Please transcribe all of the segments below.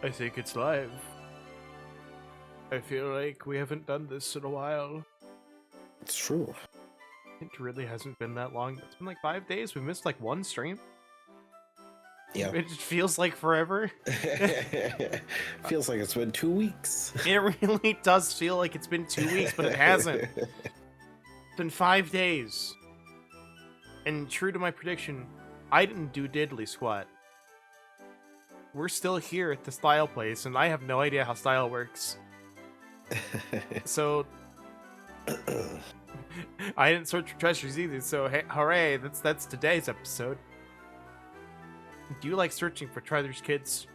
I think it's live. I feel like we haven't done this in a while. It's true. It really hasn't been that long. It's been like 5 days. We missed like one stream. Yeah. It just feels like forever. Feels like it's been 2 weeks. It really does feel like it's been 2 weeks, but it hasn't. It's been 5 days. And true to my prediction, I didn't do diddly squat. We're still here at the style place, and I have no idea how style works. So I didn't search for treasures either, so hey, hooray, that's today's episode. Do you like searching for treasures, kids?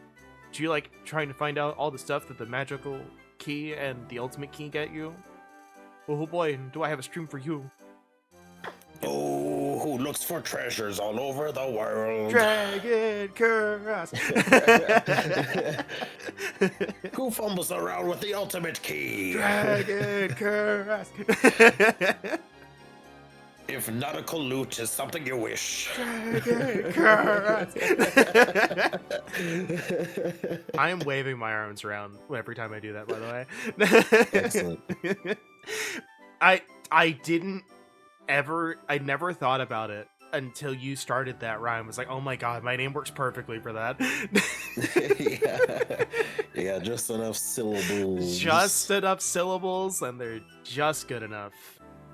Do you like trying to find out all the stuff that the magical key and the ultimate key get you? Oh boy, do I have a stream for you. Oh, who looks for treasures all over the world? Dragon Curse! Who fumbles around with the ultimate key? Dragon Curse! If nautical loot is something you wish. Dragon Curse! I am waving my arms around every time I do that, by the way. Excellent. I never thought about it until you started that rhyme. I was like, oh my god, my name works perfectly for that. Yeah, just enough syllables. Just enough syllables, and they're just good enough.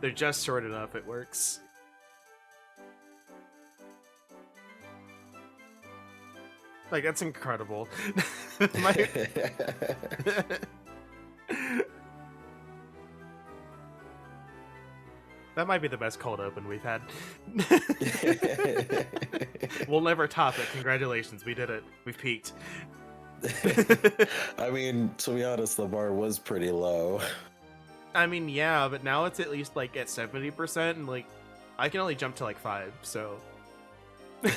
They're just short enough, it works. Like, that's incredible. That might be the best cold open we've had. We'll never top it. Congratulations, we did it. We've peaked. I mean, to be honest, the bar was pretty low. I mean, yeah, but now it's at least like at 70%, and like I can only jump to like 5, so I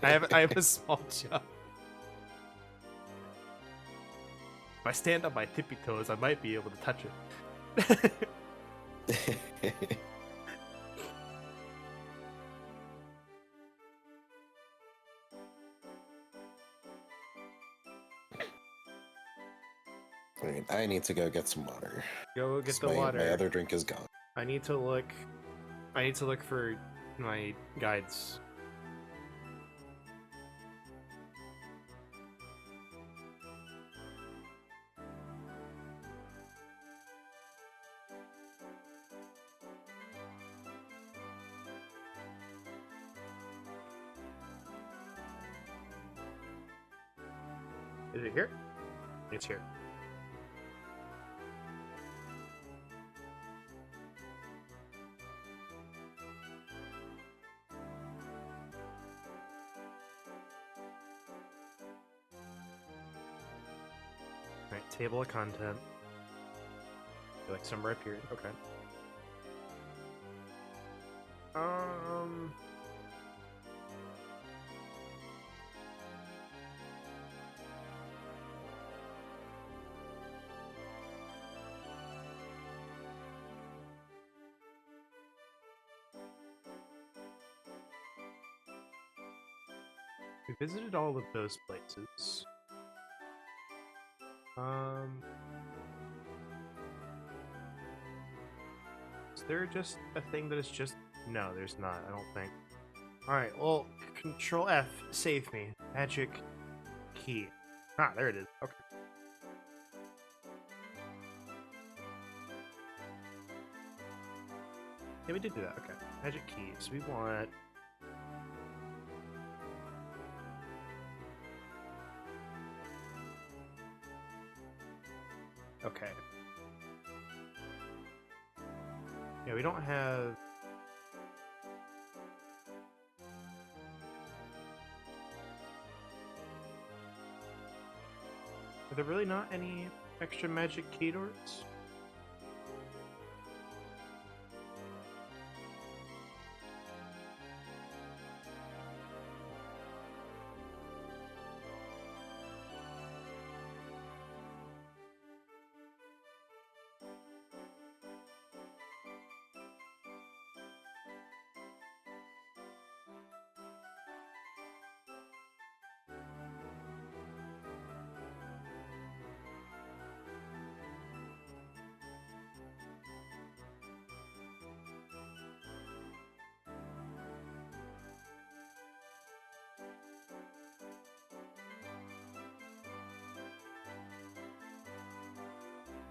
have a small jump. If I stand on my tippy toes, I might be able to touch it. I mean, I need to go get some water. Go get the my, water. My other drink is gone. I need to look for my guides. Is it here? It's here. Alright, table of content. Like somewhere up here. Okay. We visited all of those places. Is there just a thing that is just... No, there's not, I don't think. Alright, well, Control F, save me. Magic key. Ah, there it is. Okay. Yeah, we did do that. Okay. Magic key. So we want... Okay. Yeah, we don't have... Are there really not any extra magic key doors?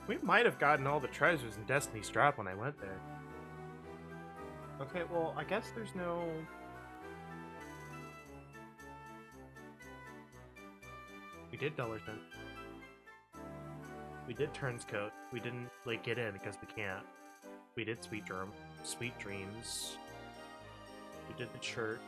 We might have gotten all the treasures in Destiny's Drop when I went there. Okay, well, I guess there's no... We did Dollar Cent. We did Turnscoat. We didn't, like, get in because we can't. We did Sweet Dreams. We did the church.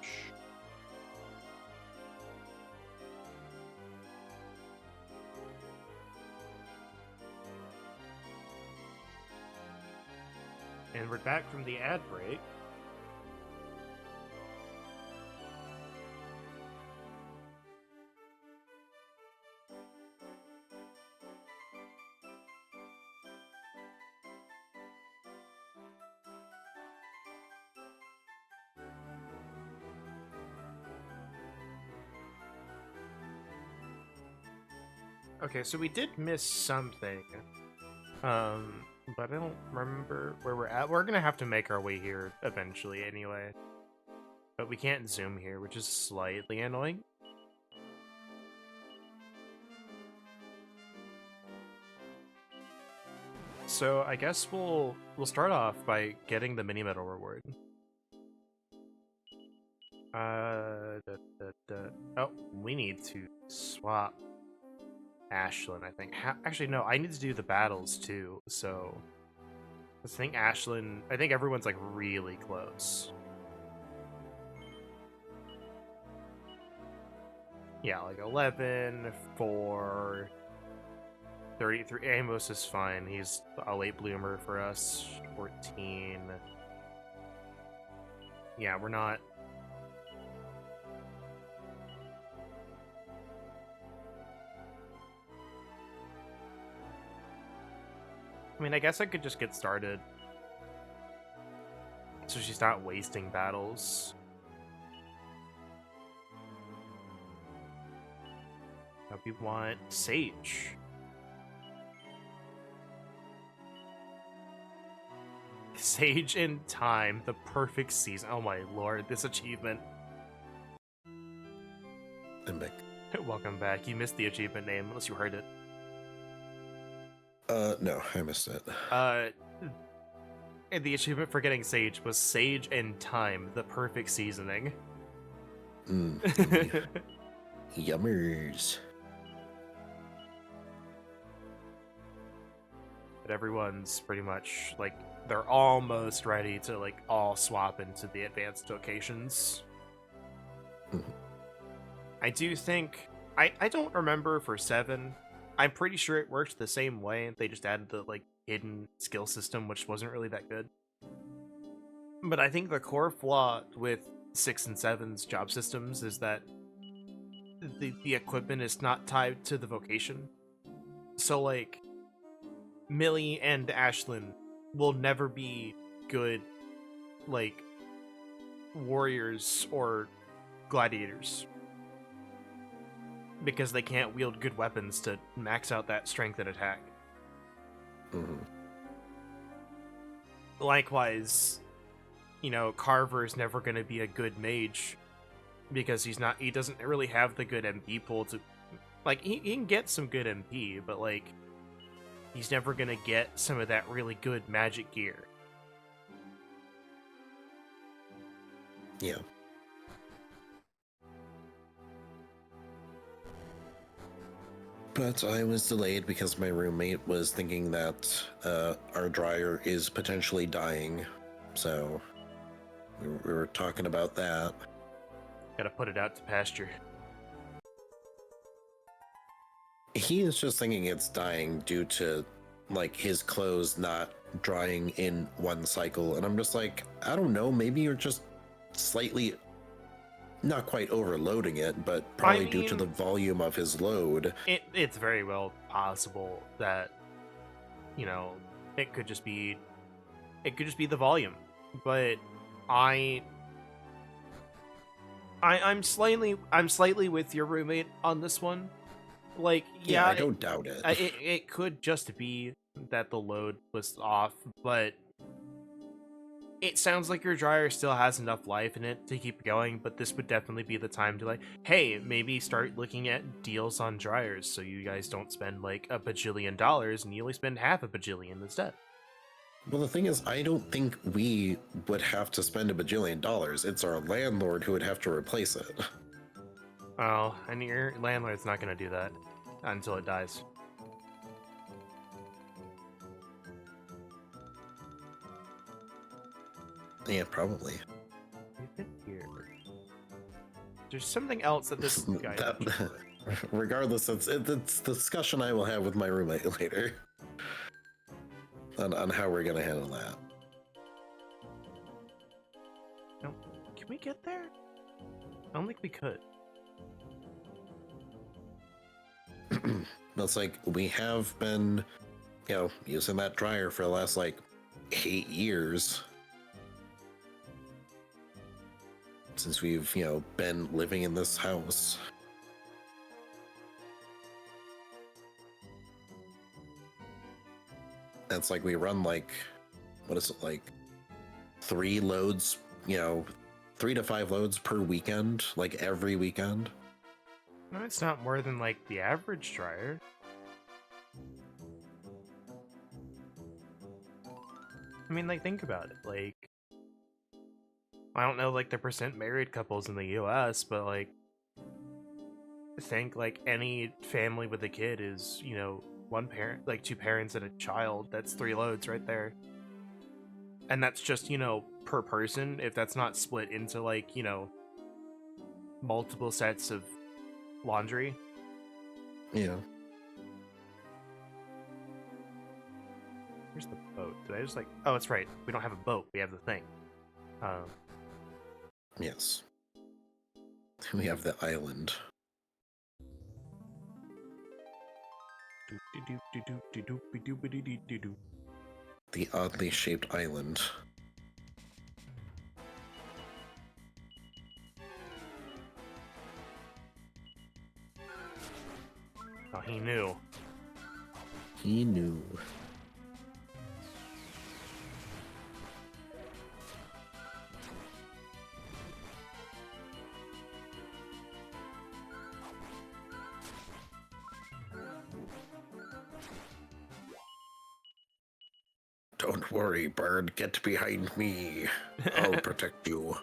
And we're back from the ad break. Okay, so we did miss something. But I don't remember where we're at. We're gonna have to make our way here eventually anyway. But we can't zoom here, which is slightly annoying. So I guess we'll start off by getting the mini medal reward. Oh, we need to swap Ashlyn, I think. Actually, no, I need to do the battles too, so I think Ashlyn, I think everyone's like really close. Yeah, like 11, 4, 33. Amos is fine. He's a late bloomer for us. 14. Yeah, we're not... I mean, I guess I could just get started. So she's not wasting battles. Now we want Sage. Sage in Time, the perfect season. Oh my lord, this achievement. I'm back. Welcome back. You missed the achievement name, unless you heard it. No, I missed it. And the achievement for getting Sage was Sage in Time, the perfect seasoning. Yummers. But everyone's pretty much, like, they're almost ready to, like, all swap into the advanced locations. I do think... I don't remember for 7... I'm pretty sure it worked the same way. They just added the, like, hidden skill system, which wasn't really that good. But I think the core flaw with 6 and 7's job systems is that the equipment is not tied to the vocation. So, like, Millie and Ashlyn will never be good, like, warriors or gladiators. Because they can't wield good weapons to max out that strength and attack. Likewise, you know, Carver's never going to be a good mage because he doesn't really have the good MP pool to, like, he can get some good MP, but, like, he's never going to get some of that really good magic gear. Yeah. But I was delayed because my roommate was thinking that our dryer is potentially dying. So we were talking about that. Gotta put it out to pasture. He is just thinking it's dying due to, like, his clothes not drying in one cycle. And I'm just like, I don't know, maybe you're just slightly... not quite overloading it, but probably due to the volume of his load. It's very well possible that, you know, it could just be the volume. But I'm slightly with your roommate on this one. Like, yeah, I don't doubt it. It could just be that the load was off, but it sounds like your dryer still has enough life in it to keep going, but this would definitely be the time to like, hey, maybe start looking at deals on dryers so you guys don't spend like a bajillion dollars and you only spend half a bajillion instead. Well, the thing is, I don't think we would have to spend a bajillion dollars. It's our landlord who would have to replace it. Oh, and your landlord's not going to do that until it dies. Yeah, probably. Here. There's something else that this guy. Regardless, it's the discussion I will have with my roommate later on how we're gonna handle that. No, can we get there? I don't think we could. It's like we have been, using that dryer for the last like 8 years. Since we've, been living in this house. It's like we run like, what is it, like 3 loads, 3 to 5 loads per weekend, like every weekend. No, it's not more than like the average dryer. I mean, like, think about it. Like, I don't know, like, the percent married couples in the US, but, like, I think, like, any family with a kid is, one parent, like, 2 parents and a child. That's 3 loads right there. And that's just, per person, if that's not split into, like, multiple sets of laundry. Yeah. Where's the boat? Did I just, like... Oh, it's right. We don't have a boat. We have the thing. Yes. We have the island. The oddly shaped island. Oh, he knew. He knew. Don't worry, bird. Get behind me. I'll protect you.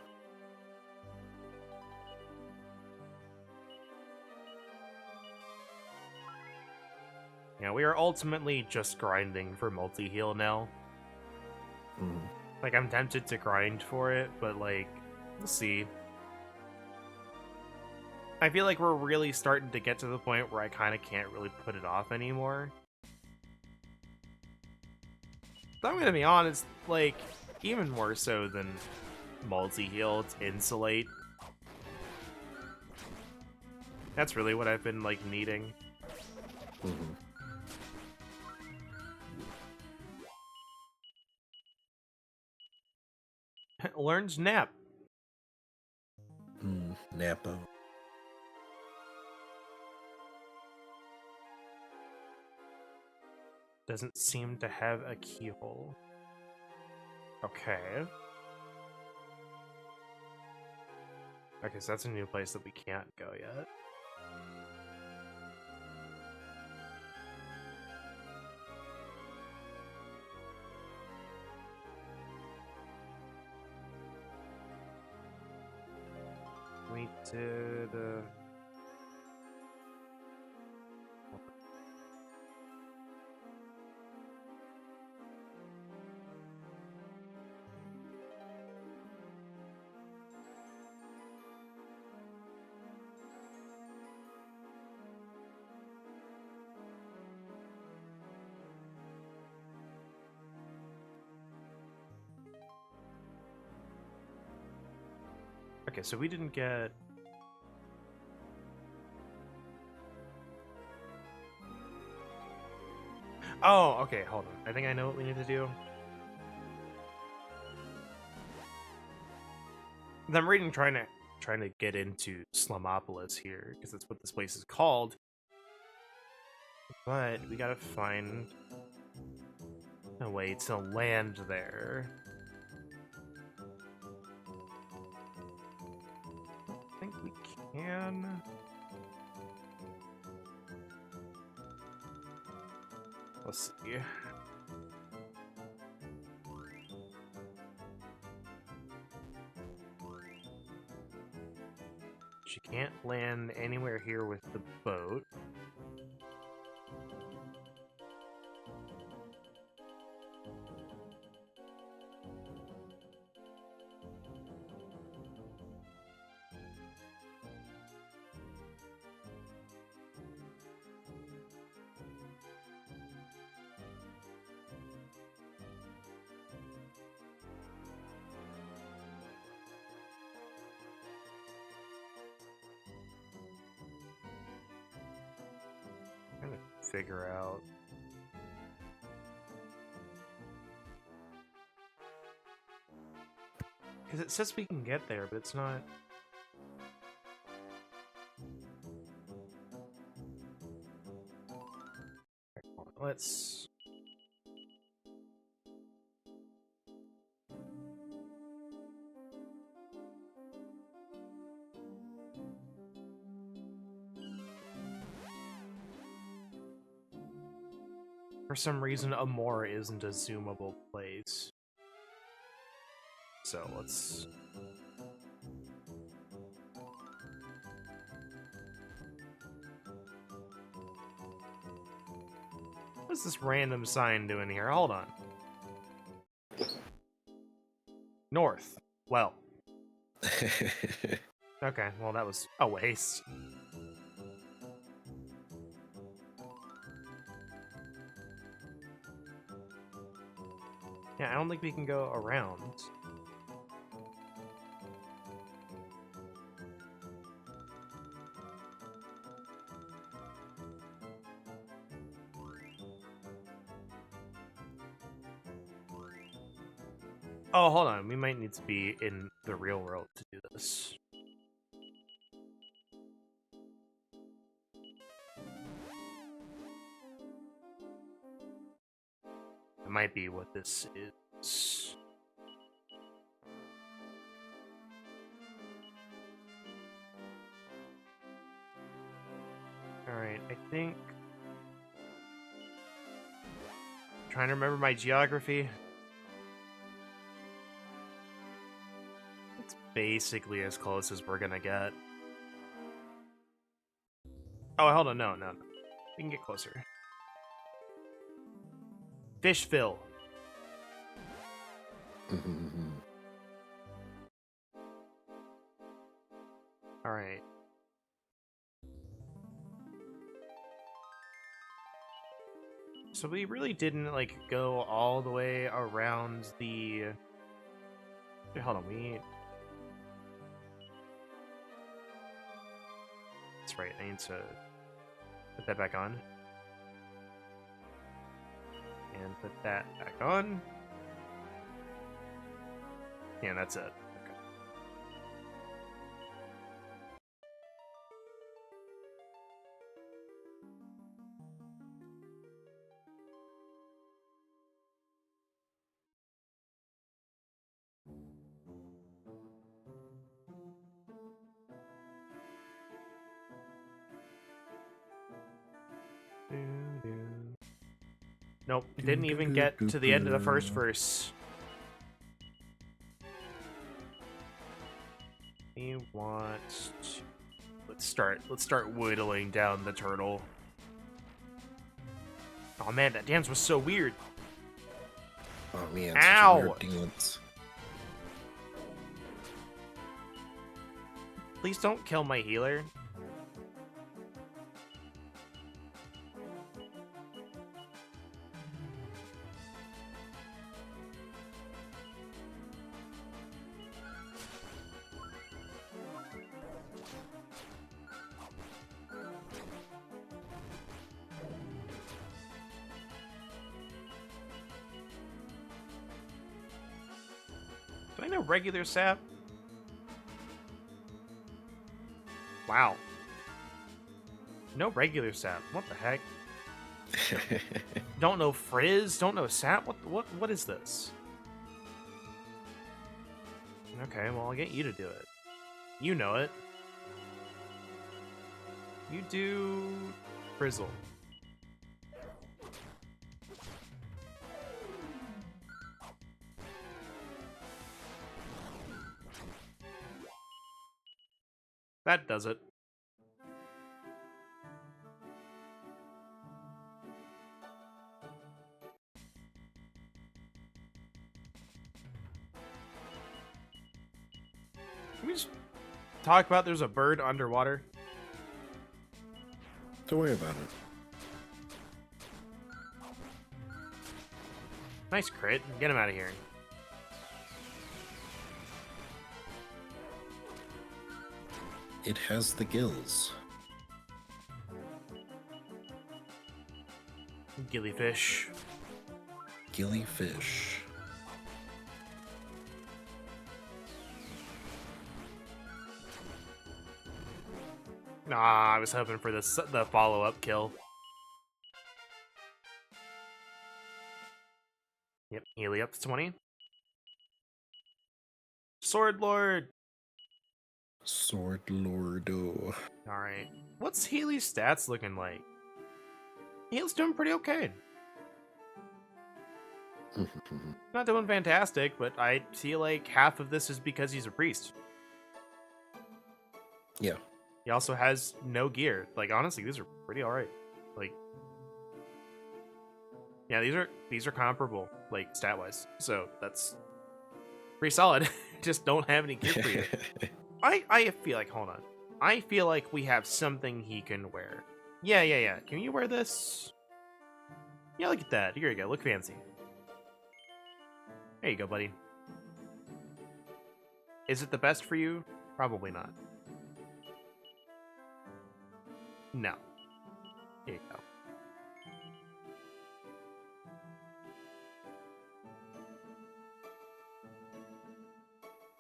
Yeah, we are ultimately just grinding for multi-heal now. Mm. Like, I'm tempted to grind for it, but, like, we'll see. I feel like we're really starting to get to the point where I kind of can't really put it off anymore. But I'm gonna be honest, like, even more so than multi-heal, it's insulate. That's really what I've been, like, needing. Mm-hmm. Learns nap. Napo. Doesn't seem to have a keyhole. Okay. Okay, so that's a new place that we can't go yet. We did... Okay, so we didn't get... Oh, okay, hold on. I think I know what we need to do. I'm reading trying to get into Slumopolis here, because that's what this place is called. But we gotta find a way to land there. on. Let's see. She can't land anywhere here with the boat. Trying to figure out. Because it says we can get there, but it's not. Let's. For some reason, Amor isn't a zoomable place. So let's. What's this random sign doing here? Hold on. North. Well. Okay, well, that was a waste. Yeah, I don't think we can go around. Oh, hold on. We might need to be in the real world to do this. That might be what this is. Alright, I think... trying to remember my geography. It's basically as close as we're gonna get. Oh, hold on, no. We can get closer. Fishville. Alright. So we really didn't, like, go all the way around the... Wait, hold on, That's right, I need to put that back on. And put that back on. Yeah, that's it. Okay. Nope, didn't even get to the end of the first verse. We want to... Let's start whittling down the turtle. Oh man, that dance was so weird. Oh man, ow! Such a weird dance. Please don't kill my healer. Do I know regular sap? Wow. No regular sap. What the heck? Don't know frizz. Don't know sap. What is this? Okay, well I'll get you to do it. You know it. You do Frizzle. That does it. Can we just talk about there's a bird underwater? Don't worry about it. Nice crit. Get him out of here. It has the gills. Gillyfish. Gillyfish. Nah, I was hoping for the follow-up kill. Yep, Healy up to 20. Sword Lord! Sword Lordo. Alright. What's Healy's stats looking like? Healy's doing pretty okay. Not doing fantastic, but I feel like half of this is because he's a priest. Yeah. He also has no gear. Like, honestly, these are pretty alright. Like, yeah, these are comparable, like, stat-wise. So that's pretty solid. Just don't have any gear for you. I feel like, hold on. I feel like we have something he can wear. Yeah. Can you wear this? Yeah, look at that. Here you go. Look fancy. There you go, buddy. Is it the best for you? Probably not. No. Here you go.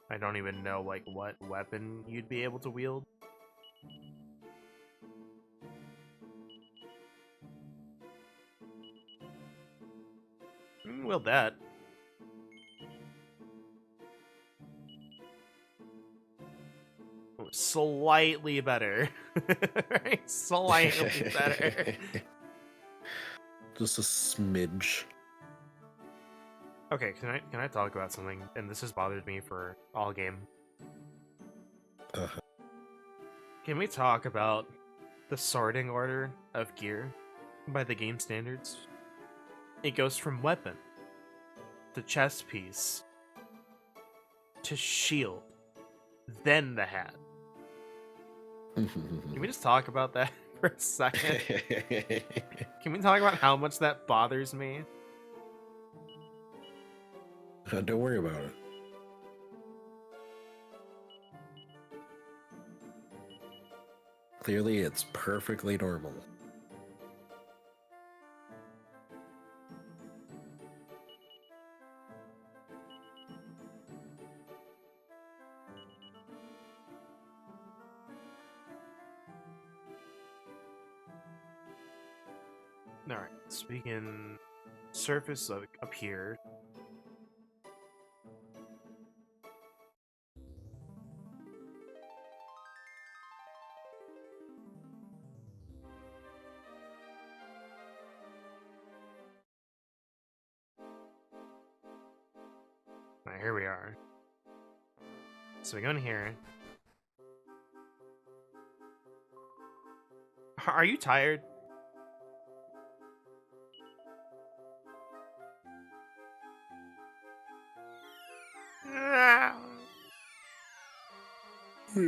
I don't even know, like, what weapon you'd be able to wield. Wield that. Oh, slightly better. Right? Slightly better. Just a smidge. Okay, can I talk about something? And this has bothered me for all game. Can we talk about the sorting order of gear by the game standards? It goes from weapon to chest piece to shield, then the hat. Can we just talk about that for a second? Can we talk about how much that bothers me? Don't worry about it. Clearly, it's perfectly normal. Alright, speaking surface up here. Alright, here we are. So we go in here. Are you tired? Here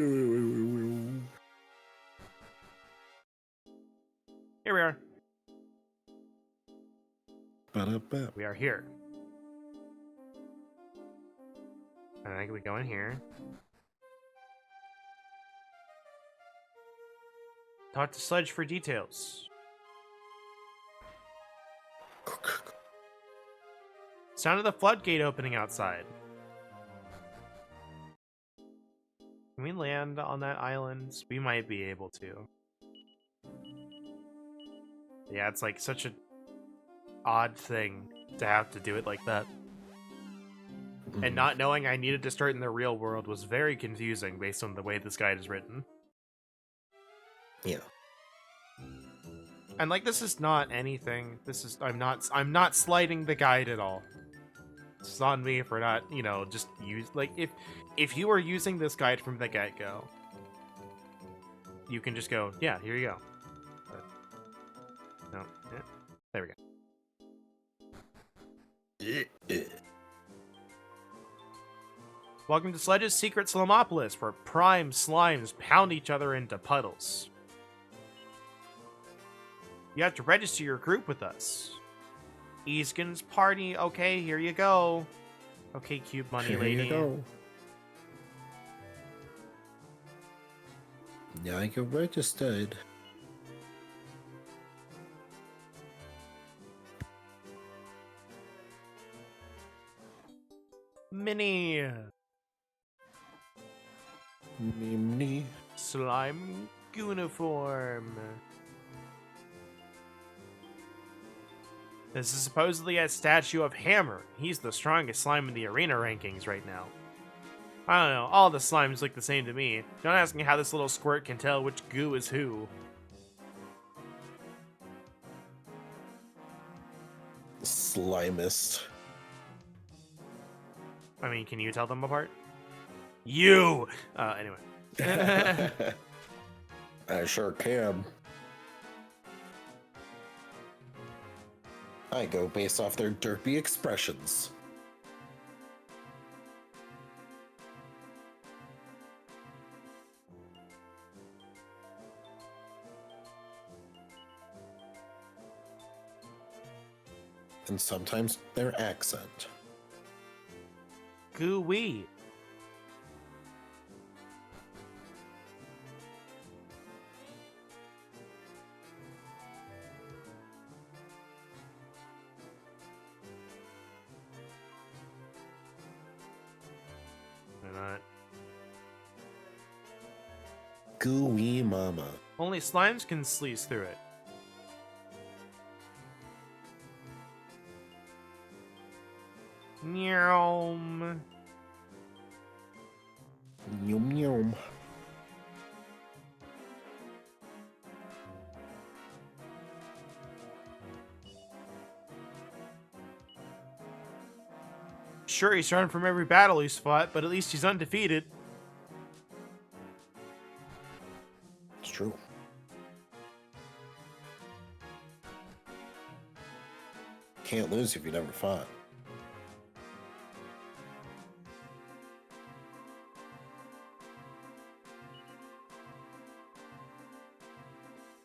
we are. Ba-da-ba. We are here. I think we go in here. Talk to Sledge for details. Sound of the floodgate opening outside. Can we land on that island? We might be able to. Yeah, it's like such an odd thing to have to do it like that. And not knowing I needed to start in the real world was very confusing based on the way this guide is written. Yeah. And like, this is not anything. This is I'm not slighting the guide at all. It's on me for not, just use like if you are using this guide from the get-go, you can just go, yeah, here you go. But, no, yeah, there we go. Welcome to Sledge's Secret Slumopolis, where prime slimes pound each other into puddles. You have to register your group with us. Isgon's party. Okay, here you go. Okay, cute money lady. Here you go. Now you're registered. Mini Mimney. slime uniform. This is supposedly a statue of Hammer. He's the strongest slime in the arena rankings right now. I don't know, all the slimes look the same to me. Don't ask me how this little squirt can tell which goo is who. Slimest. I mean, can you tell them apart? You! Anyway. I sure can. I go based off their derpy expressions. And sometimes their accent. Gooey. They're not. Gooey mama. Only slimes can sleaze through it. Nyom. Yum yum. Sure, he's run from every battle he's fought, but at least he's undefeated. It's true. Can't lose if you never fought.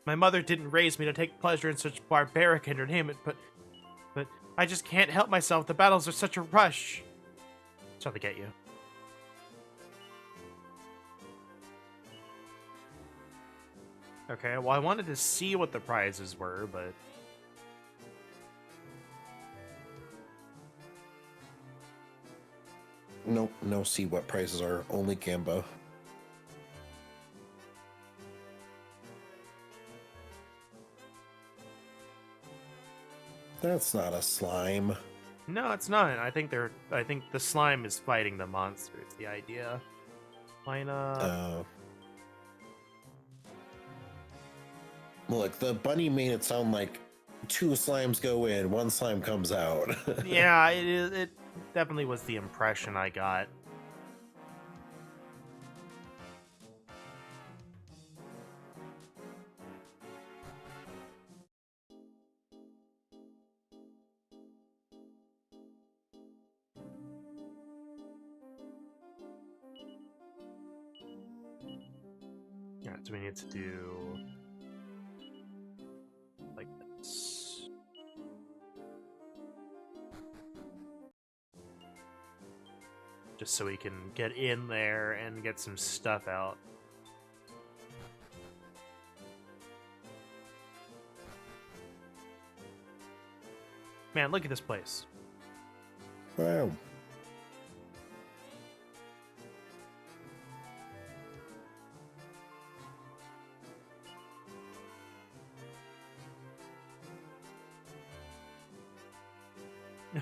My mother didn't raise me to take pleasure in such barbaric entertainment, but I just can't help myself. The battles are such a rush. That's how they get you. Okay, well, I wanted to see what the prizes were, but... Nope, no see what prices are. Only Gamba. That's not a slime. No, it's not. I think the slime is fighting the monster. It's the idea. Line up. Look, the bunny made it sound like 2 slimes go in, 1 slime comes out. Yeah, it definitely was the impression I got. Yeah, so we need to do like this. Just so we can get in there and get some stuff out. Man, look at this place. Wow.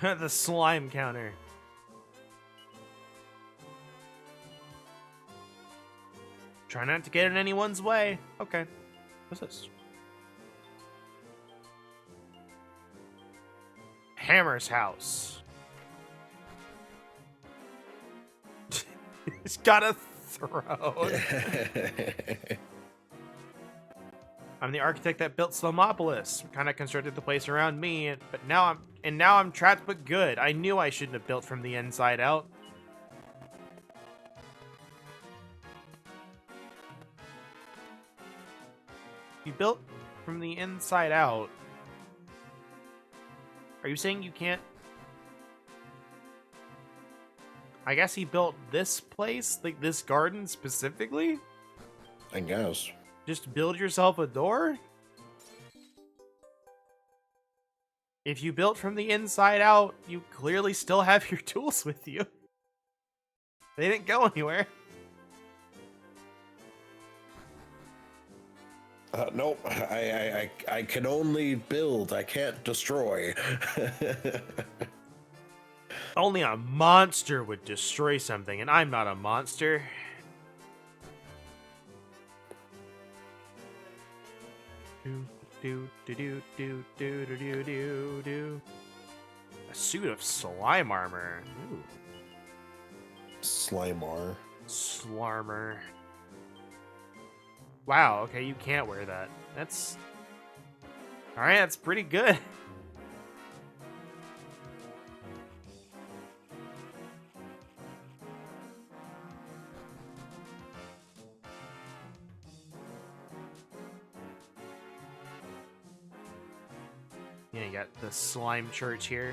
The slime counter. Try not to get in anyone's way. Okay. What's this? Hammer's house. He's got a throne. I'm the architect that built Slomopolis. Kind of constructed the place around me, but now I'm trapped but good. I knew I shouldn't have built from the inside out. You built from the inside out. Are you saying you can't? I guess he built this place, like this garden specifically? I guess. Just build yourself a door? If you built from the inside out, you clearly still have your tools with you. They didn't go anywhere. Nope. I can only build. I can't destroy. Only a monster would destroy something, and I'm not a monster. Do. A suit of slime armor. Ooh. Slimar. Slarmer. Wow, okay, you can't wear that. That's... Alright, that's pretty good. Yeah, you got the slime church here.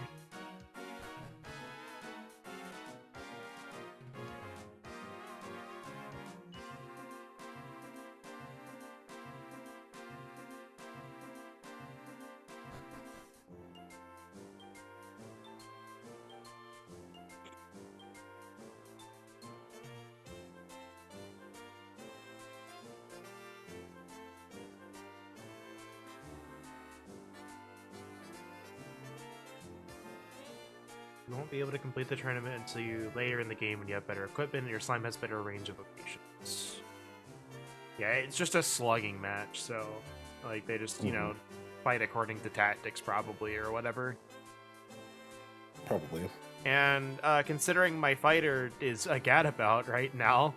You won't be able to complete the tournament until you later in the game when you have better equipment and your slime has better range of locations. Yeah, it's just a slugging match, so like they just, you know, fight according to tactics probably or whatever. Probably. And considering my fighter is a gadabout right now,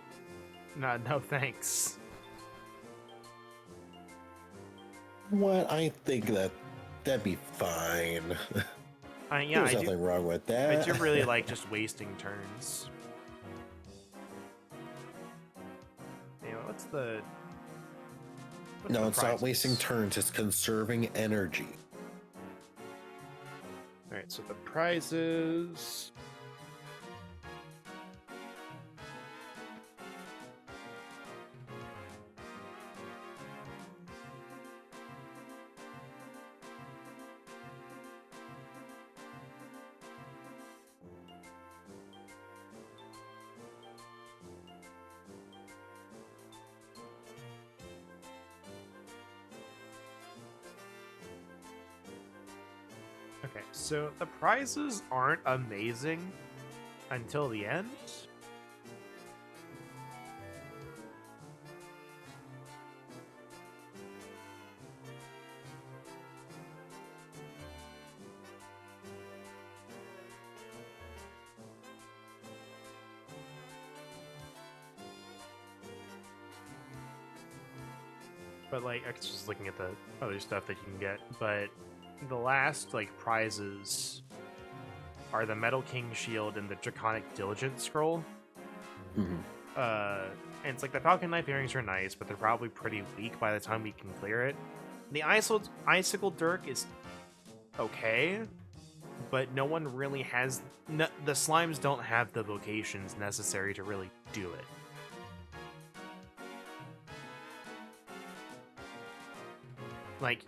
no thanks. What? I think that'd be fine. Yeah, There's nothing wrong with that. I do really like just wasting turns. Anyway, what's the It's not wasting prizes? turns, it's conserving energy. Alright, so the prizes... Okay, so the prizes aren't amazing until the end. But like, I was just looking at the other stuff that you can get, but the last like prizes are the Metal King Shield and the Draconic Diligence Scroll. Mm-hmm. And it's like the Falcon Knife earrings are nice, but they're probably pretty weak by the time we can clear it. The Icicle Dirk is okay, but no one really has... the slimes don't have the vocations necessary to really do it. Like,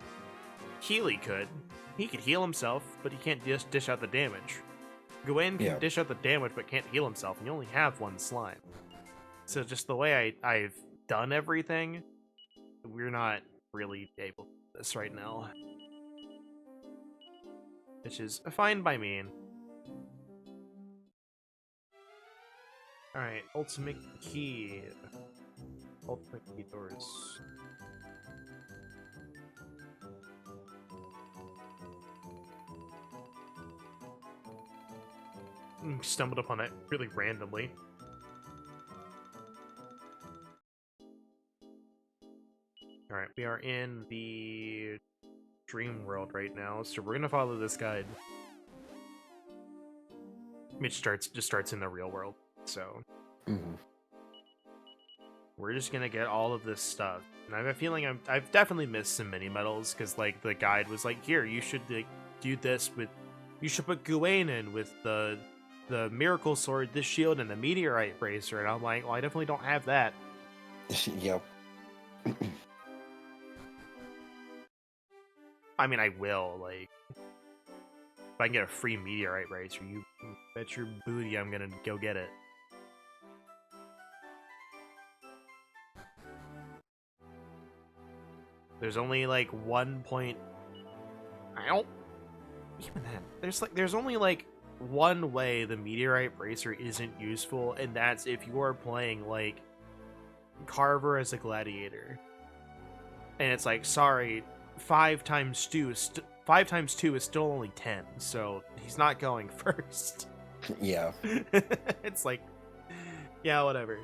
Healy could. He could heal himself, but he can't just dish out the damage. Gwen can dish out the damage, but can't heal himself, and you only have one slime. So just the way I've done everything, we're not really able to do this right now. Which is fine by me. Alright, ultimate key. Ultimate key doors. stumbled upon that really randomly. Alright, we are in the dream world right now, so we're gonna follow this guide. Which just starts in the real world, so... We're just gonna get all of this stuff. And I have a feeling I've definitely missed some mini-medals, because, like, the guide was like, here, you should, like, do this with... You should put Gawain in with the Miracle Sword, this shield, and the Meteorite Bracer. And I'm like, well, I definitely don't have that. Yep. I mean, I will, like... If I can get a free Meteorite Bracer, you bet your booty I'm gonna go get it. There's only, like, 1 point... I don't... Even that. There's only, like, one way the Meteorite Bracer isn't useful, and that's if you are playing, like, Carver as a gladiator. And it's like, sorry, 5 times 2 is still only 10, so he's not going first. Yeah. It's like, yeah, whatever.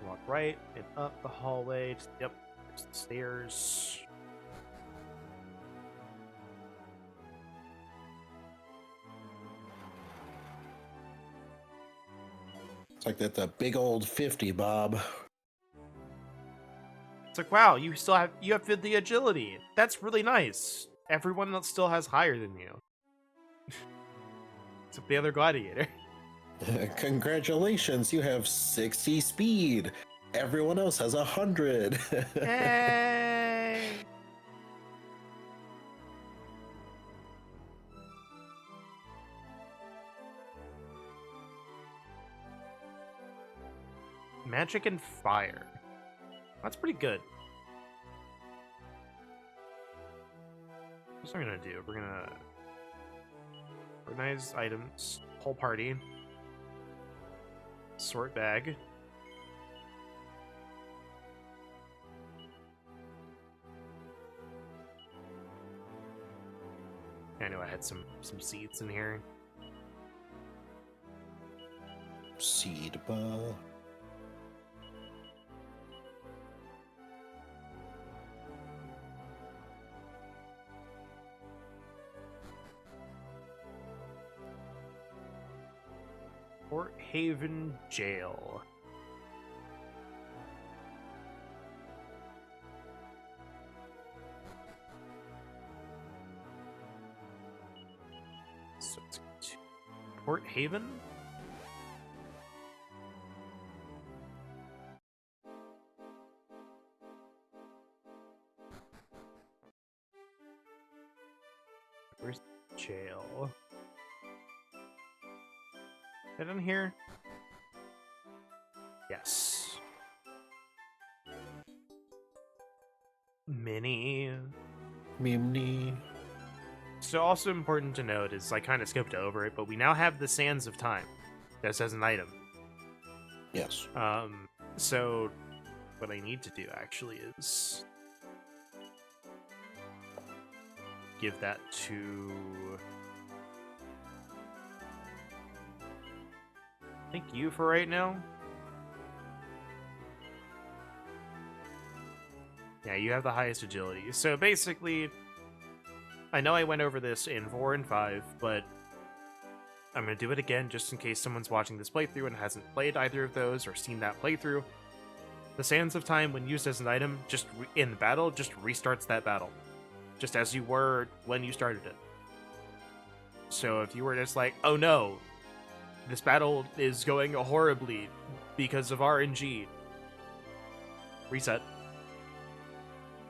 Walk right and up the hallway. Yep, there's the stairs. It's like that's a big old 50, Bob. It's like, wow, you have the agility. That's really nice. Everyone else still has higher than you. Except the other gladiator. Congratulations, you have 60 speed. Everyone else has 100. Hey! Magic and fire. That's pretty good. What's we're gonna do? We're gonna organize items, whole party, sort bag. I knew I had some seeds in here. Seed ball. Port Haven Jail. So it's to Port Haven? Where's the jail? Is it in here? Yes. Mini. Mimney. So also important to note is I kind of skipped over it, but we now have the Sands of Time. This as an item. Yes. So what I need to do actually is give that to I think you for right now. Yeah, you have the highest agility. So basically, I know I went over this in 4 and 5, but I'm going to do it again just in case someone's watching this playthrough and hasn't played either of those or seen that playthrough. The Sands of Time, when used as an item, just in the battle, just restarts that battle. Just as you were when you started it. So if you were just like, oh no, this battle is going horribly because of RNG. Reset.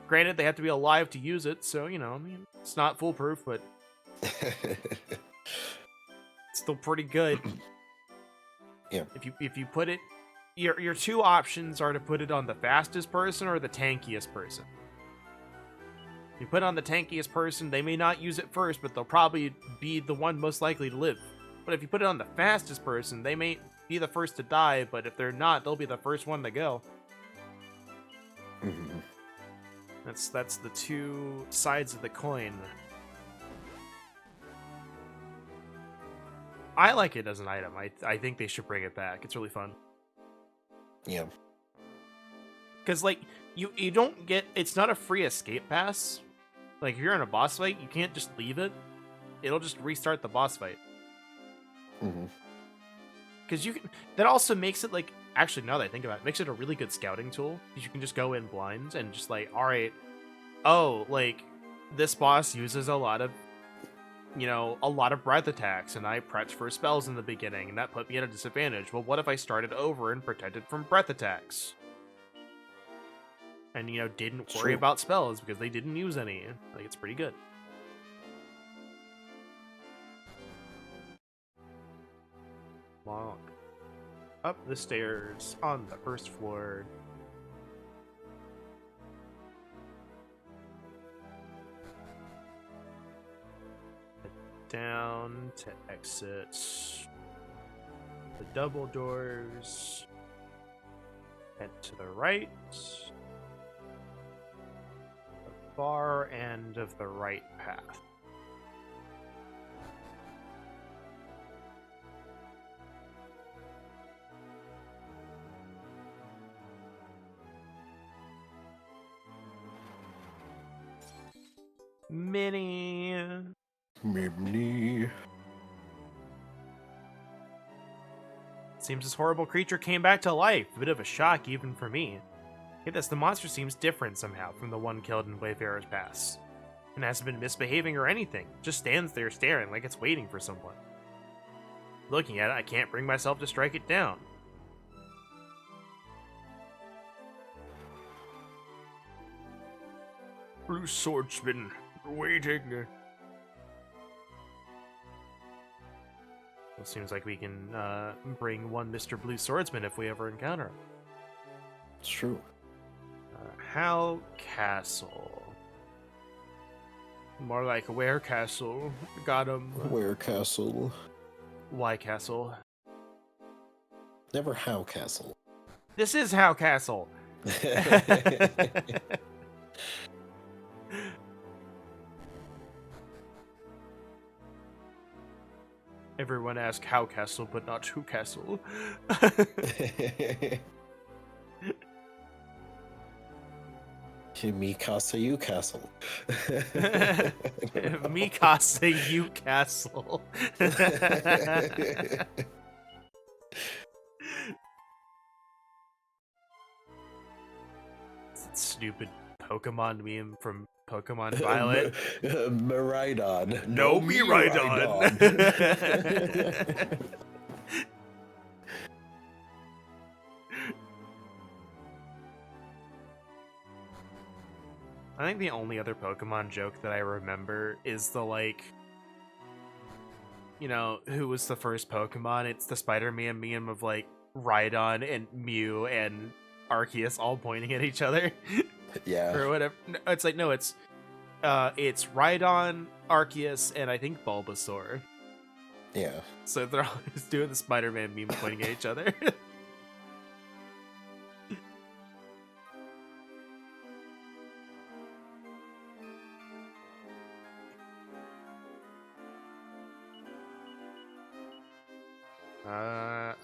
Granted, they have to be alive to use it, so, you know, I mean, it's not foolproof, but it's still pretty good. Yeah. If you put it, your two options are to put it on the fastest person or the tankiest person. If you put it on the tankiest person, they may not use it first, but they'll probably be the one most likely to live. But if you put it on the fastest person, they may be the first to die, but if they're not, they'll be the first one to go. Mm-hmm. That's the two sides of the coin. I like it as an item. I think they should bring it back. It's really fun. Yeah. Because, like, you don't get... It's not a free escape pass. Like, if you're in a boss fight, you can't just leave it. It'll just restart the boss fight. Mm-hmm. Because you can... That also makes it, like... Actually, now that I think about it, makes it a really good scouting tool. Because you can just go in blind and just, like, alright... Oh, like, this boss uses a lot of... You know, a lot of breath attacks, and I prepped for spells in the beginning, and that put me at a disadvantage. Well, what if I started over and protected from breath attacks? And, you know, didn't worry about spells because they didn't use any. Like, it's pretty good. Walk up the stairs on the first floor. Down to exit the double doors. Head to the right. The far end of the right path. Mini. Seems this horrible creature came back to life. A bit of a shock even for me. Yet this, the monster seems different somehow from the one killed in Wayfarer's Pass. And hasn't been misbehaving or anything. Just stands there staring like it's waiting for someone. Looking at it, I can't bring myself to strike it down. Blue Swordsman, waiting. It seems like we can bring one Mr. Blue Swordsman if we ever encounter him. It's true. How Castle. More like Where Castle. Got him. Where Castle? Why Castle? Never How Castle. This is How Castle. Everyone ask How Castle, but not Who Castle. Me casa you castle. Me casa you castle. Stupid Pokemon meme from Pokemon Violet. Miraidon. No, Miraidon. I think the only other Pokemon joke that I remember is the, like, you know, who was the first Pokemon? It's the Spider-Man meme of, like, Rhydon and Mew and Arceus all pointing at each other. Yeah. Or whatever. No, it's like, no, it's Rhydon, Arceus, and I think Bulbasaur. Yeah. So they're all just doing the Spider-Man meme pointing at each other.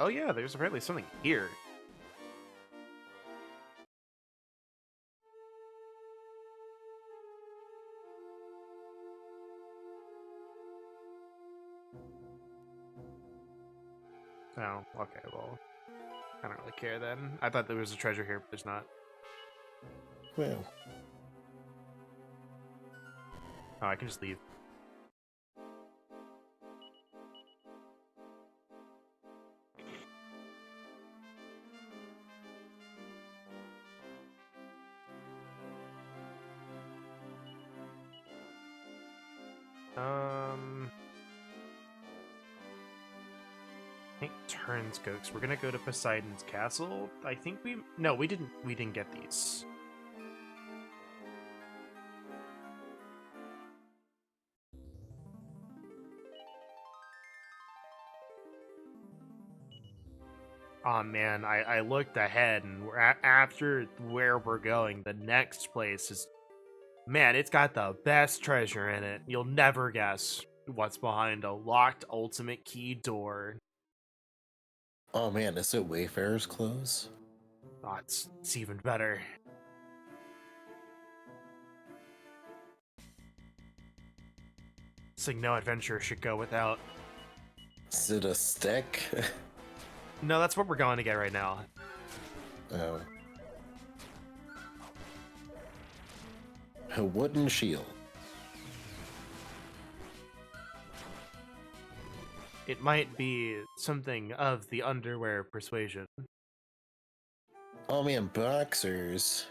Oh yeah, there's apparently something here. Oh, okay, well, I don't really care then. I thought there was a treasure here, but there's not. Well. Oh, I can just leave. I think turns go, because we're gonna go to Poseidon's castle. I think we didn't get these. Oh man, I looked ahead, and after where we're going, the next place is, man, it's got the best treasure in it. You'll never guess. what's behind a locked ultimate key door. Oh man, is it Wayfarer's clothes? Oh, it's even better. It's like no adventure should go without. Is it a stick? No, that's what we're going to get right now. Oh. A wooden shield. It might be something of the underwear persuasion. Oh man, boxers.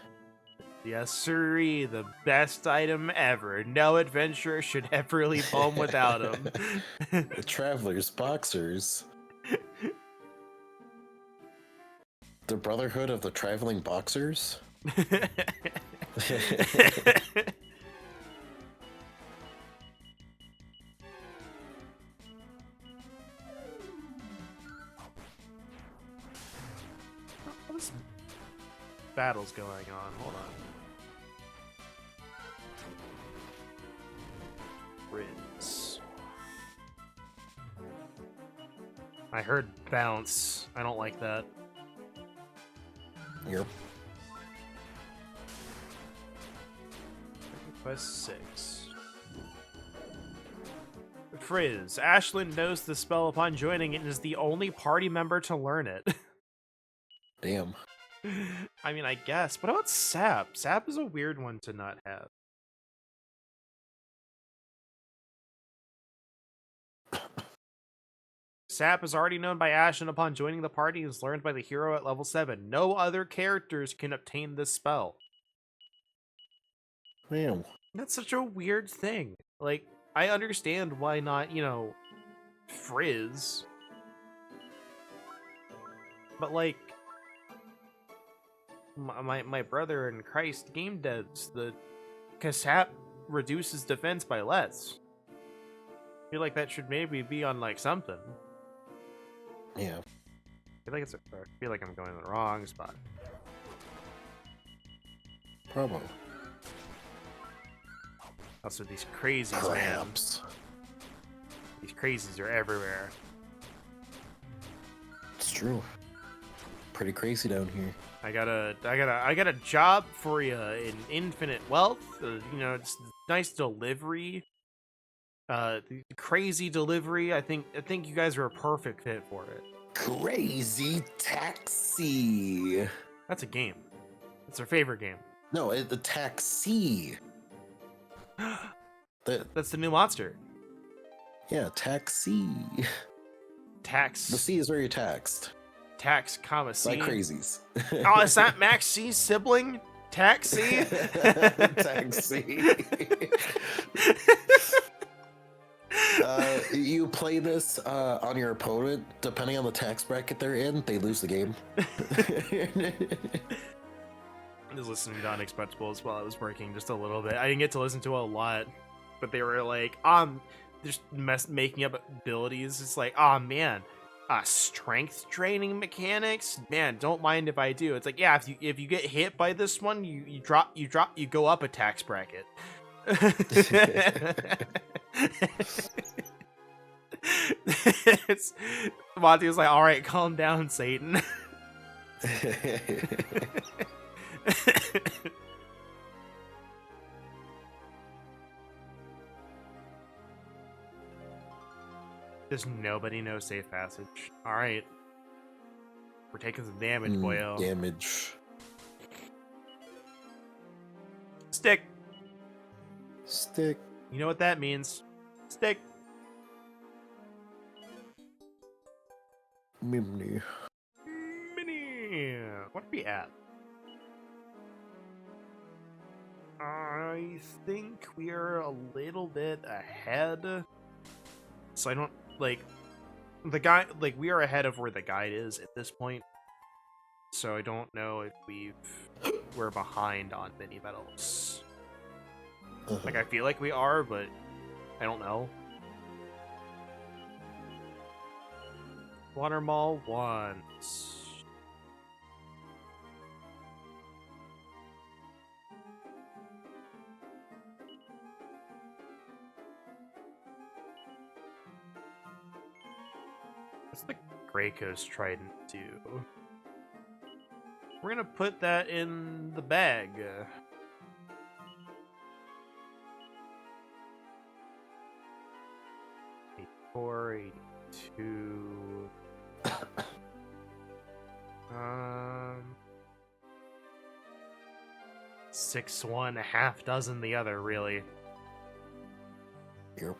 Yes, sirree, the best item ever. No adventurer should ever leave home without them. The traveler's boxers. The Brotherhood of the Traveling Boxers? This battle's going on. Hold on. Riz. I heard bounce. I don't like that. Yep. Quest 6. Frizz. Ashlyn knows the spell upon joining and is the only party member to learn it. Damn. I mean, I guess. What about Sap? Sap is a weird one to not have. Sap is already known by Ashen upon joining the party and is learned by the hero at level 7. No other characters can obtain this spell. Damn. That's such a weird thing. Like, I understand why not, Frizz. But, like, my brother in Christ game devs, because Sap reduces defense by less. I feel like that should maybe be on, like, something. Yeah. I feel like I'm going in the wrong spot. Promo. Also, these crazies, Cramps. man. These crazies are everywhere. It's true. Pretty crazy down here. I got a job for you in Infinite Wealth. It's nice delivery. The crazy delivery. I think you guys are a perfect fit for it. Crazy Taxi. That's a game. It's our favorite game. No, the Taxi. That's the new monster. Yeah, Taxi. Tax. The C is where you're taxed. Tax, comma, C. Like crazies. Oh, is that Max C's sibling? Taxi? Taxi. You play this on your opponent, depending on the tax bracket they're in, they lose the game. I was listening to Unexpectables while I was working just a little bit. I didn't get to listen to a lot, but they were like, just making up abilities. It's like, oh man, strength training mechanics. Man, don't mind if I do. It's like, yeah, if you get hit by this one, you go up a tax bracket. Monty was like, all right, calm down, Satan. There's nobody knows safe passage. All right, we're taking some damage, boyo. Damage. Stick. Stick. You know what that means? Stick. Mimney. Mini. What are we at? I think we are a little bit ahead. So I don't the guy, we are ahead of where the guide is at this point. So I don't know if we're behind on mini medals. Like, I feel like we are, but I don't know. Water Mall once. What's the Grey Coast Trident do? We're gonna put that in the bag. 84, 82. 6 one, a half dozen the other, really. Yep.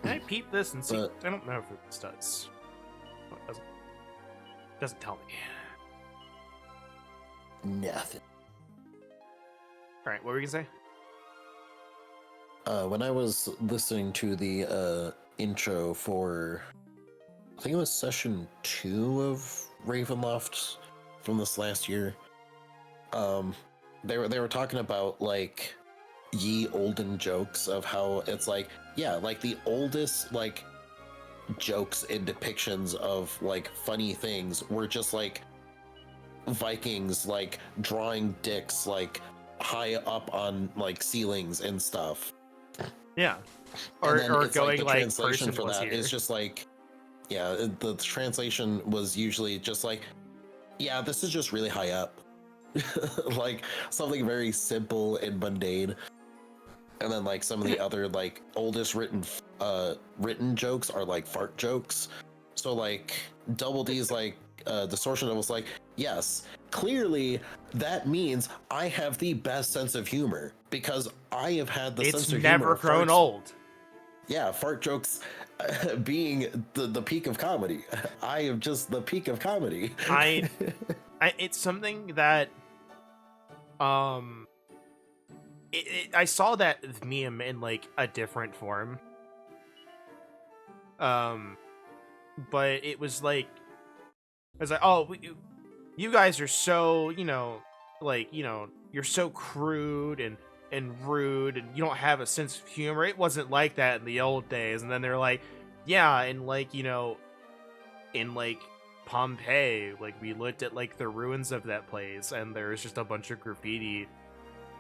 Can I peep this and see? But- I don't know if this does. Oh, it doesn't tell me. Nothing. Alright, what were you gonna say? When I was listening to the intro for, I think it was session 2 of Ravenloft from this last year, they were talking about like ye olden jokes of how it's like, yeah, like the oldest like jokes and depictions of like funny things were just like Vikings like drawing dicks like high up on like ceilings and stuff. Yeah. And then Or it's going the like translation person for was that here. is just like, yeah, the translation was usually just like, yeah, this is just really high up. Like something very simple and mundane. And then like some of the other like oldest written jokes are like fart jokes. So like Double D's like distortion was like, yes, clearly that means I have the best sense of humor because I have had the It's sense of never humor of grown farts. old. Yeah, fart jokes being the peak of comedy. I am just the peak of comedy. It's something that I saw that meme in like a different form. But it was like, I was like, oh, you guys are so, like, you're so crude and rude, and you don't have a sense of humor. It wasn't like that in the old days. And then they're like, yeah, and like, in like Pompeii, like we looked at like the ruins of that place, and there was just a bunch of graffiti,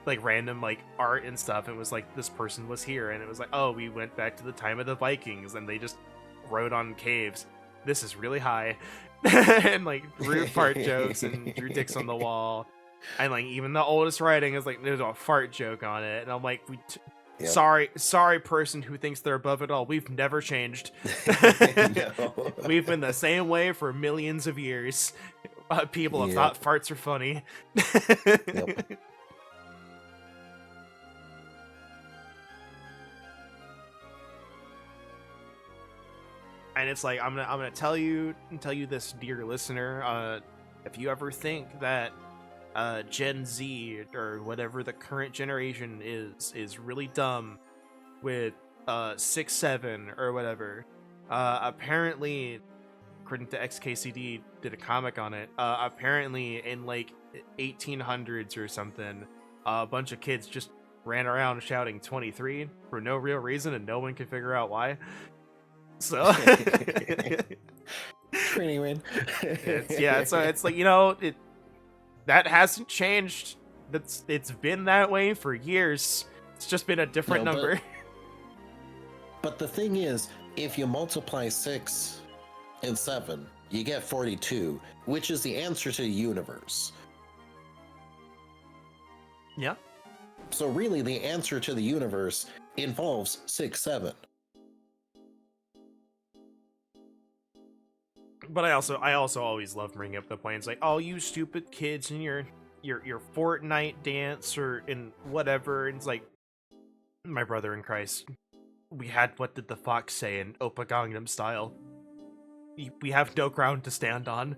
like random like art and stuff. And it was like, this person was here, and it was like, oh, we went back to the time of the Vikings, and they just wrote on caves. This is really high. And like rude fart jokes and drew dicks on the wall. And like even the oldest writing is like there's a fart joke on it. And I'm like, Yep. sorry person who thinks they're above it all. We've never changed. No. We've been the same way for millions of years. People have Yep. thought farts are funny. Yep. And it's like, I'm gonna tell you this, dear listener. If you ever think that Gen Z or whatever the current generation is really dumb with 6-7 or whatever, apparently, according to XKCD, did a comic on it. Apparently, in like 1800s or something, a bunch of kids just ran around shouting 23 for no real reason, and no one could figure out why. So Training win. so it's like, that hasn't changed. It's been that way for years. It's just been a different No, number. But the thing is, if you multiply 6 and 7, you get 42, which is the answer to the universe. Yeah. So really, the answer to the universe involves 6, 7. But I also always love bringing up the points like, oh, you stupid kids and your Fortnite dance or in whatever. And it's like, my brother in Christ, we had What Did the Fox Say in Oppa Gangnam Style. We have no ground to stand on.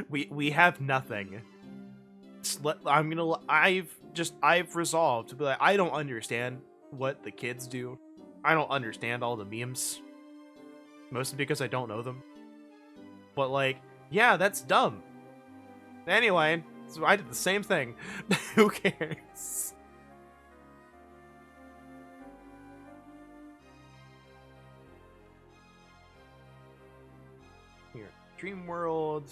we have nothing. I've resolved to be like, I don't understand what the kids do. I don't understand all the memes. Mostly because I don't know them. But like, yeah, that's dumb. Anyway, so I did the same thing. Who cares? Here, Dream World.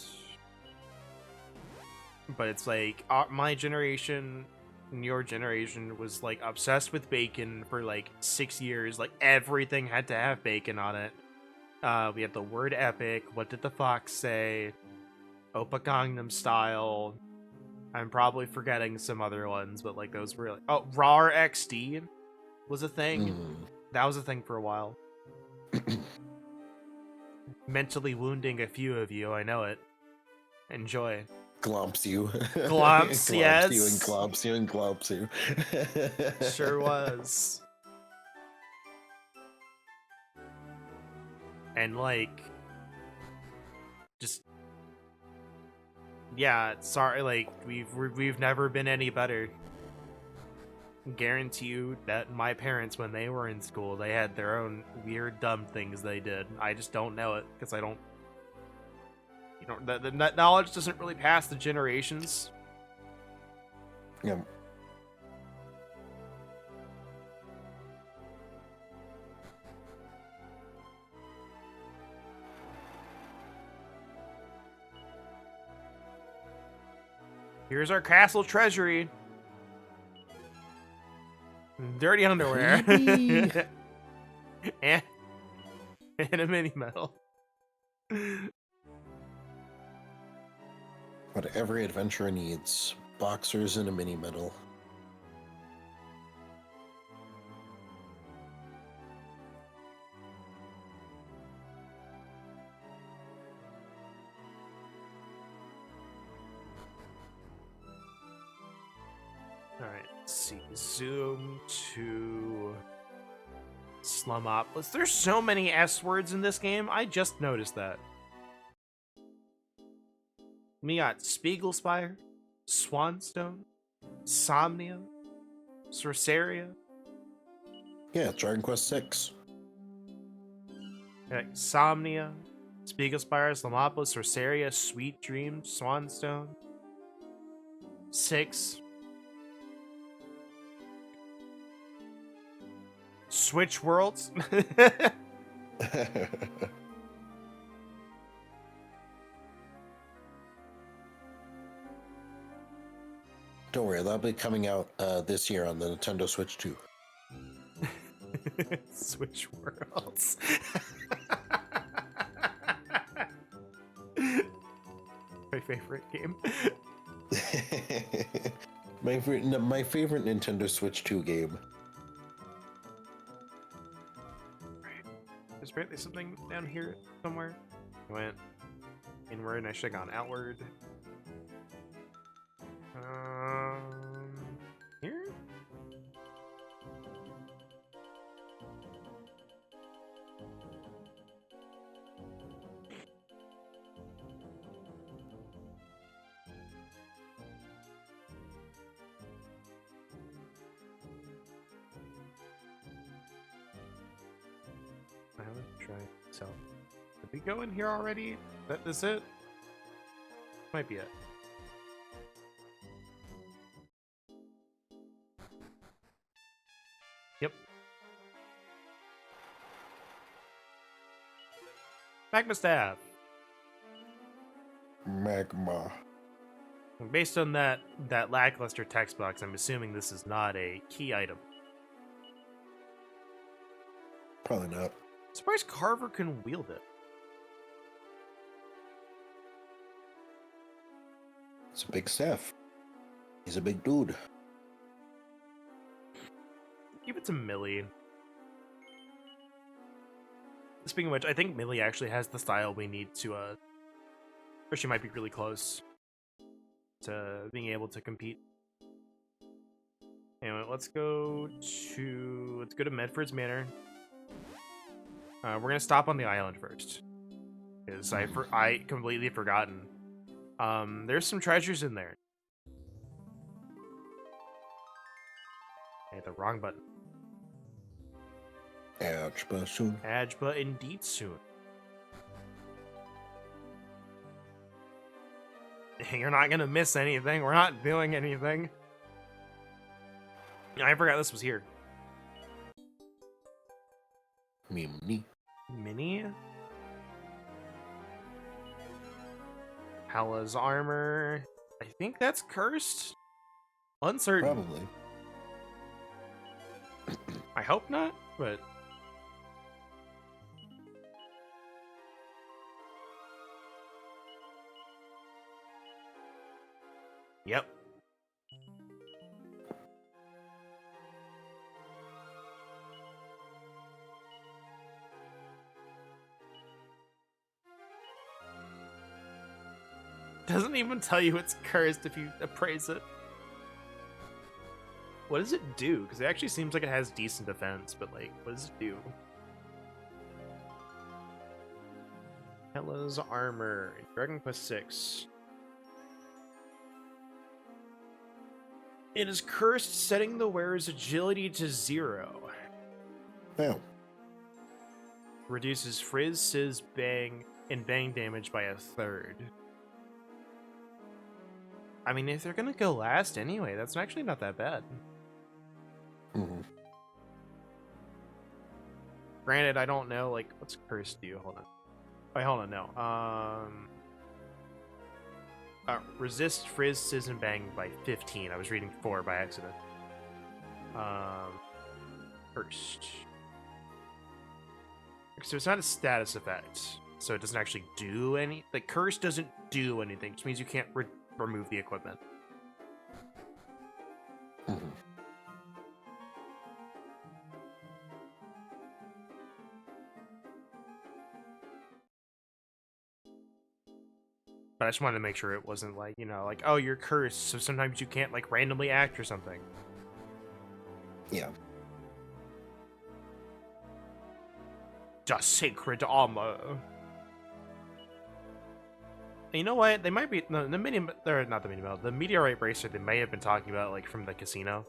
but it's like my generation and your generation was like obsessed with bacon for like 6 years. Like everything had to have bacon on it. We have the word epic. What did the fox say? Oppa Gangnam Style. I'm probably forgetting some other ones, but like those were like, oh, RAR XD was a thing. That was a thing for a while. Mentally wounding a few of you, I know it. Enjoy. Glomps you. Glomps, Glomps yes. you and glomps you and glomps you. Sure was. And like, just yeah, sorry, like we've never been any better. Guarantee you that my parents, when they were in school, they had their own weird dumb things they did. I just don't know it because I don't, you know, that knowledge doesn't really pass the generations. Yeah. Here's our castle treasury. Dirty underwear. and a mini medal. What every adventurer needs. Boxers and a mini medal. Alright, let's see. Zoom to Slumopolis. There's so many S words in this game. I just noticed that. We got Spiegelspire, Swanstone, Somnia, Sorceria. Yeah, Dragon Quest 6. Somnia, Spiegelspire, Slumopolis, Sorceria, Sweet Dream, Swanstone. 6. Switch Worlds. Don't worry, that'll be coming out this year on the Nintendo Switch 2. Switch Worlds. My favorite game. my favorite Nintendo Switch 2 game. There's apparently something down here somewhere. I went inward and I should have gone outward. Here? I haven't tried. So, did we go in here already? That is it? Might be it. Yep. Magma Staff. Magma. Based on that lackluster text box, I'm assuming this is not a key item. Probably not. Surprised Carver can wield it. It's a big staff. He's a big dude. Give it to Millie. Speaking of which, I think Millie actually has the style we need to, or she might be really close to being able to compete. Anyway, let's go to Medford's Manor. We're gonna stop on the island first, because I completely forgotten. There's some treasures in there. I hit the wrong button. Ajba soon. Ajba indeed soon. You're not gonna miss anything. We're not doing anything. I forgot this was here. Mini. Mini? Hala's armor. I think that's cursed. Uncertain. Probably. I hope not, but yep. Doesn't even tell you it's cursed if you appraise it. What does it do? Because it actually seems like it has decent defense, but like, what does it do? Hella's armor. Dragon Quest 6. It is cursed, setting the wearer's agility to 0. Oh. Reduces frizz, sizz, bang, and bang damage by 1/3. I mean, if they're gonna go last anyway, that's actually not that bad. Mm-hmm. Granted, I don't know, like, what's curse do? Hold on. Wait, hold on, no. Resist, frizz, sizz, and bang by 15. I was reading 4 by accident. Cursed. So it's not a status effect, so it doesn't actually do any. Like, curse doesn't do anything, which means you can't remove the equipment. Mm-hmm. But I just wanted to make sure it wasn't like, you know, like, oh, you're cursed, so sometimes you can't, like, randomly act or something. Yeah. The sacred armor. And you know what? They might be no, the mini, or not the mini metal, the meteorite bracer they may have been talking about, like, from the casino.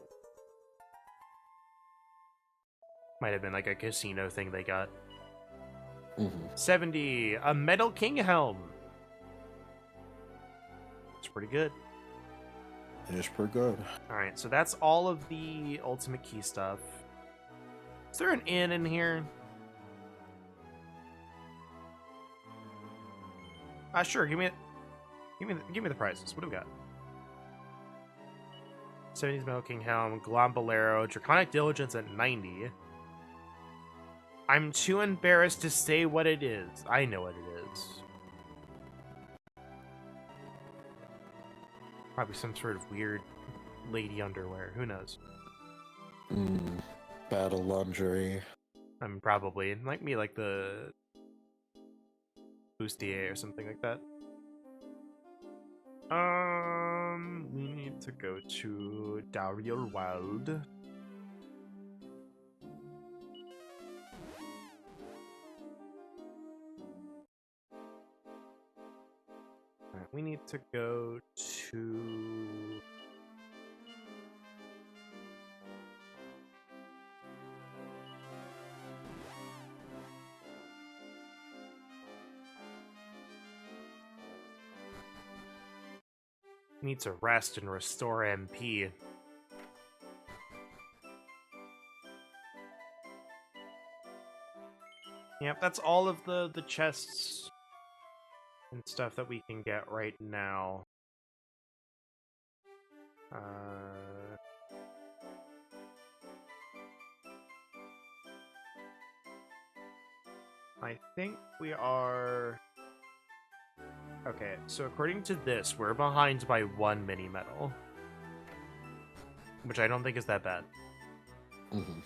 Might have been like a casino thing they got. Mm-hmm. 70, a metal king helm. It's pretty good. It is pretty good. All right, so that's all of the ultimate key stuff. Is there an inn in here? Sure. Give me the prizes. What do we got? 70s Metal King Helm, Glombolero, Draconic Diligence at 90. I'm too embarrassed to say what it is. I know what it is. Probably some sort of weird lady underwear. Who knows? Battle lingerie. Probably. It might be like the bustier or something like that. We need to go to Dariel Wild. Alright, we need to go to need to rest and restore MP. Yep, that's all of the chests and stuff that we can get right now. I think we are... Okay, so according to this, we're behind by 1 mini metal. Which I don't think is that bad. Mm-hmm.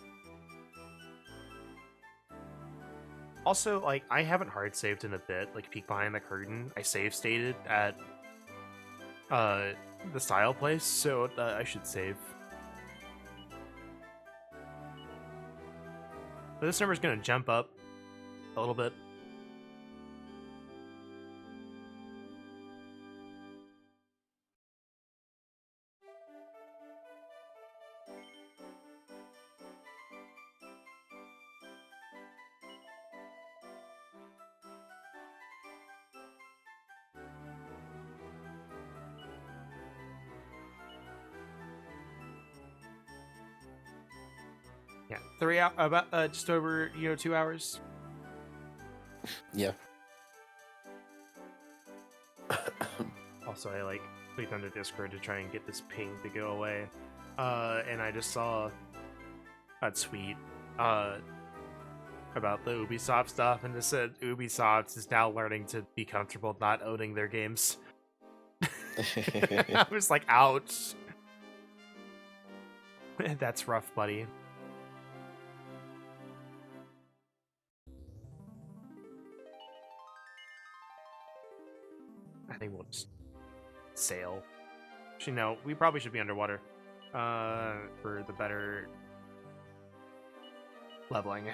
Also, like, I haven't hard saved in a bit. Like, peek behind the curtain, I save stated at the style place, so I should save. But this number's gonna jump up a little bit. Yeah, 3 hours, about just over 2 hours. Yeah. Also, I like clicked on the Discord to try and get this ping to go away. And I just saw a tweet about the Ubisoft stuff, and it said Ubisoft is now learning to be comfortable not owning their games. I was like, ouch. That's rough, buddy. I think we'll just sail. Actually, no, we probably should be underwater for the better leveling.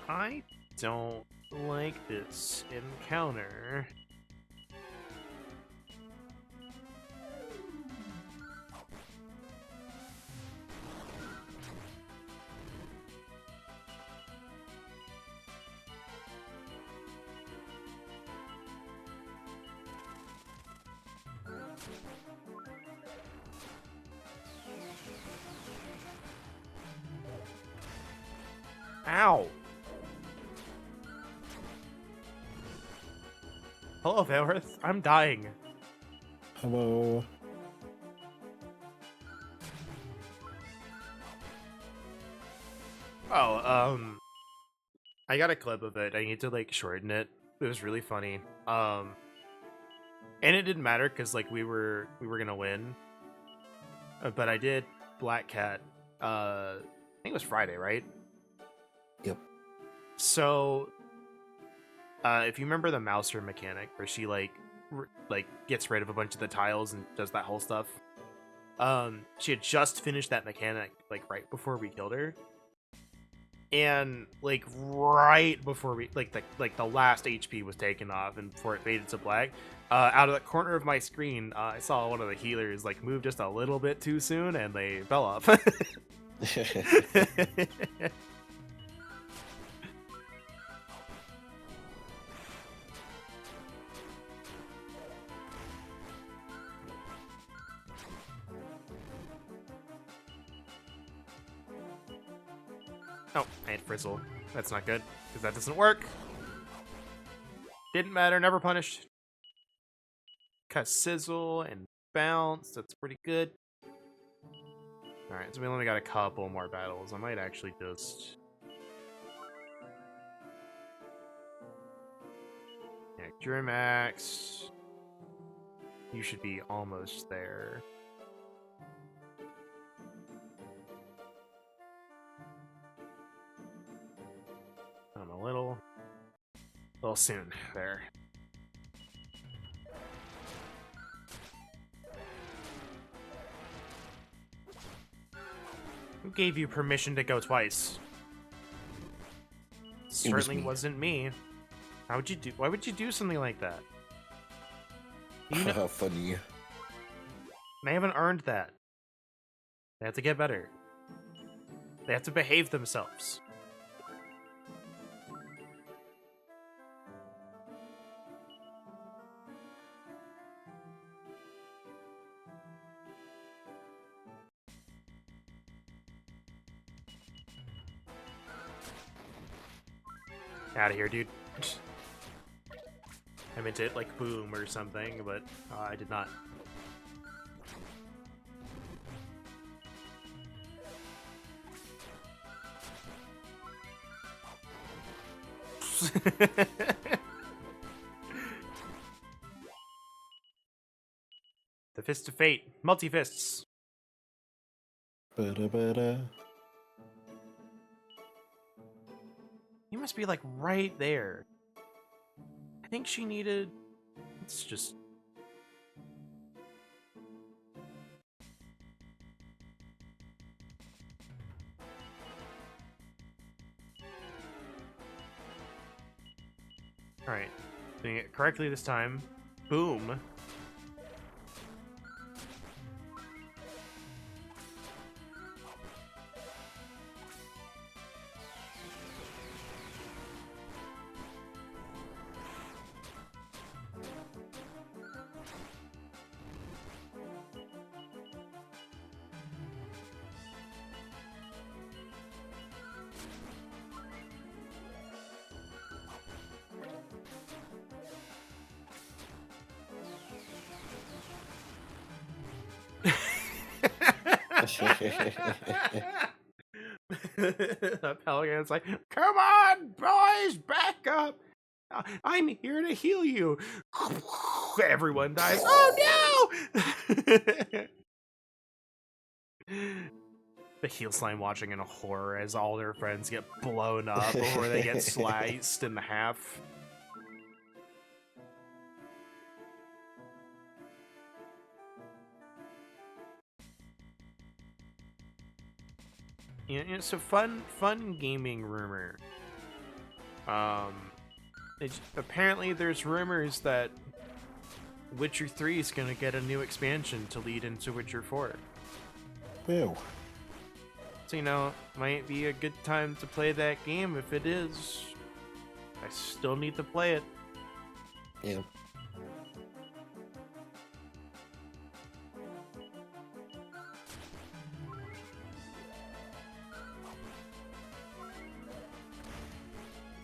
I don't like this encounter. Ow! Hello, Valorith. I'm dying. Hello. Oh, I got a clip of it. I need to like shorten it. It was really funny. And it didn't matter because like we were gonna win. But I did Black Cat. I think it was Friday, right? Yep. So, if you remember the Mouser mechanic where she like gets rid of a bunch of the tiles and does that whole stuff, she had just finished that mechanic like right before we killed her, and like right before we the last HP was taken off and before it faded to black, out of the corner of my screen, I saw one of the healers like move just a little bit too soon and they fell off. Oh, I had Frizzle. That's not good, because that doesn't work. Didn't matter, never punished. Got Sizzle and Bounce, that's pretty good. Alright, so we only got a couple more battles. I might actually just... Yeah, Durimax. You should be almost there. I'm a little soon there. Who gave you permission to go twice? Certainly wasn't me. Why would you do something like that? You know, How funny. they haven't earned that. They have to get better. They have to behave themselves. Out of here, dude. I meant it like boom or something, but I did not. The Fist of Fate. Multi-fists. Ba-da-ba-da. You must be like right there. I think she needed... Let's just... Alright. Doing it correctly this time. Boom. Pelican's like, come on, boys, back up. I'm here to heal you. Everyone dies. Oh no! The heel slime watching in a horror as all their friends get blown up before they get sliced in half. Yeah, so fun gaming rumor. Apparently there's rumors that Witcher 3 is gonna get a new expansion to lead into Witcher 4. Ew. So, might be a good time to play that game. If it is, I still need to play it. Yeah.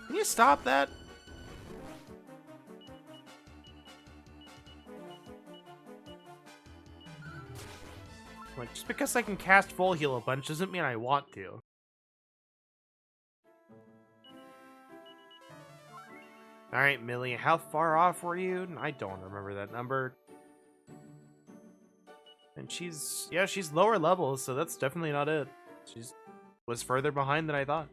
Can you stop that? Like, just because I can cast full heal a bunch doesn't mean I want to. Alright, Millie, how far off were you? I don't remember that number. And she's lower level, so that's definitely not it. She's was further behind than I thought.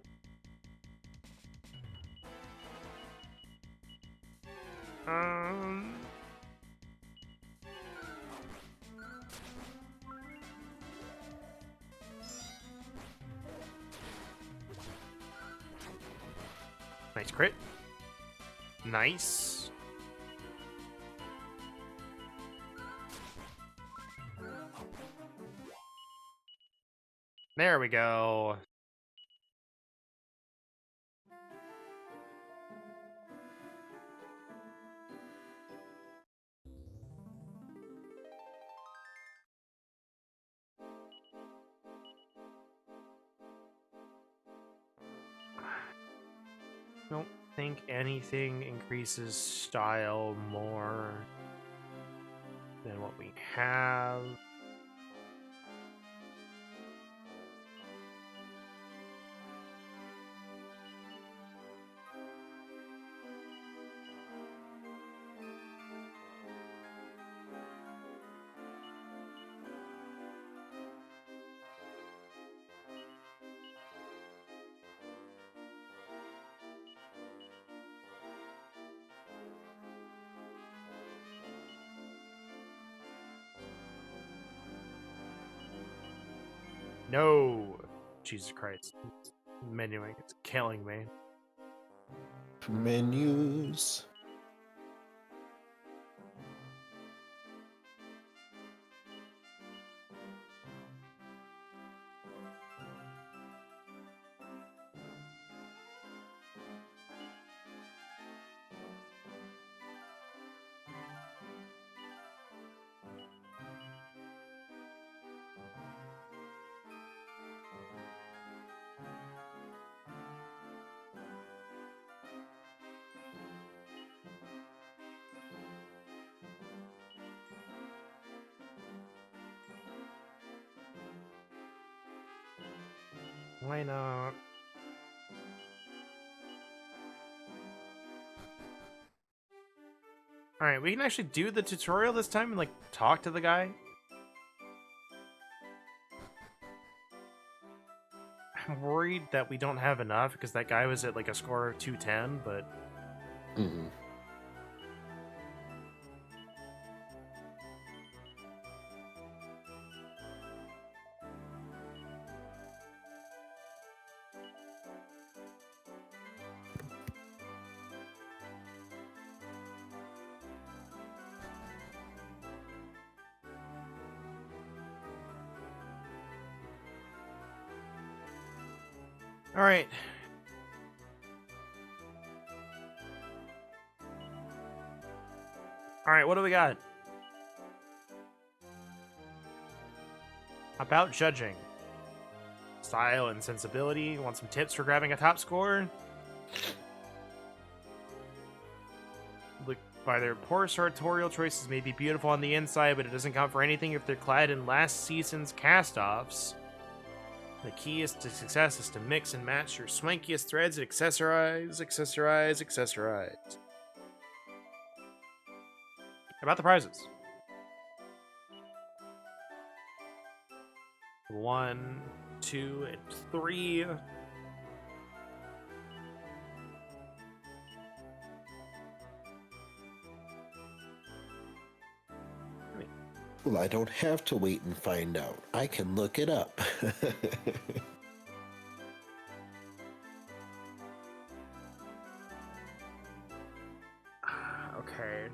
Nice crit. Nice. There we go. Don't think anything increases style more than what we have. No! Jesus Christ. Menuing, it's killing me. Menus. Why not? Alright, we can actually do the tutorial this time and, like, talk to the guy. I'm worried that we don't have enough because that guy was at, like, a score of 210, but... Mm-hmm. Alright. Alright, what do we got? About judging. Style and sensibility. Want some tips for grabbing a top score? Look, By their poor sartorial choices may be beautiful on the inside, but it doesn't count for anything if they're clad in last season's cast-offs. The key is to success is to mix and match your swankiest threads and accessorize. About the prizes. 1, 2, and 3. Well, I don't have to wait and find out. I can look it up. Okay.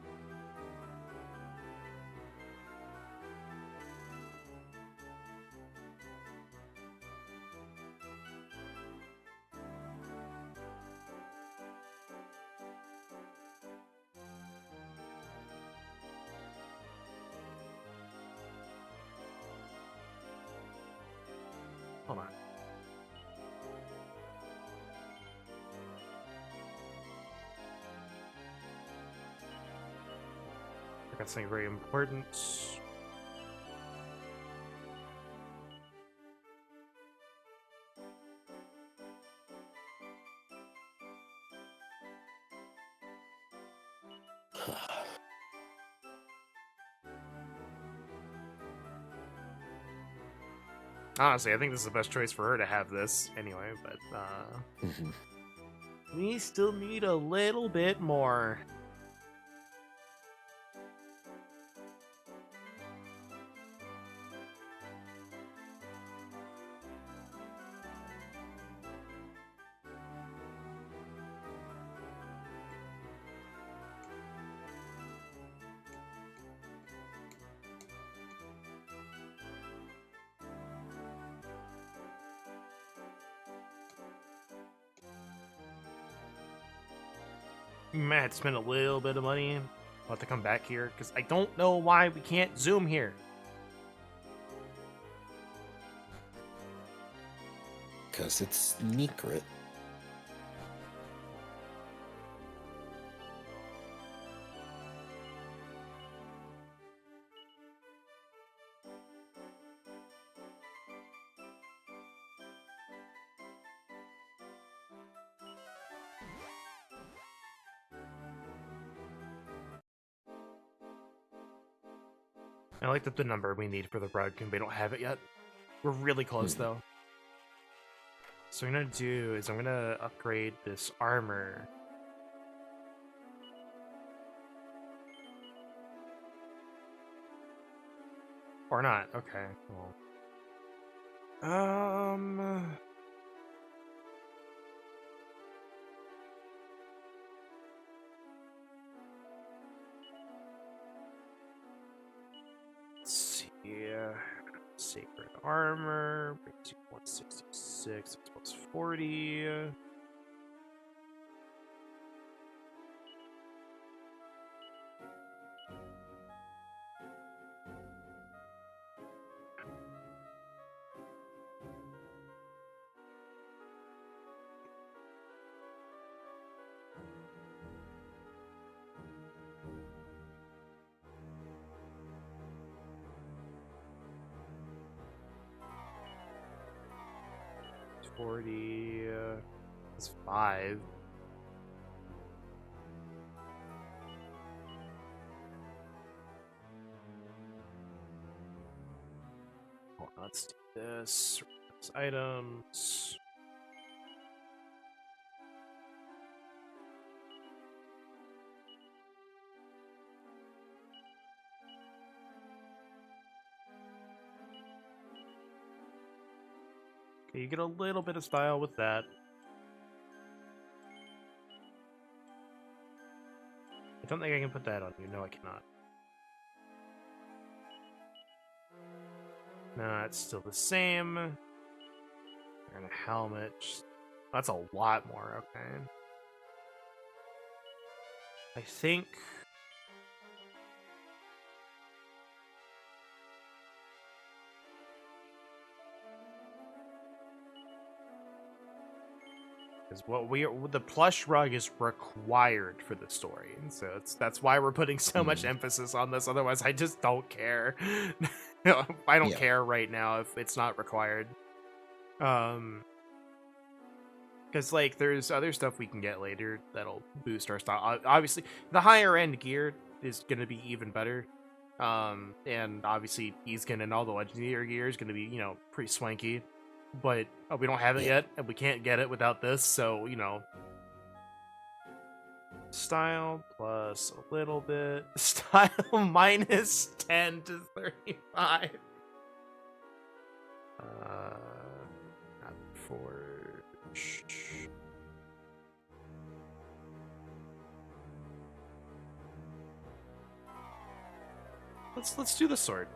Hold on. I got something very important. Honestly, I think this is the best choice for her to have this anyway, but we still need a little bit more. Might have to spend a little bit of money. I'll have to come back here because I don't know why we can't zoom here. Because it's secret. I like that the number we need for the rug, and we don't have it yet. We're really close, though. So what I'm gonna do is I'm gonna upgrade this armor. Or not, okay. Well. Let's see. Sacred armor brings you 166. It's plus 40. It's 5. Hold on, let's do this. Items. Okay, you get a little bit of style with that. I don't think I can put that on you. No, I cannot. No, it's still the same. And a helmet. That's a lot more, okay. I think... Because the plush rug is required for the story, and so that's why we're putting so much emphasis on this. Otherwise, I just don't care. I don't care right now if it's not required. Because like there's other stuff we can get later that'll boost our style. Obviously, the higher end gear is gonna be even better. And obviously Isgon and all the legendary gear is gonna be pretty swanky. But we don't have it yet, and we can't get it without this, so, style plus a little bit. Style minus 10 to 35. Forge. Let's do the sword.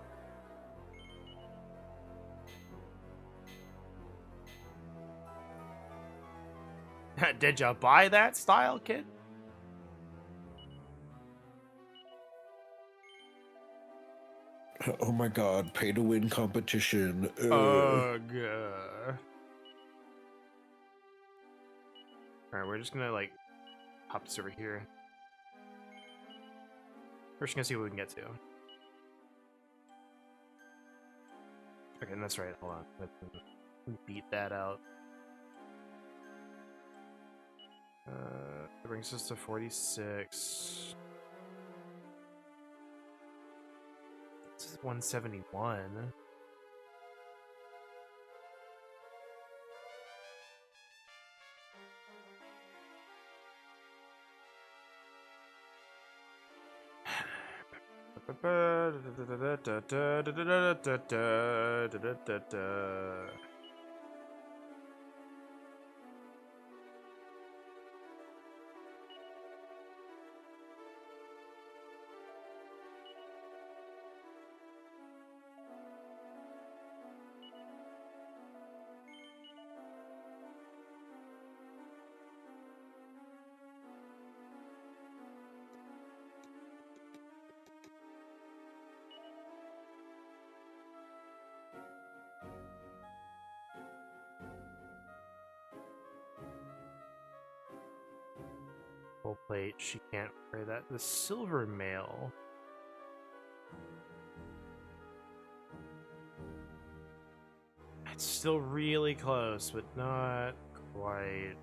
Did you buy that style, kid? Oh my god, pay to win competition. Ugh. Alright, we're just gonna like hop this over here. We're just gonna see what we can get to. Okay, that's right. Hold on. Let's beat that out. That brings us to 46. This is 171. Full plate, she can't wear that. The silver mail. It's still really close, but not quite.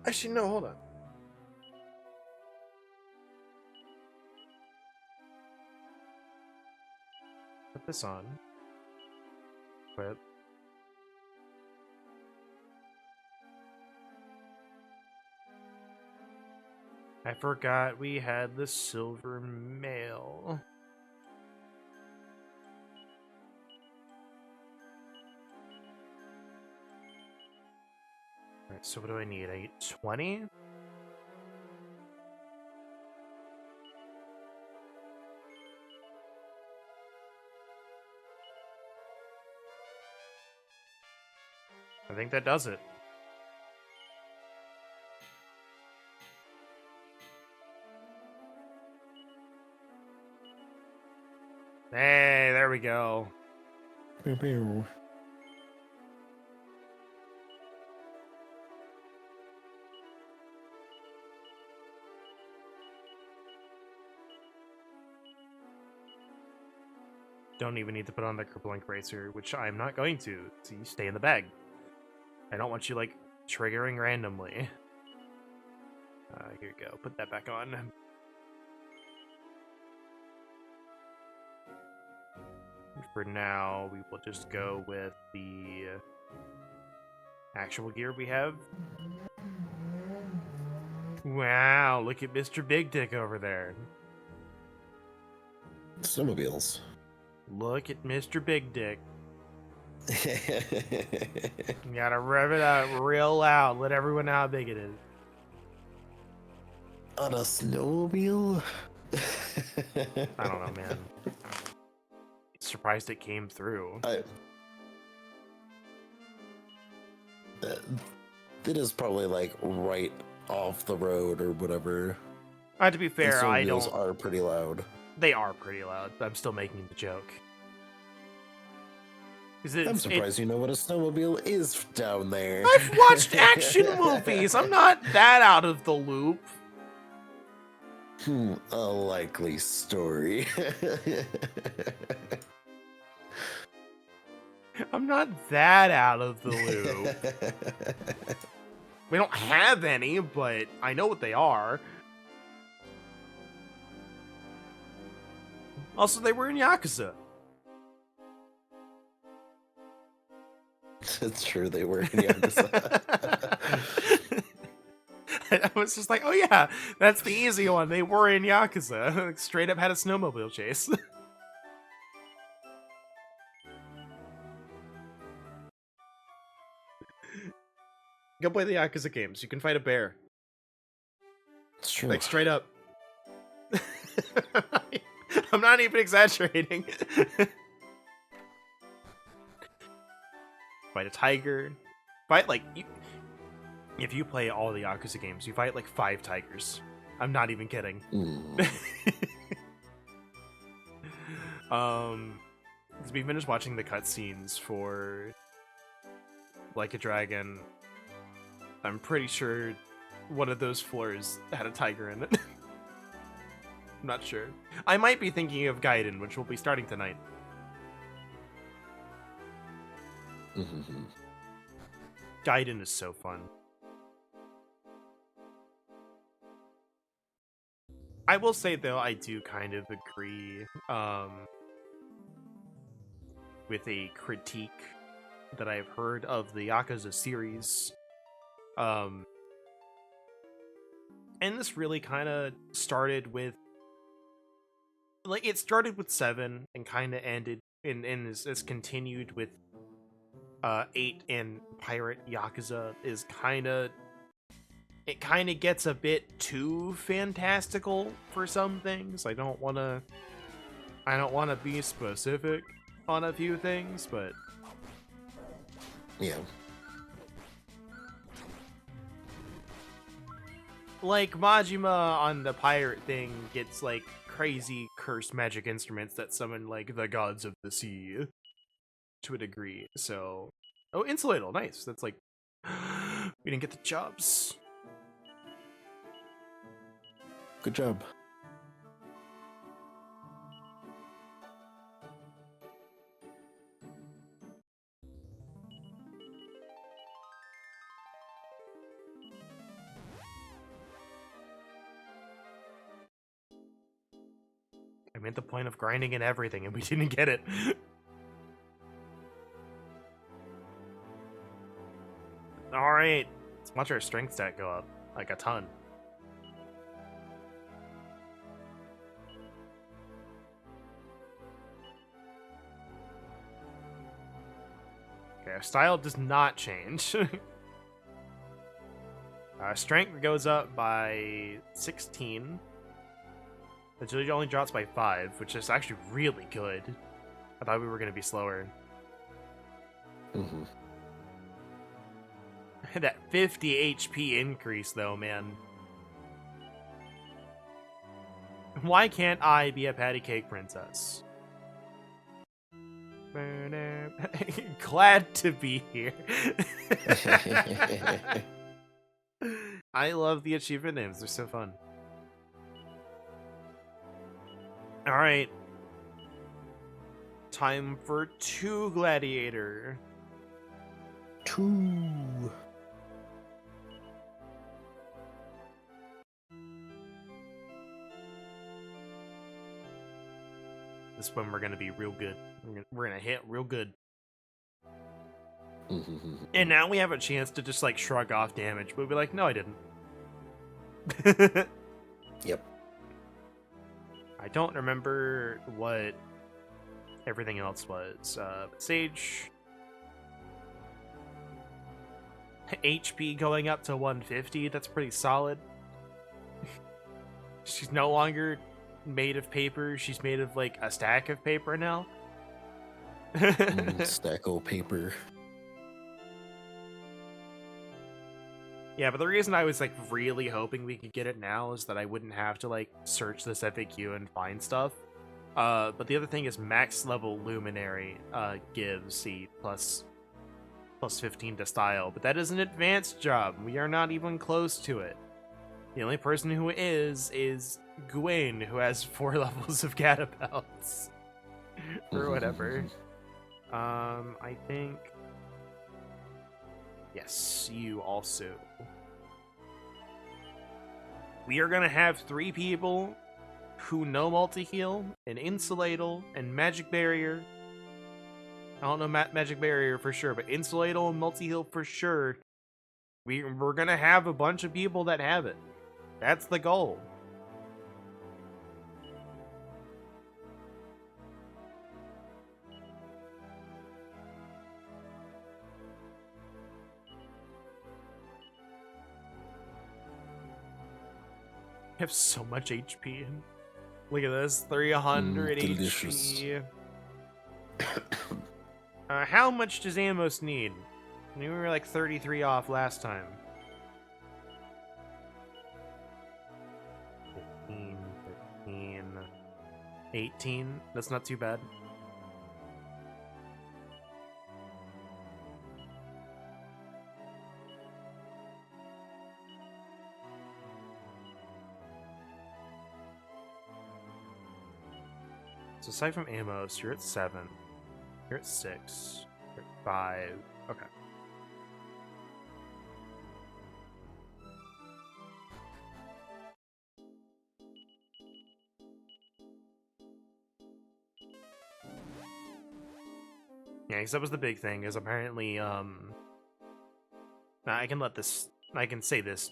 Actually, no, hold on. Put this on. Quit. I forgot we had the silver mail. Alright, so what do I need? I need 20? I think that does it. Hey, there we go. Pew, pew. Don't even need to put on the Kerplunk Racer, which I'm not going to. So you stay in the bag. I don't want you, like, triggering randomly. Here you go. Put that back on. For now, we will just go with the actual gear we have. Wow, look at Mr. Big Dick over there. Snowmobiles. Look at Mr. Big Dick. You gotta rev it out real loud. Let everyone know how big it is. On a snowmobile? I don't know, man. Surprised it came through. It is probably like right off the road or whatever. To be fair, I Snowmobiles don't. are pretty loud. They are pretty loud. But I'm still making the joke. I'm surprised you know what a snowmobile is down there. I've watched action movies. I'm not that out of the loop. A likely story. I'm not that out of the loop. We don't have any, but I know what they are. Also, they were in Yakuza. It's true, they were in Yakuza. I was just like, oh yeah, that's the easy one. They were in Yakuza. Straight up had a snowmobile chase. Go play the Yakuza games. You can fight a bear. It's true. Like, straight up. I'm not even exaggerating. Fight a tiger. Fight, like... If you play all the Yakuza games, you fight, like, 5 tigers. I'm not even kidding. Because we finished watching the cutscenes for Like a Dragon. I'm pretty sure one of those floors had a tiger in it. I'm not sure. I might be thinking of Gaiden, which will be starting tonight. Gaiden is so fun. I will say, though, I do kind of agree with a critique that I've heard of the Yakuza series. And this really kind of started with... Like, it started with 7 and kind of ended and is continued with 8 and Pirate Yakuza is kind of... It kind of gets a bit too fantastical for some things. I don't want to be specific on a few things, but yeah. Like, Majima on the pirate thing gets, like, crazy cursed magic instruments that summon, like, the gods of the sea to a degree, so... Oh, Insulatable, nice. That's like... We didn't get the jobs. Good job. I made the point of grinding and everything, and we didn't get it. Alright. Let's watch our strength stat go up. Like, a ton. Okay, our style does not change. Our strength goes up by 16. Agility only drops by 5, which is actually really good. I thought we were going to be slower. That 50 HP increase, though, man. Why can't I be a patty cake princess? Glad to be here. I love the achievement names. They're so fun. Alright. Time for 2 Gladiator. 2. This one we're gonna be real good. We're gonna hit real good. And now we have a chance to just like shrug off damage, but be like, no, I didn't. Yep. I don't remember what everything else was. Sage. HP going up to 150, that's pretty solid. She's no longer made of paper, she's made of like a stack of paper now. Stack of paper. Yeah, but the reason I was like really hoping we could get it now is that I wouldn't have to like search this FAQ and find stuff. But the other thing is max level luminary gives the plus 15 to style, but that is an advanced job. We are not even close to it. The only person who is Gwen, who has 4 levels of catapults or whatever. I think. Yes, you also. We are gonna have 3 people who know multi-heal, and insulatable, and magic barrier. I don't know magic barrier for sure, but insulatable and multi-heal for sure. We're gonna have a bunch of people that have it. That's the goal. I have so much HP. Look at this, 300 delicious. HP. How much does Amos need? I mean, we were like 33 off last time. 15, 15, 18. That's not too bad. So aside from Amos, you're at 7. You're at 6. You're at 5. Okay. Yeah, because that was the big thing, is apparently, I can say this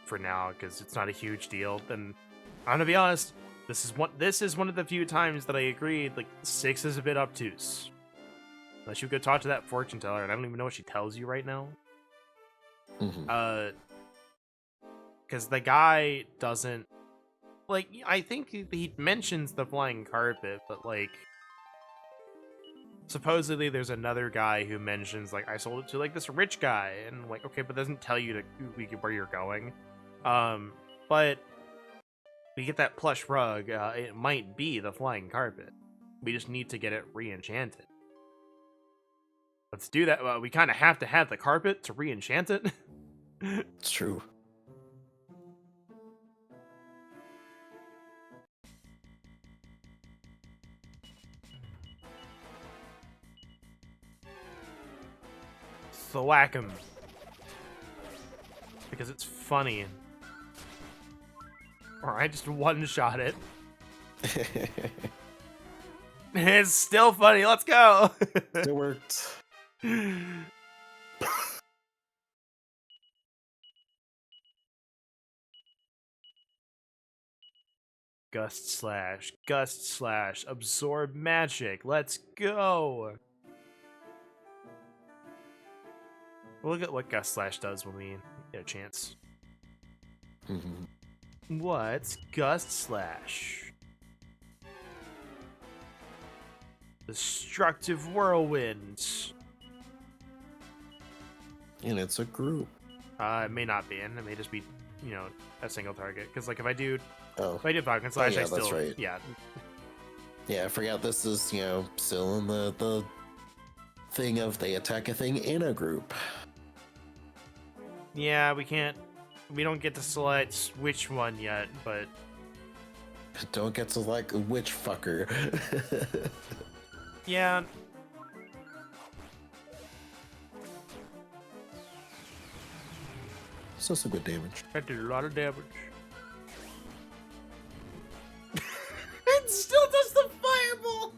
for now, because it's not a huge deal, and I'm gonna be honest, this is one of the few times that I agreed, like, 6 is a bit obtuse. Unless you go talk to that fortune teller, and I don't even know what she tells you right now. Because the guy doesn't, like, I think he mentions the flying carpet, but, like, supposedly there's another guy who mentions, like, I sold it to, like, this rich guy, and, like, okay, but doesn't tell you where you're going. But we get that plush rug, it might be the flying carpet. We just need to get it re-enchanted. Let's do that. We kind of have to have the carpet to re-enchant it. It's true. Thwack him. Because it's funny. Or I just one-shot it. It's still funny. Let's go. It worked. Gust slash, absorb magic. Let's go. We'll look at what Gust slash does when we get a chance. What's Gust slash? Destructive whirlwind. And it's a group. It may not be, and it may just be, you know, a single target. Because, like, if I do Oh, Falcon Slash, yeah, I still, that's right. Yeah. Yeah, I forgot this is, you know, still in the thing of they attack a thing in a group. Yeah, we don't get to select which one yet, but Don't get to like which fucker. yeah. So some good damage. That did a lot of damage. It still does the fireball!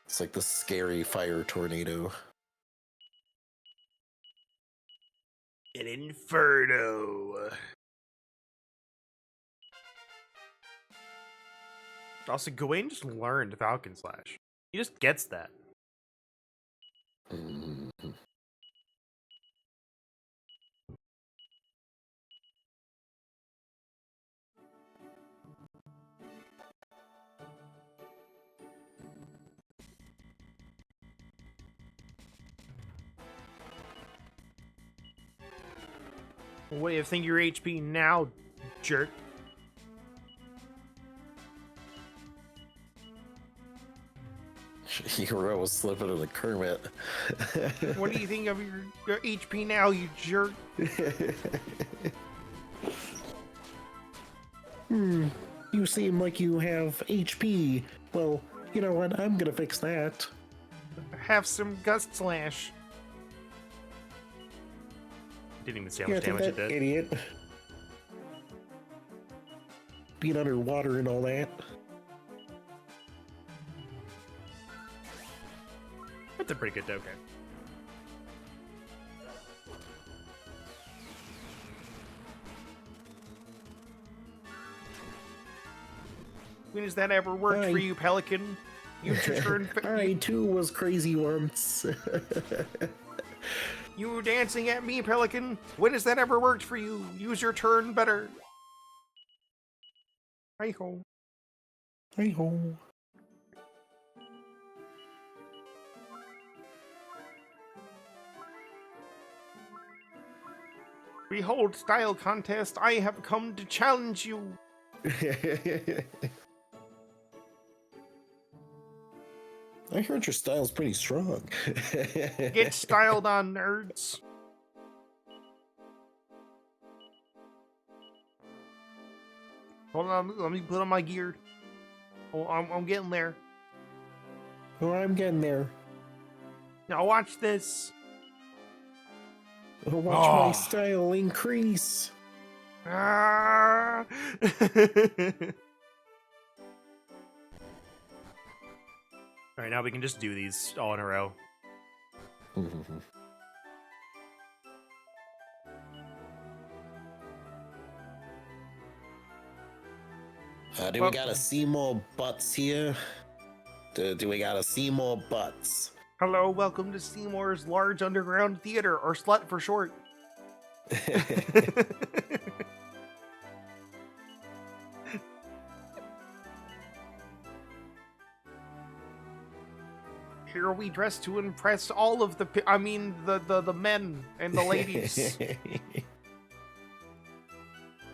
It's like the scary fire tornado. An inferno. Also, Gawain just learned Falcon Slash. He just gets that. What do you think your HP now, jerk? Hero was slipping in the Kermit. What do you think of your HP now, you jerk? You seem like you have HP. Well, you know what? I'm gonna fix that. Have some gust slash. Didn't even see how much damage it did. Idiot. Being underwater and all that. That's a pretty good token. When has that ever worked for you, Pelican? Use your turn. I too was crazy once. You were dancing at me, Pelican. When has that ever worked for you? Use your turn better. Hi-ho. Hi-ho. Behold, style contest, I have come to challenge you. I heard your style's pretty strong. Get styled on, nerds. Hold on, let me put on my gear. Oh, I'm getting there. Oh, I'm getting there. Now watch this. Watch my style increase. Ah! Alright, now we can just do these all in a row. Do we gotta see more butts here? Do we gotta see more butts? Hello, welcome to Seymour's Large Underground Theater, or SLUT for short. Here we dress to impress all of the men and the ladies.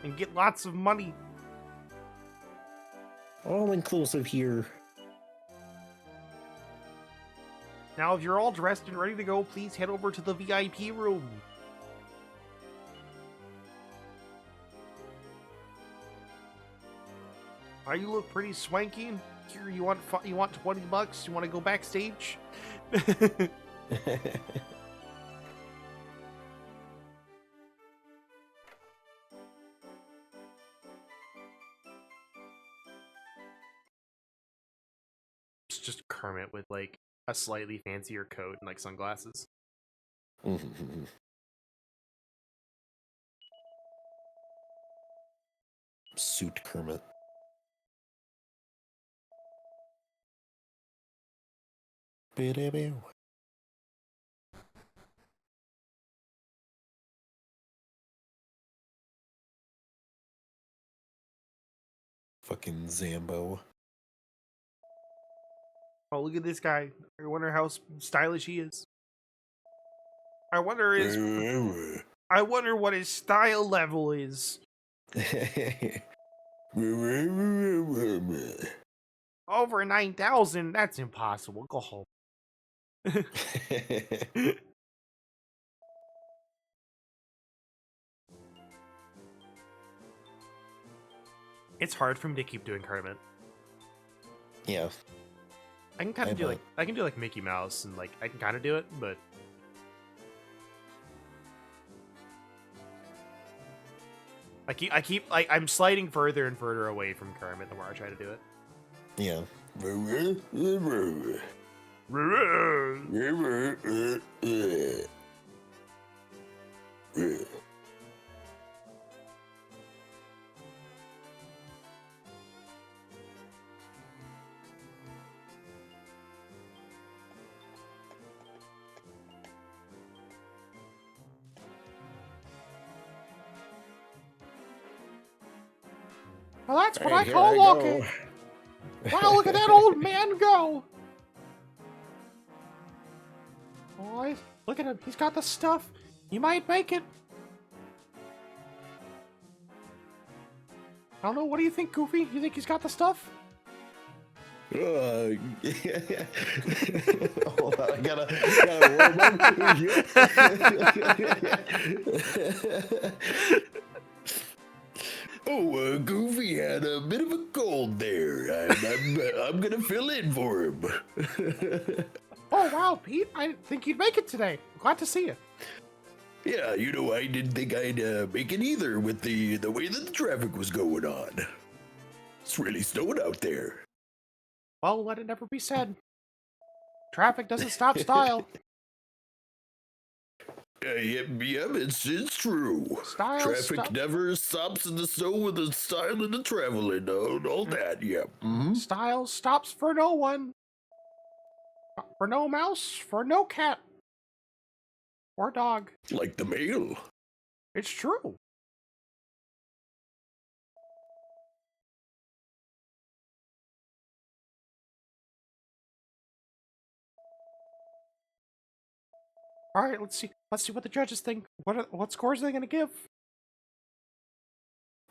And get lots of money. All inclusive here. Now, if you're all dressed and ready to go, please head over to the VIP room. You look pretty swanky. Here, you want $20? You want to go backstage? It's just Kermit with like a slightly fancier coat and like sunglasses. Suit Kermit. Fucking Zambo. Oh, look at this guy. I wonder how stylish he is. I wonder what his style level is. Over 9,000? That's impossible. Go home. It's hard for me to keep doing Kermit. Yeah. I can kind of do like Mickey Mouse and like I can kind of do it, but I'm sliding further and further away from Kermit the more I try to do it. Yeah. Well, that's what I call walking. Wow, look at that old man go. Boy, look at him. He's got the stuff. He might make it. I don't know. What do you think, Goofy? You think he's got the stuff? Hold on, I gotta warm up. Oh, Goofy had a bit of a cold there. I'm gonna fill in for him. Oh, wow, Pete. I didn't think you'd make it today. Glad to see you. Yeah, I didn't think I'd make it either with the way that the traffic was going on. It's really snowing out there. Well, let it never be said. Traffic doesn't stop style. Yep, it's true. Style Traffic never stops in the snow with the style and the traveling, all that, yep. Mm-hmm. Style stops for no one. For no mouse, for no cat. Or dog. Like the mail. It's true. All right, let's see what the judges think. What scores are they gonna give?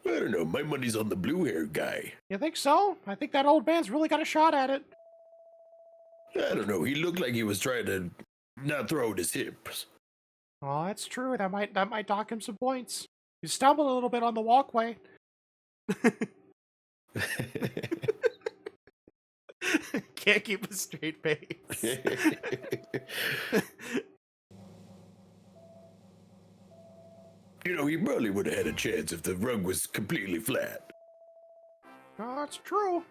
I don't know. My money's on the blue-haired guy. You think so? I think that old man's really got a shot at it. I don't know. He looked like he was trying to not throw out his hips. Oh, that's true. That might dock him some points. He stumbled a little bit on the walkway. Can't keep a straight face. He probably would have had a chance if the rug was completely flat. Oh, that's true.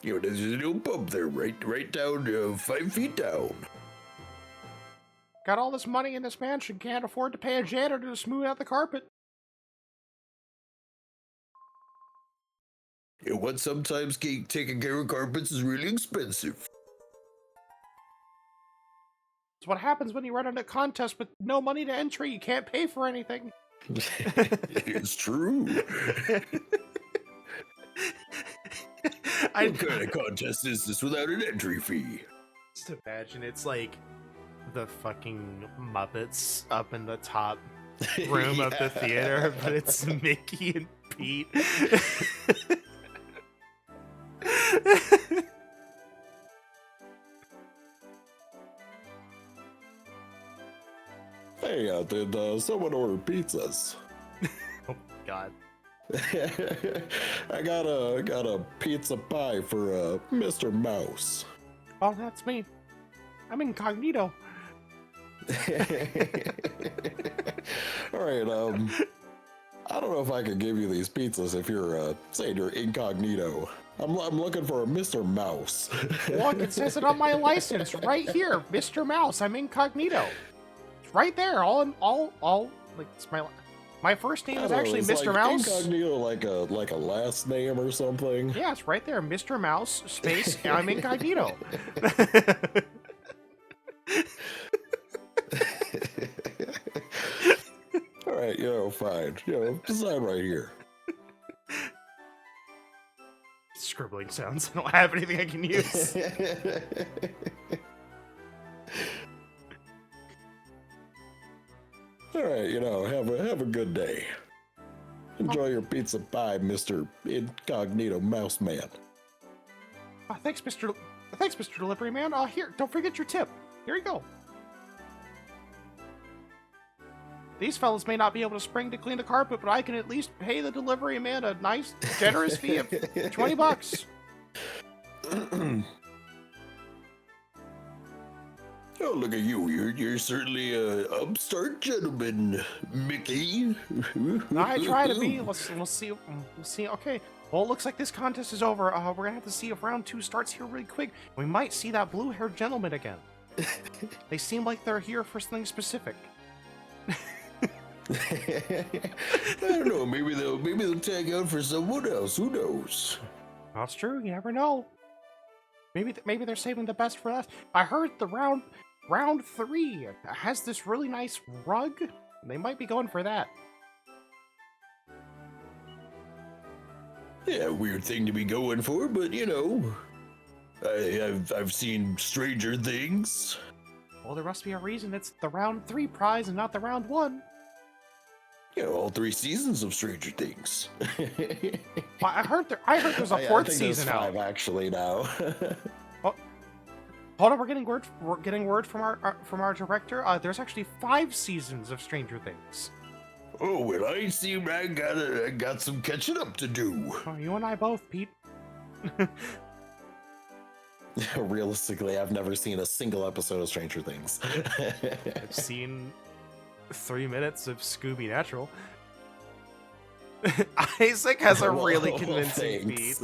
There's a little bump there, right down 5 feet down. Got all this money in this mansion, can't afford to pay a janitor to smooth out the carpet. Sometimes taking care of carpets is really expensive. It's what happens when you run a contest with no money to entry. You can't pay for anything. It's true. What kind of contest is this without an entry fee? Just imagine it's like the fucking Muppets up in the top room of the theater, but it's Mickey and Pete. Hey, did someone order pizzas? Oh God. I got a pizza pie for Mr. Mouse. Oh, that's me. I'm incognito. All right, I don't know if I could give you these pizzas if you're saying you're incognito. I'm looking for a Mr. Mouse. Look, it says it on my license right here, Mr. Mouse. I'm incognito. It's right there. Like it's my first name is actually Mr. Like Mouse. Incognito, like a last name or something. Yeah, it's right there, Mr. Mouse space. I'm incognito. All right, fine. Sign right here. Scribbling sounds. I don't have anything I can use. All right, have a good day. Enjoy your pizza pie, Mr. Incognito Mouse Man. Thanks, Mr. Delivery Man. Here, don't forget your tip. Here you go. These fellas may not be able to spring to clean the carpet, but I can at least pay the delivery man a nice, generous fee of $20. Oh, look at you. You're certainly an upstart gentleman, Mickey. I try to be. We'll see. We'll see. Okay. Well, it looks like this contest is over. We're gonna have to see if round 2 starts here really quick. We might see that blue-haired gentleman again. They seem like they're here for something specific. I don't know. Maybe they'll tag out for someone else. Who knows? That's true. You never know. Maybe they're saving the best for last. I heard the round 3 has this really nice rug. They might be going for that. Yeah, weird thing to be going for, but I've seen stranger things. Well, there must be a reason it's the round 3 prize and not the round 1. All 3 seasons of Stranger Things. I heard there's a I fourth think season there's out. 5 actually now. Oh, hold on, we're getting word. We're getting word from our director. There's actually 5 seasons of Stranger Things. Oh, well, I see I got some catching up to do. Oh, you and I both, Pete. Realistically, I've never seen a single episode of Stranger Things. I've seen 3 minutes of Scooby Natural. Isaac has a really convincing beat.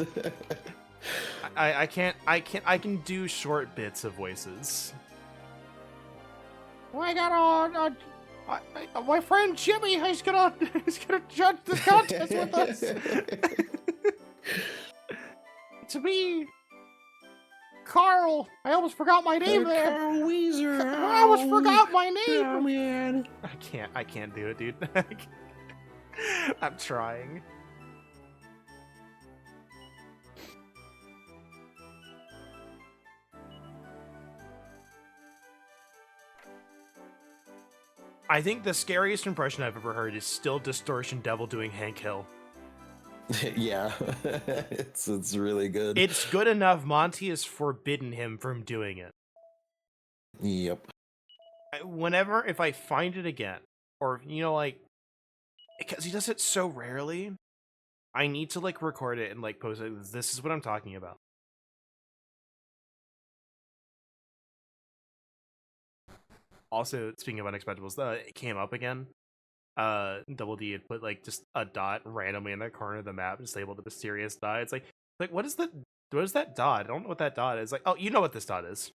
I can do short bits of voices. I got my friend Jimmy is gonna judge this contest with us. It's me, Carl. I almost forgot my name there. Carl Weezer. I almost forgot my name. Oh, man. I can't do it, dude. I'm trying. I think the scariest impression I've ever heard is still Distortion Devil doing Hank Hill. Yeah, it's really good. It's good enough Monty has forbidden him from doing it. Yep. Whenever, if I find it again, or, you know, like, because he does it so rarely, I need to, like, record it and, like, post it. This is what I'm talking about. Also, speaking of unexpectables, it came up again. Double D had put like just a dot randomly in the corner of the map, just labeled a mysterious dot. It's like what is that? What is that dot? I don't know what that dot is. Like, oh, you know what this dot is.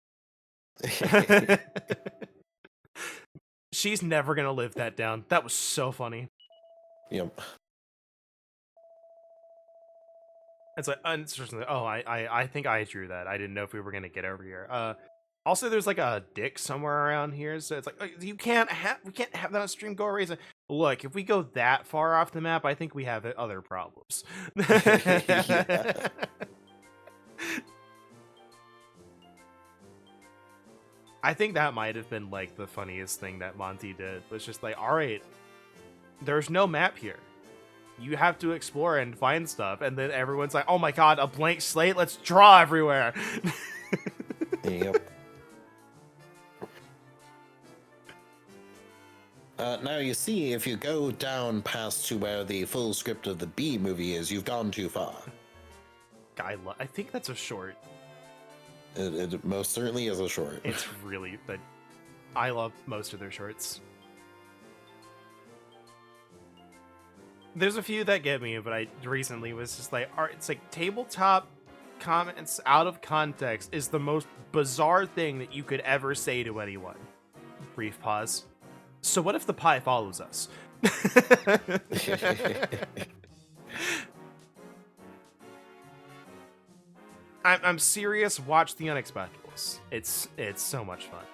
She's never gonna live that down. That was so funny. Yep. It's like, oh, I think I drew that. I didn't know if we were gonna get over here. Also, there's like a dick somewhere around here, so it's like we can't have that on stream. Go erase it. Look, if we go that far off the map, I think we have other problems. I think that might have been like the funniest thing that Monty did. Was just like, all right, there's no map here. You have to explore and find stuff, and then everyone's like, oh my god, a blank slate. Let's draw everywhere. Yep. Now you see, if you go down past to where the full script of the B movie is, you've gone too far. I think that's a short. It most certainly is a short. It's really, but I love most of their shorts. There's a few that get me, but I recently was just like, it's like tabletop comments out of context is the most bizarre thing that you could ever say to anyone. Brief pause. So what if the pie follows us? I'm serious. Watch The Unexpectables. It's so much fun.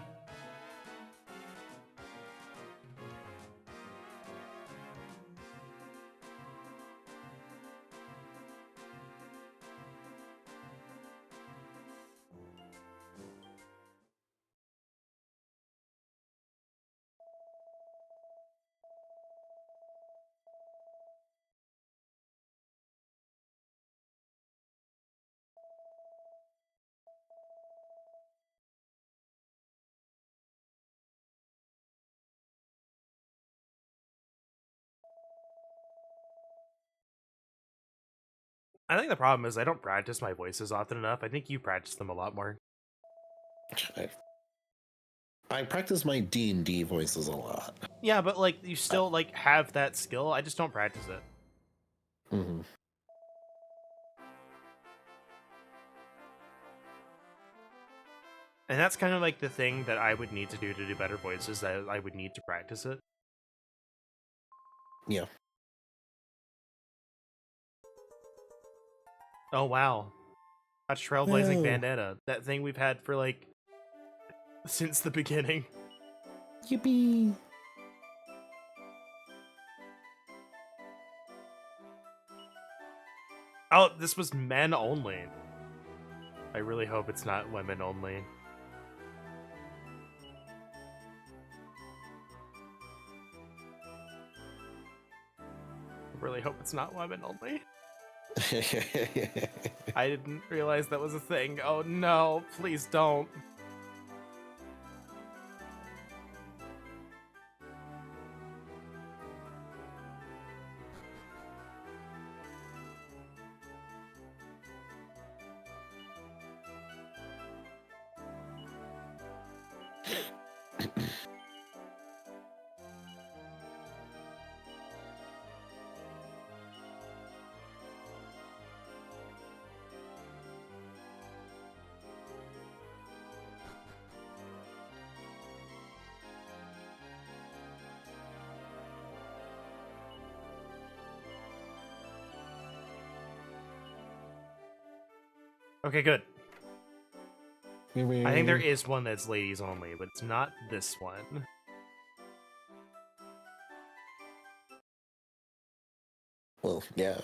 I think the problem is I don't practice my voices often enough. I think you practice them a lot more. I practice my D&D voices a lot. Yeah, but like you still like have that skill. I just don't practice it. Mm-hmm. And that's kind of like the thing that I would need to do better voices. That I would need to practice it. Yeah. Oh wow, a trailblazing bandana. That thing we've had for like since the beginning. Yippee! Oh, this was men only. I really hope it's not women only. I really hope it's not women only. I didn't realize that was a thing. Oh no, please don't. Okay, good. I think there is one that's ladies only, but it's not this one. Well, yeah.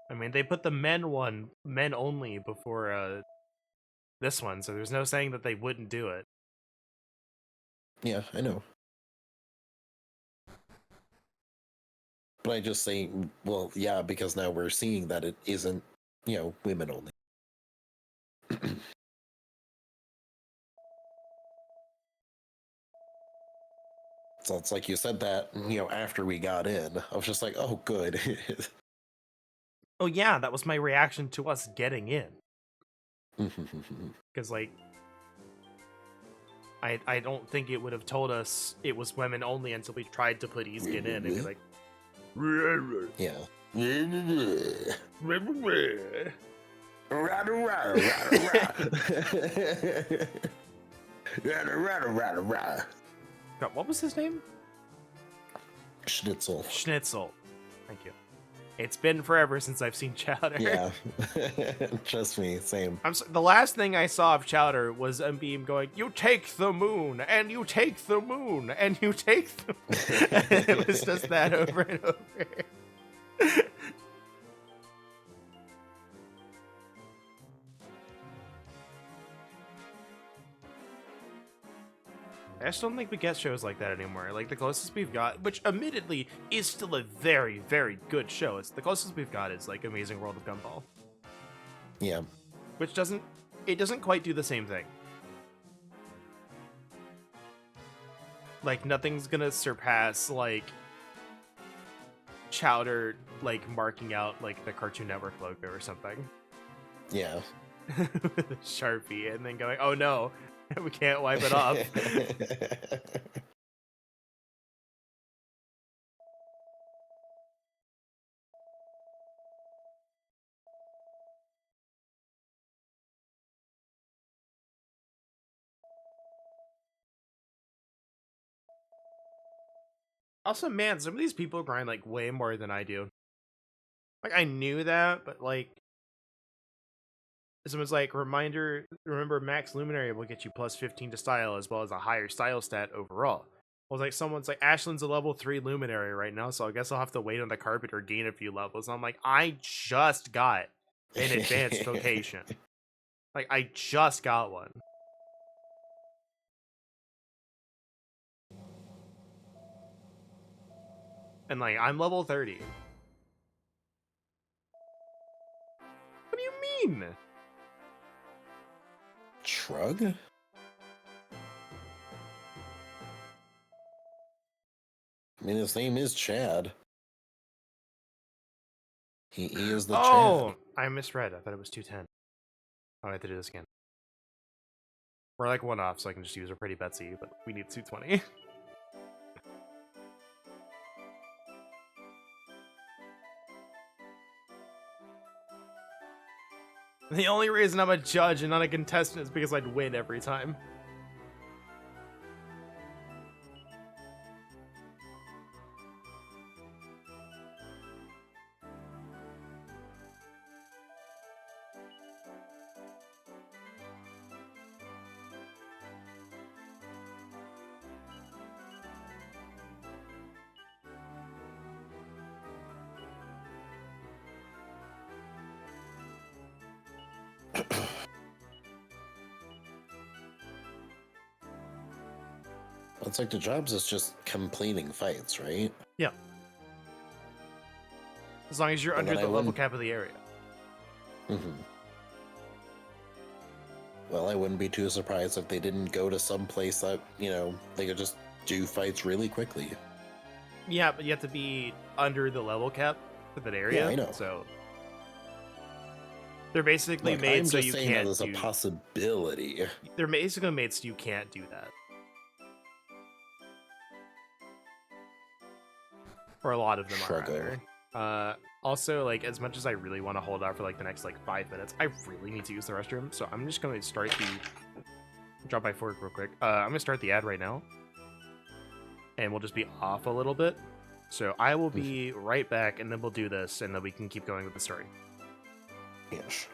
I mean, they put the men only, before this one, so there's no saying that they wouldn't do it. Yeah, I know. But I just say, well, yeah, because now we're seeing that it isn't, women only. So it's like you said that, after we got in. I was just like, oh, good. Oh yeah, that was my reaction to us getting in. Because, like, I don't think it would have told us it was women only until we tried to put Isgon in and be like, yeah. God, what was his name? Schnitzel. Schnitzel. Thank you. It's been forever since I've seen Chowder. Yeah. Trust me, same. The last thing I saw of Chowder was Beam going, "You take the moon, and you take the moon, and you take the moon." And it was just that over and over. I just don't think we get shows like that anymore. Like, the closest we've got, which admittedly is still a very, very good show. It's the closest we've got is like Amazing World of Gumball. Yeah. Which doesn't quite do the same thing. Like, nothing's gonna surpass, like, Chowder, like, marking out, like, the Cartoon Network logo or something. Yeah. With a Sharpie, and then going, oh no, we can't wipe it off. Also, man, some of these people grind, like, way more than I do. Like, I knew that, but, like, someone's like, remember Max Luminary will get you plus 15 to style as well as a higher style stat overall. I was like, someone's like, Ashland's a level 3 Luminary right now, so I guess I'll have to wait on the carpet or gain a few levels. And I'm like, I just got an advanced vocation. Like, I just got one. And, like, I'm level 30. What do you mean? Shrug? I mean, his name is Chad. He is the Oh, Chad. I misread. I thought it was 210. Oh, I have to do this again. We're like one off, so I can just use a pretty Betsy, but we need 220. The only reason I'm a judge and not a contestant is because I'd win every time. It's like the jobs is just completing fights, right? Yeah. As long as you're Well, under then I the level wouldn't- cap of the area. Well, I wouldn't be too surprised if they didn't go to some place that, they could just do fights really quickly. Yeah, but you have to be under the level cap for that area. Yeah, I know. So they're basically Look, made I'm so just you saying that can't there's do. a possibility. They're basically made so you can't do that. Or a lot of them are. Struggle. Rather. Also, like, as much as I really want to hold out for like the next like 5 minutes, I really need to use the restroom. So I'm just going to start the drop by fork real quick. I'm gonna start the ad right now, and we'll just be off a little bit. So I will be right back, and then we'll do this, and then we can keep going with the story. Yes.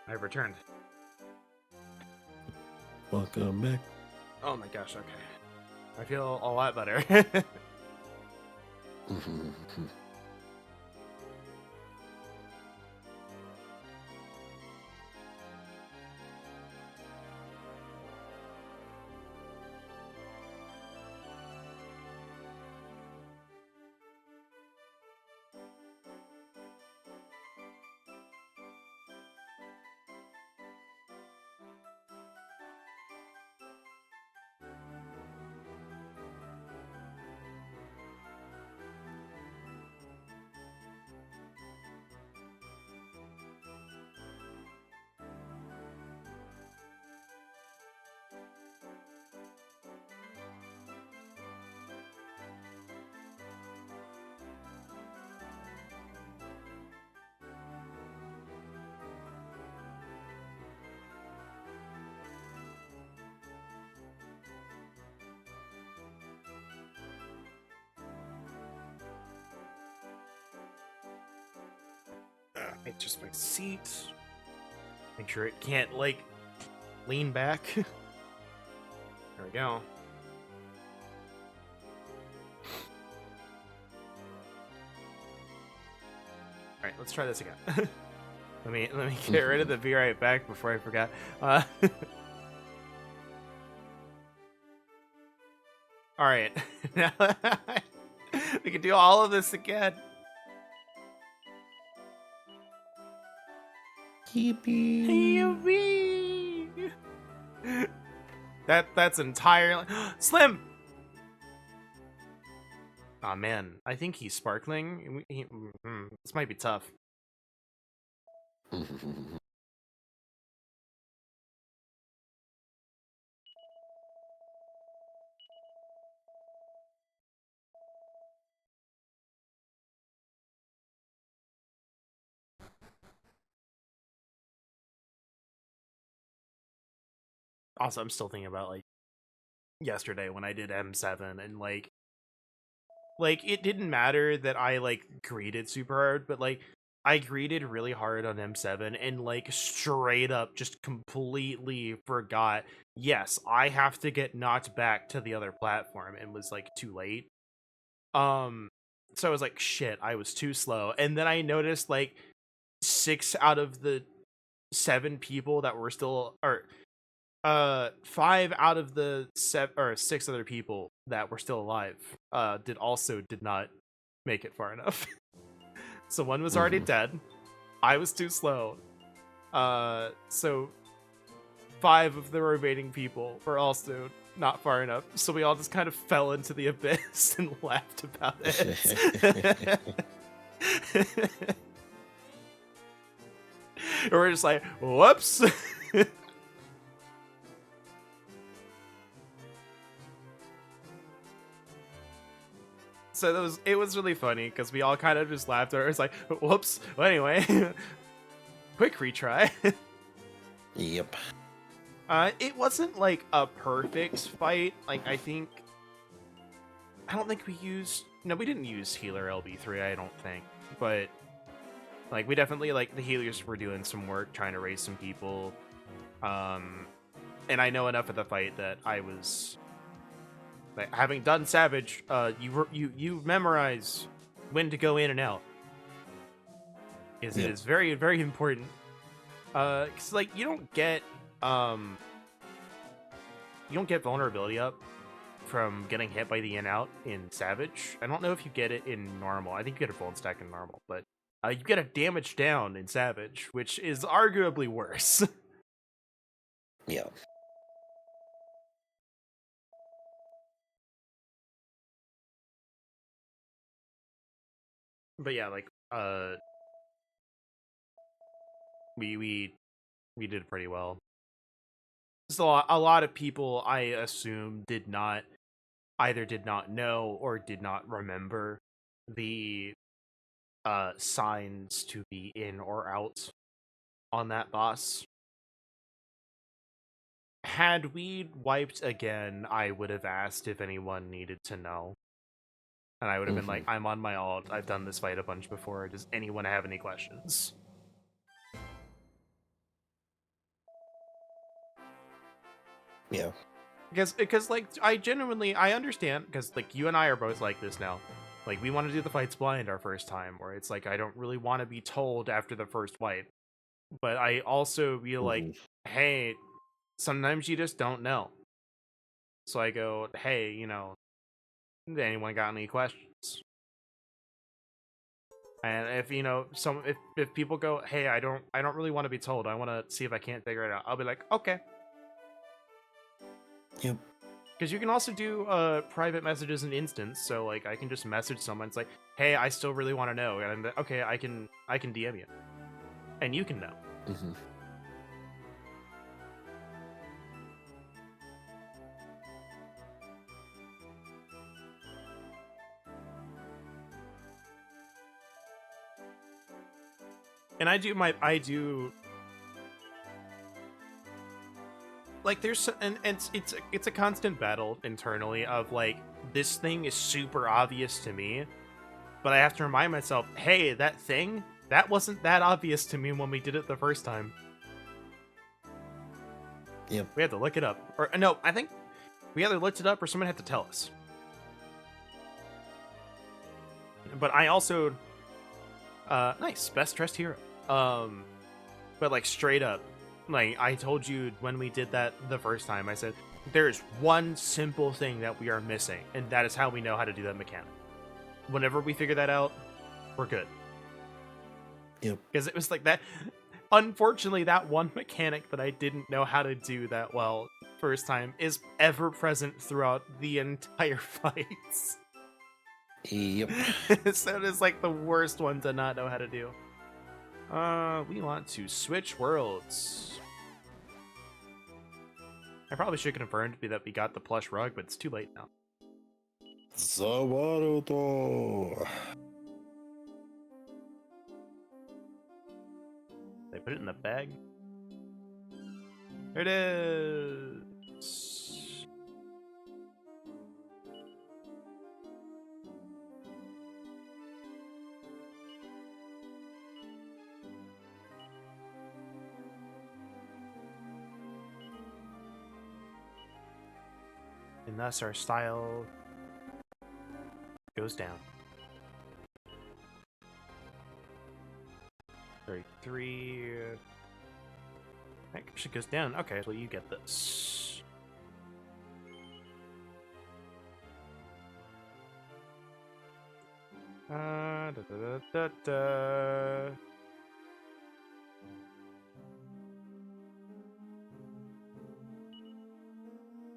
I've returned. Welcome back. Oh my gosh, okay. I feel a lot better. adjust my seat. Make sure it can't, like, lean back. There we go. Alright, let's try this again. let me get rid of the be right back before I forgot. Alright. Now we can do all of this again. Yippee! That's entirely Slim. Oh man, I think he's sparkling. This might be tough. Also, I'm still thinking about, like, yesterday when I did M7 and like it didn't matter that I like greeted super hard, but like I greeted really hard on M7 and like straight up just completely forgot, yes, I have to get knocked back to the other platform, and was like too late. So I was like, shit, I was too slow. And then I noticed like 6 out of the 7 people that were still, or 5 out of the 6 other people that were still alive did not make it far enough. So one was already dead. I was too slow. So 5 of the remaining people were also not far enough. So we all just kind of fell into the abyss and laughed about it. We're just like, whoops. So it was really funny because we all kind of just laughed. It was like, whoops. Well, anyway, quick retry. Yep. It wasn't like a perfect fight. Like I don't think we didn't use healer LB3. I don't think, but like we definitely, like, the healers were doing some work trying to raise some people. And I know enough of the fight that I was. Having done Savage, you memorize when to go in and out. It is very, very important. Cause like you don't get vulnerability up from getting hit by the in out in Savage. I don't know if you get it in normal. I think you get a full stack in normal, but you get a damage down in Savage, which is arguably worse. Yeah. But yeah, like we did pretty well. So a lot of people, I assume, did not know or did not remember the signs to be in or out on that boss. Had we wiped again, I would have asked if anyone needed to know. And I would have been like, I'm on my alt. I've done this fight a bunch before. Does anyone have any questions? Yeah. Because like, I understand, because like you and I are both like this now. Like, we want to do the fights blind our first time, where it's like, I don't really want to be told after the first wipe. But I also feel like, hey, sometimes you just don't know. So I go, hey, anyone got any questions? And if if people go, hey, I don't really want to be told, I want to see if I can't figure it out, I'll be like, okay. Yep. Because you can also do private messages in instance, so like I can just message someone. It's like, hey, I still really want to know, and I'm like, okay, I can DM you, and you can know. And I do like, there's and it's a constant battle internally of like, this thing is super obvious to me, but I have to remind myself, hey, that thing, That wasn't that obvious to me when we did it the first time. Yep. We had to look it up. Or no, I think we either looked it up or someone had to tell us. But I also nice, best dressed hero. But like straight up, like I told you when we did that the first time, I said there is one simple thing that we are missing, and that is how we know how to do that mechanic. Whenever we figure that out, we're good. Yep. Because it was like that. Unfortunately, that one mechanic that I didn't know how to do that well first time is ever present throughout the entire fights. Yep. So it is like the worst one to not know how to do. We want to switch worlds. I probably should confirm that we got the plush rug, but it's too late now. Zawaruto. They put it in the bag. There it is. And thus our style goes down. 33. Actually goes down. Okay, well you get this. Da, da, da, da, da.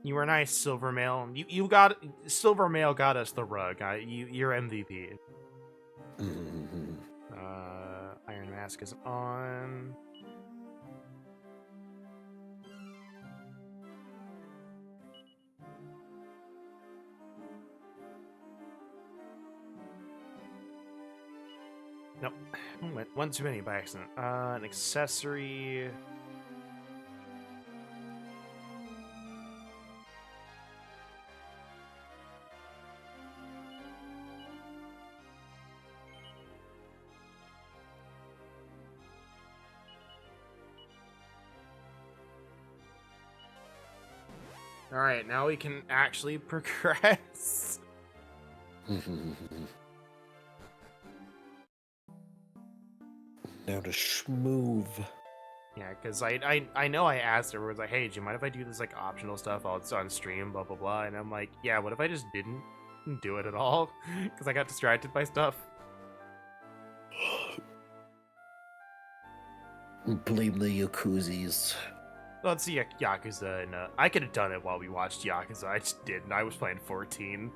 You were nice, Silvermail. You got Silvermail got us the rug. You're MVP. Iron Mask is on. Nope. Went one too many by accident. An accessory. All right, now we can actually progress. Now to schmoove. Yeah, because I know I asked her, was like, hey, do you mind if I do this like optional stuff on stream, blah blah blah, and I'm like, yeah, what if I just didn't do it at all because I got distracted by stuff. Blame the Yakuzis. Let's see Yakuza, and I could have done it while we watched Yakuza. I just didn't. I was playing 14.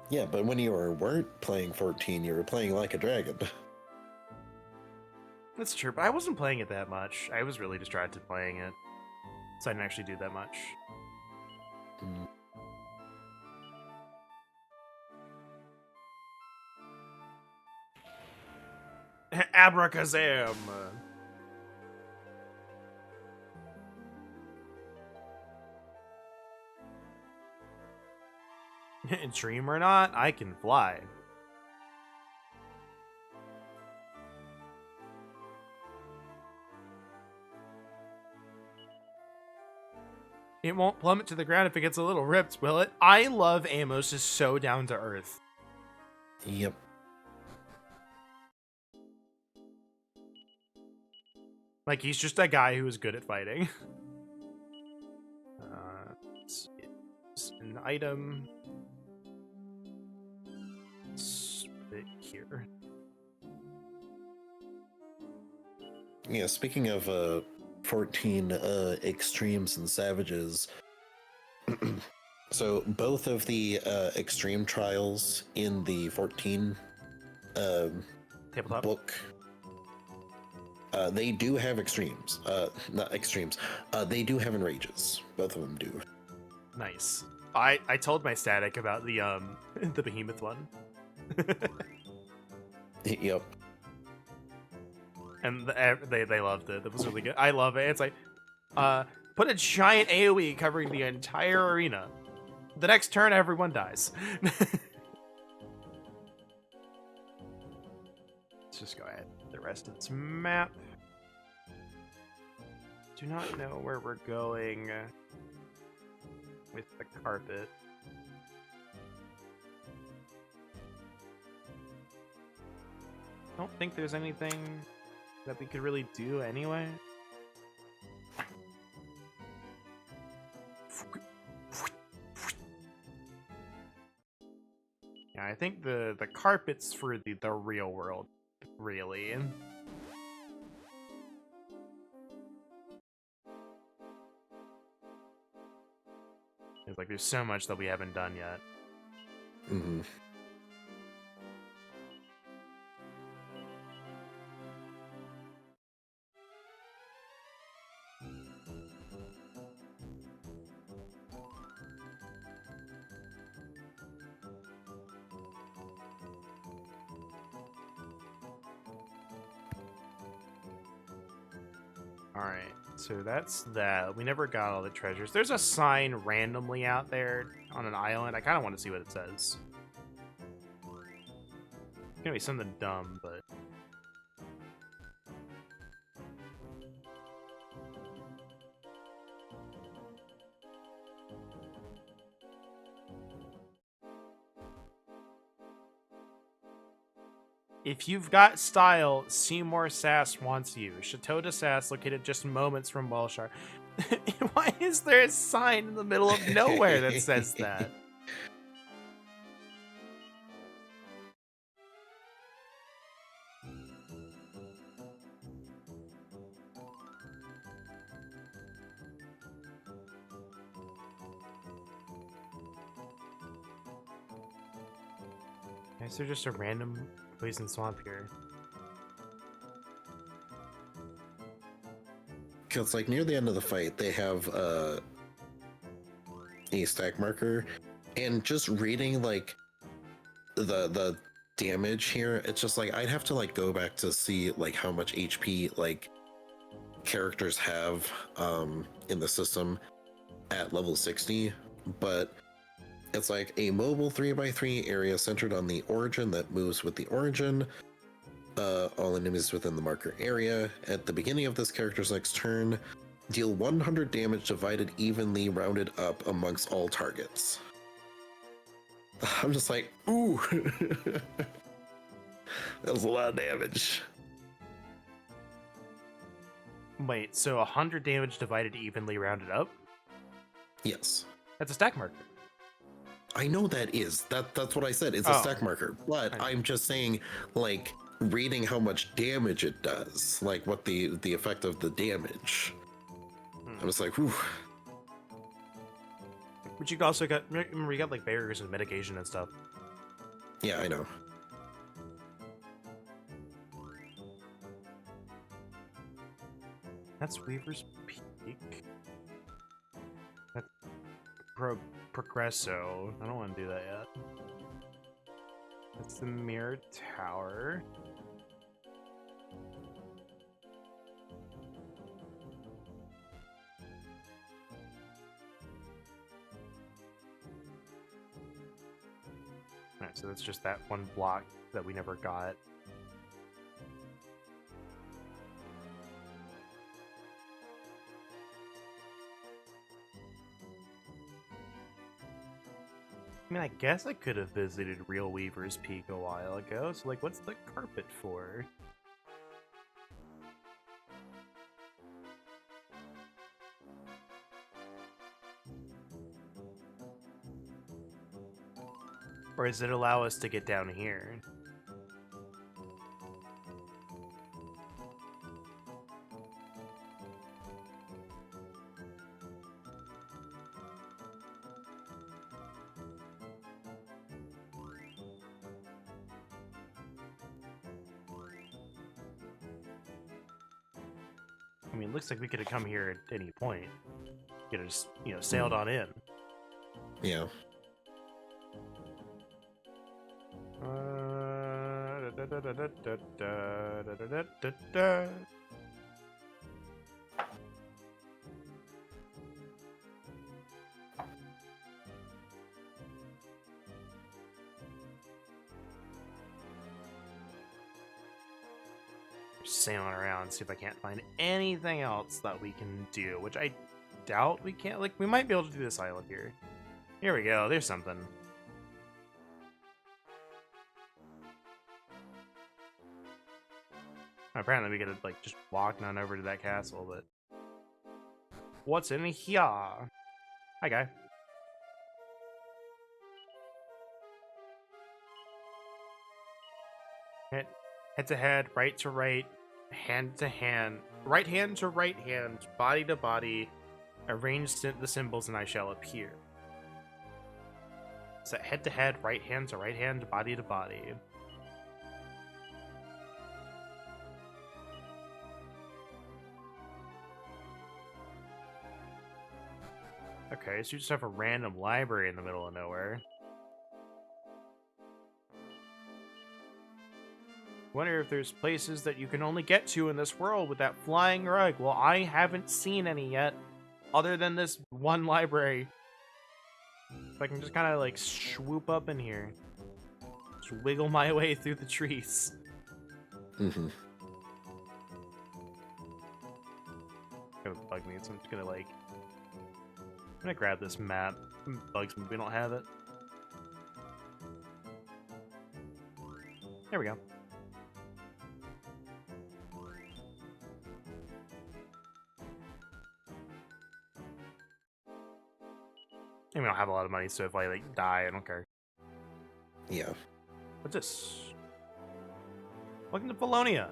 Yeah, but when you weren't playing 14, you were playing like a dragon. That's true, but I wasn't playing it that much. I was really distracted playing it, so I didn't actually do that much. Mm. Abracazam! Dream or not, I can fly. It won't plummet to the ground if it gets a little ripped, will it? I love Amos is so down to earth. Yep. Like, he's just a guy who's good at fighting. It's an item. Spit here. Yeah, speaking of 14 extremes and savages, so both of the extreme trials in the 14 Tabletop book, they do have extremes. Not extremes. They do have enrages. Both of them do. Nice. I told my static about the the behemoth one. Yep. And they loved it. That was really good. I love it. It's like, put a giant AoE covering the entire arena. The next turn, everyone dies. let's just go ahead with the rest of this map. Do not know where we're going with the carpet. Don't think there's anything that we could really do anyway. Yeah, I think the carpet's for the real world, really. It's like there's so much that we haven't done yet. Mm-hmm. Alright, so that's that. We never got all the treasures. There's a sign randomly out there on an island. I kind of want to see what it says. It's gonna be something dumb, but... If you've got style, Seymour Sass wants you. Chateau de Sass, located just moments from Welshire. Why is there a sign in the middle of nowhere that says that? Is there just a random poison swamp here? Because like near the end of the fight, they have a stack marker, and just reading like the damage here, it's just like I'd have to like go back to see like how much HP like characters have in the system at level 60, but it's like a mobile 3x3 area centered on the origin that moves with the origin. All enemies within the marker area. At the beginning of this character's next turn, deal 100 damage divided evenly rounded up amongst all targets. I'm just like, ooh. That was a lot of damage. Wait, so 100 damage divided evenly rounded up? Yes. That's a stack marker. I know that's what I said. It's a stack marker. But I'm just saying, like, reading how much damage it does, like what the effect of the damage. I was like, whew. But you also got, remember, you got like barriers and mitigation and stuff. Yeah, I know. That's Weaver's Peak. That's Progresso. I don't want to do that yet. That's the Mirror Tower. Alright, so that's just that one block that we never got. I mean, I guess I could have visited Real Weaver's Peak a while ago, so like, what's the carpet for? Or does it allow us to get down here? I mean, it looks like we could have come here at any point. Could have just, sailed on in. Yeah. sailing around, see if I can't find anything else that we can do, which I doubt we can't. Like, we might be able to do this island here. Here we go, there's something. Apparently we could, like, just walk on over to that castle, but... What's in here? Hi, guy. Head to head, right to right, hand to hand, right hand to right hand, body to body. Arrange the symbols and I shall appear. So head to head, right hand to right hand, body to body. Okay, so you just have a random library in the middle of nowhere. Wonder if there's places that you can only get to in this world with that flying rug. Well, I haven't seen any yet, other than this one library. So I can just kind of like swoop up in here. Just wiggle my way through the trees. Mm-hmm. It's gonna bug me, so I'm just gonna like... I'm gonna grab this map. It bugs me, we don't have it. There we go. And we don't have a lot of money, so if I like die, I don't care. Yeah. What's this? Welcome to Polonia.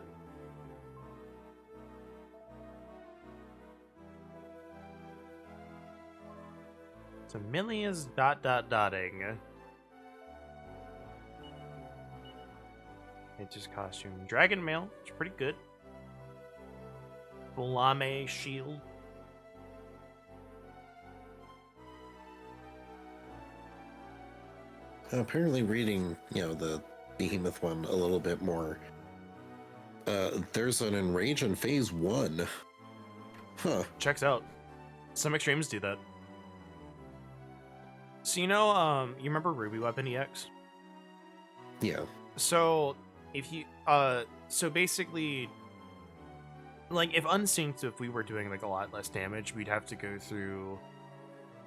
So Amelia's dotting. It's just costume. Dragon mail, it's pretty good. Lame shield. Apparently reading, the Behemoth one a little bit more. There's an Enrage in Phase 1. Huh. Checks out. Some extremes do that. So you remember Ruby Weapon EX? Yeah. So if you so basically, like, if unsynced, if we were doing like a lot less damage, we'd have to go through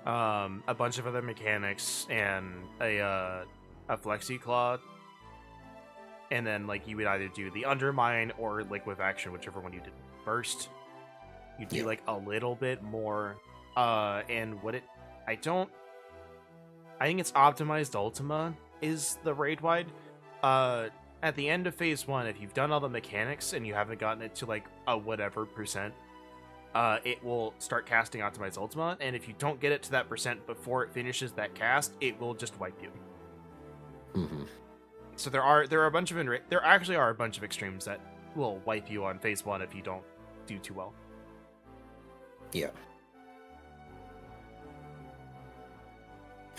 a bunch of other mechanics and a flexi claw, and then like you would either do the undermine or liquid action, whichever one you did first. You'd be like a little bit more and what it I think it's optimized Ultima is the raid wide. At the end of phase 1, if you've done all the mechanics and you haven't gotten it to like a whatever percent, it will start casting optimized Ultima, and if you don't get it to that percent before it finishes that cast, it will just wipe you. Mm-hmm. So there are a bunch of there actually are a bunch of extremes that will wipe you on phase 1 if you don't do too well. Yeah.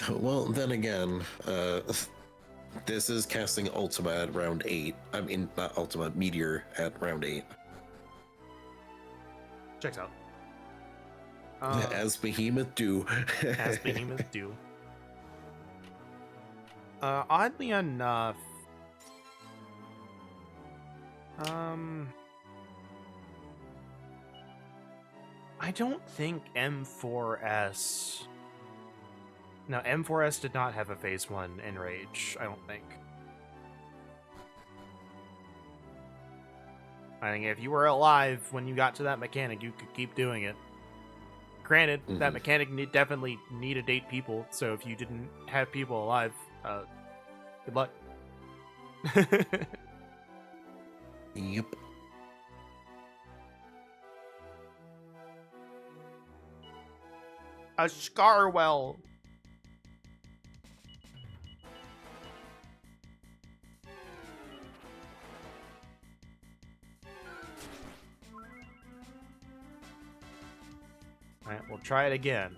Well, then again, this is casting Ultima at round 8. I mean, not Ultima, Meteor at round 8. Checks out. As Behemoth do. As Behemoth do. Oddly enough, I don't think M4S... No, M4S did not have a phase 1 Enrage, I don't think. I think if you were alive when you got to that mechanic, you could keep doing it. Granted, that mechanic definitely needed 8 people, so if you didn't have people alive, good luck. Yep. A Scarwell. Alright, we'll try it again.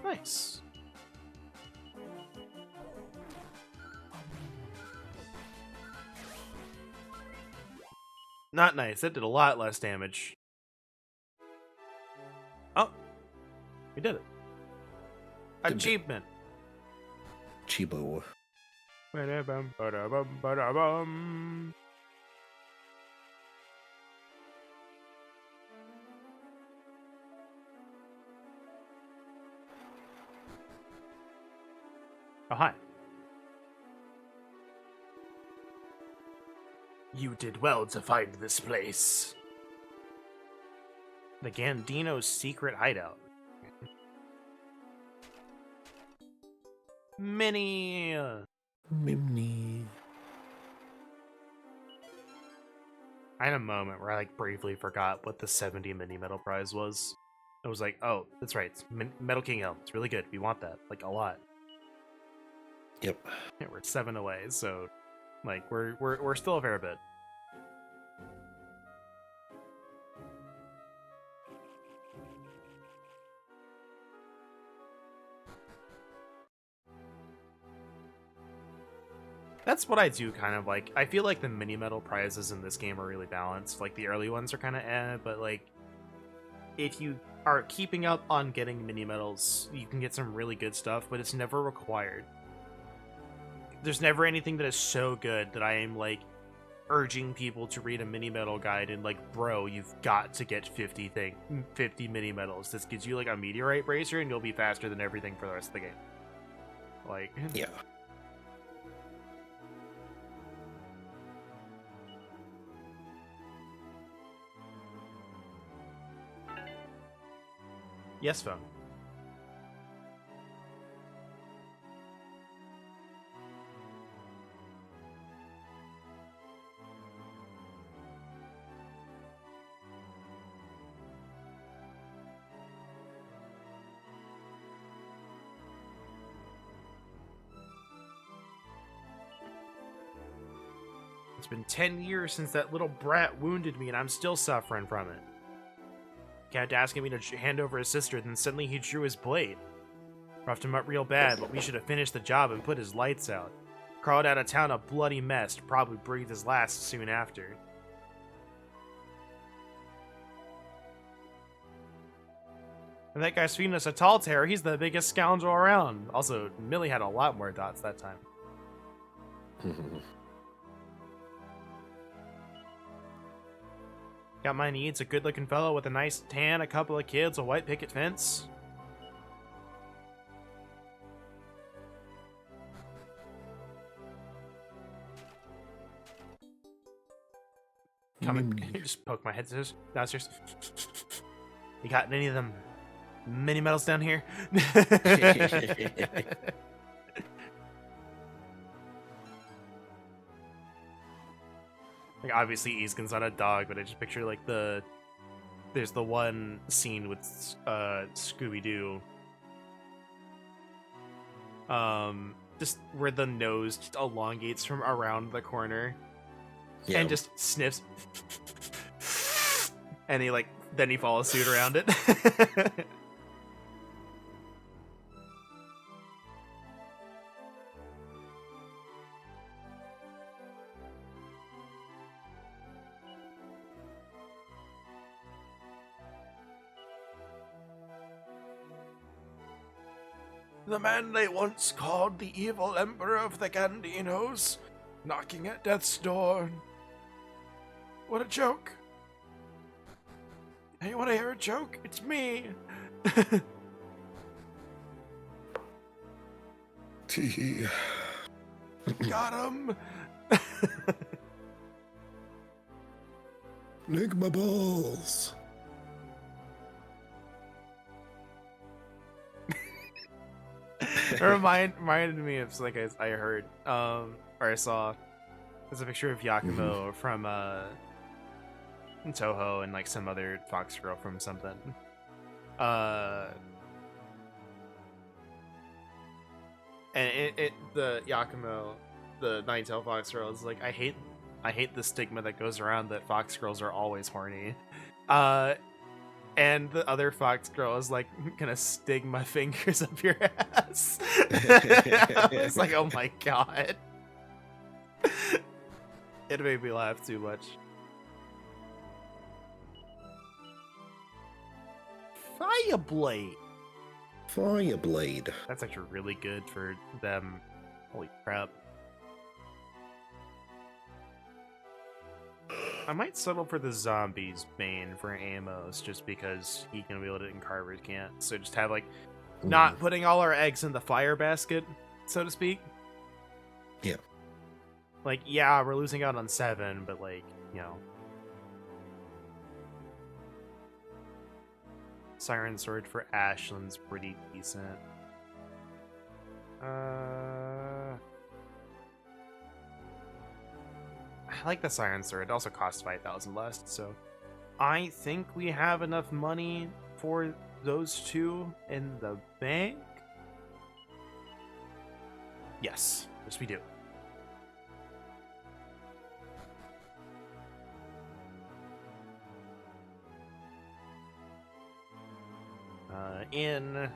Nice. Not nice. That did a lot less damage. We did it. Good Achievement. Chibo. Ba-da-bum, ba-da-bum, ba-da-bum. Oh, hi. You did well to find this place. The Gandino's secret hideout. Mini. Mimney. I had a moment where I like briefly forgot what the 70 mini metal prize was. I was like, oh, that's right. It's Metal King Helm. It's really good. We want that. Like, a lot. Yep. Yeah, we're 7 away, so like we're still a fair bit. That's what I do kind of like. I feel like the mini metal prizes in this game are really balanced. Like the early ones are kind of but like if you are keeping up on getting mini medals, you can get some really good stuff, but it's never required. There's never anything that is so good that I am like urging people to read a mini medal guide and like, bro, you've got to get 50 mini medals. This gives you like a meteorite bracer and you'll be faster than everything for the rest of the game. Like, Yeah. yes, phone. It's been 10 years since that little brat wounded me and I'm still suffering from it. Kept asking me to hand over his sister, then suddenly he drew his blade. Roughed him up real bad, but we should have finished the job and put his lights out. Crawled out of town a bloody mess, probably breathed his last soon after. And that guy's feeding us a tall terror, he's the biggest scoundrel around. Also, Millie had a lot more dots that time. Got my needs, a good-looking fellow with a nice tan, a couple of kids, a white picket fence. Come and just poke my head downstairs. You got any of them mini medals down here? Like, obviously Isgon's not a dog, but I just picture like there's the one scene with Scooby-Doo. Just where the nose just elongates from around the corner. Yeah. And just sniffs. And he like then he follows suit around it. The man they once called the evil emperor of the Gandinos, knocking at death's door. What a joke. Hey, you want to hear a joke? It's me. Tee. Got him. Lick my balls. It reminded me of like I heard or I saw. There's a picture of Yakumo from Toho and like some other fox girl from something. And the Yakumo, the Nine-Tailed Fox girl is like, I hate the stigma that goes around that fox girls are always horny. And the other fox girl is like, I'm gonna stick my fingers up your ass. It's like, oh my god. It made me laugh too much. Fireblade. Fireblade. That's actually really good for them. Holy crap. I might settle for the zombies main for Amos, just because he can wield it and Carvers can't. So just have, like, not putting all our eggs in the fire basket, so to speak. Yeah. Like, yeah, we're losing out on 7, but, like, you know. Siren Sword for Ashland's pretty decent. I like the Siren Sword. It also costs 5,000 less, so I think we have enough money for those two in the bank. Yes, we do.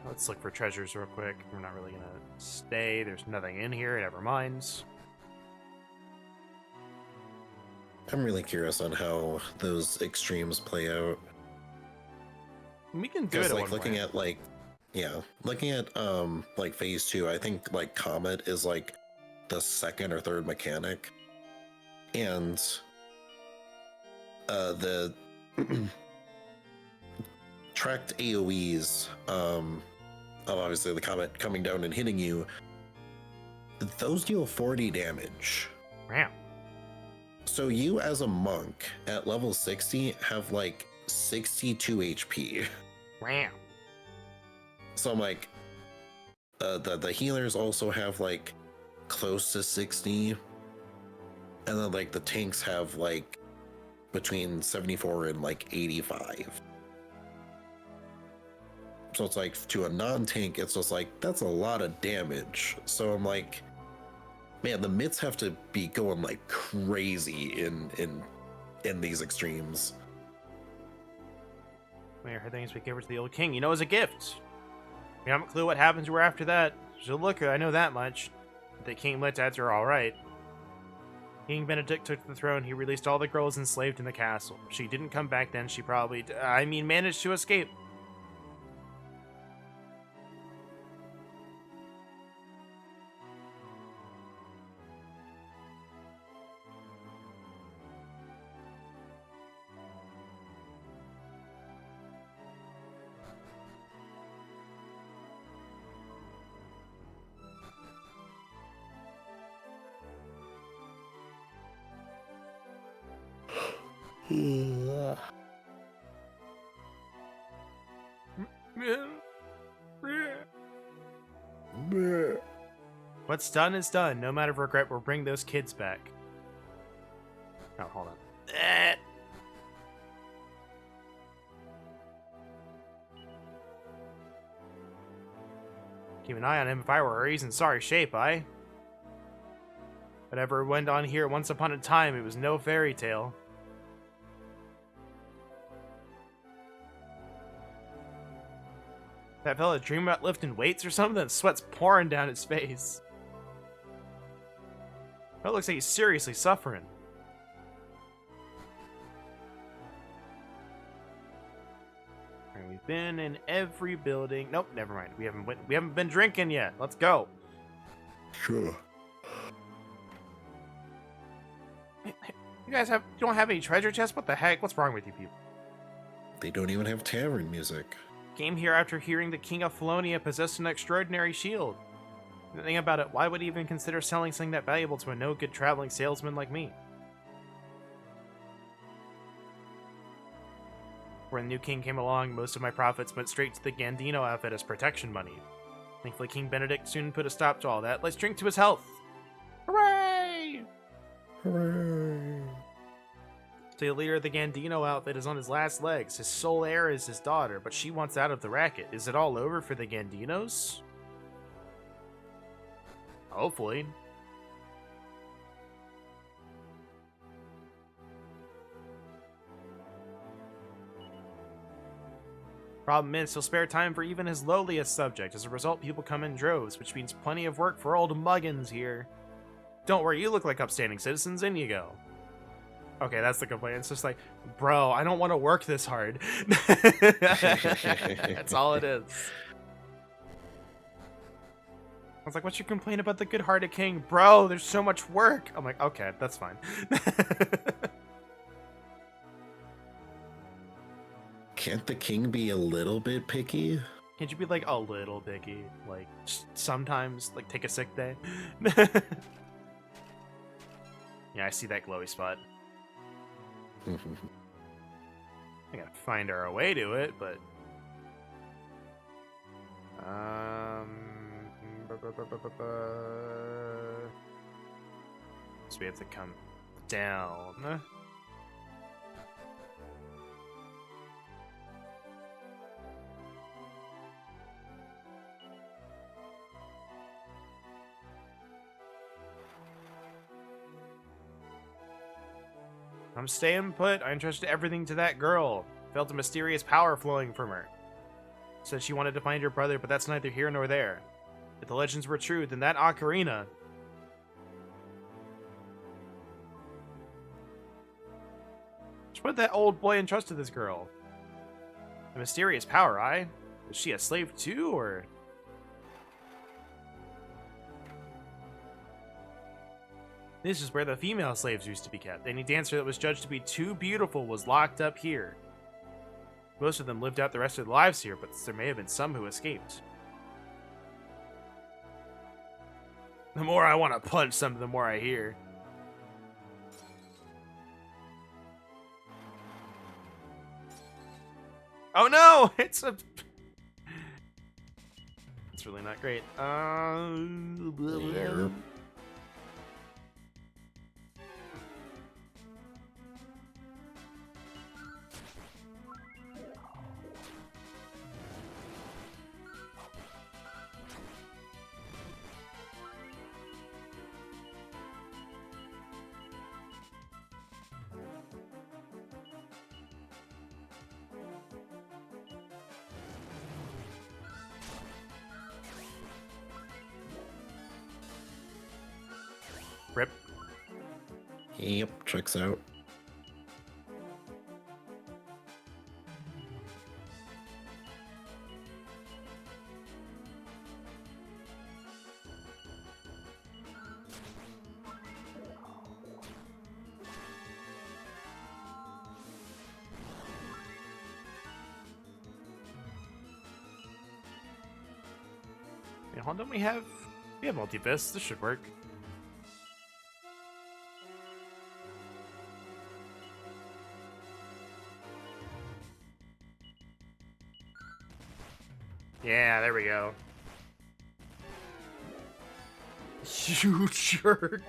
Let's look for treasures real quick. We're not really gonna stay. There's nothing in here. Never mind. I'm really curious on how those extremes play out. We can do it Because at like one looking point. at like, yeah, looking at like phase 2, I think like Comet is like the second or third mechanic, and the tracked AoEs of obviously the Comet coming down and hitting you, those deal 40 damage. Wow. So you as a monk at level 60 have like 62 HP. Wow. So I'm like, the healers also have like close to 60, and then like the tanks have like between 74 and like 85. So it's like, to a non-tank, it's just like, that's a lot of damage. So I'm like, man, the mitts have to be going like crazy in these extremes. May her things we give her to the old king, you know, as a gift. We haven't a clue what happens to her after that. She's a looker, I know that much. The king let at her all right. King Benedict took the throne. He released all the girls enslaved in the castle. She didn't come back then. She probably, managed to escape. What's done is done. No matter of regret, we'll bring those kids back. Oh, hold on. Keep an eye on him. If I were her, he's in sorry shape, Whatever went on here once upon a time, it was no fairy tale. That fella dream about lifting weights or something? The sweat's pouring down his face. That looks like he's seriously suffering. Alright, we've been in every building. Nope, never mind. We haven't been drinking yet. Let's go. Sure. You guys don't have any treasure chests? What the heck? What's wrong with you people? They don't even have tavern music. Came here after hearing the King of Felonia possessed an extraordinary shield. The thing about it, why would he even consider selling something that valuable to a no-good traveling salesman like me? When the new king came along, most of my profits went straight to the Gandino outfit as protection money. Thankfully, King Benedict soon put a stop to all that. Let's drink to his health! Hooray! Hooray! The leader of the Gandino outfit is on his last legs. His sole heir is his daughter, but she wants out of the racket. Is it all over for the Gandinos? Hopefully. Problem is, he'll spare time for even his lowliest subject. As a result, people come in droves, which means plenty of work for old Muggins here. Don't worry, you look like upstanding citizens, in you go. Okay, that's the complaint. It's just like, bro, I don't want to work this hard. That's all it is. was like, what's your complaint about the good-hearted king? Bro, there's so much work. I'm like, okay, that's fine. Can't the king be a little bit picky? Can't you be like a little picky? Like sometimes, like take a sick day. Yeah, I see that glowy spot. I gotta find our way to it, but so we have to come down. I'm staying put. I entrusted everything to that girl. Felt a mysterious power flowing from her. Said she wanted to find her brother, but that's neither here nor there. If the legends were true, then that ocarina... What did that old boy entrust to this girl? A mysterious power, aye? Was she a slave too, or...? This is where the female slaves used to be kept. Any dancer that was judged to be too beautiful was locked up here. Most of them lived out the rest of their lives here, but there may have been some who escaped. The more I want to punch some, the more I hear. Oh no! It's a... It's really not great. Yeah. Rip. Yep, checks out. Wait, hold on, we have multi-fists. This should work. Yeah, there we go. You jerk.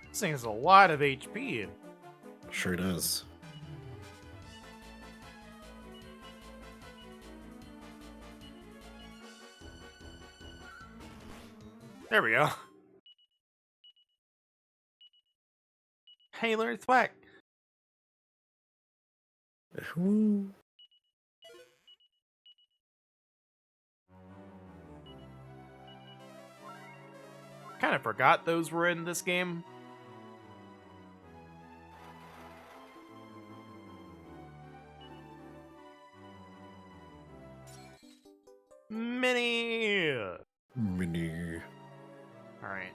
This thing has a lot of HP. Sure does. There we go. Hey, learn thwack. Who? Kind of forgot those were in this game. Mini. Mini. All right,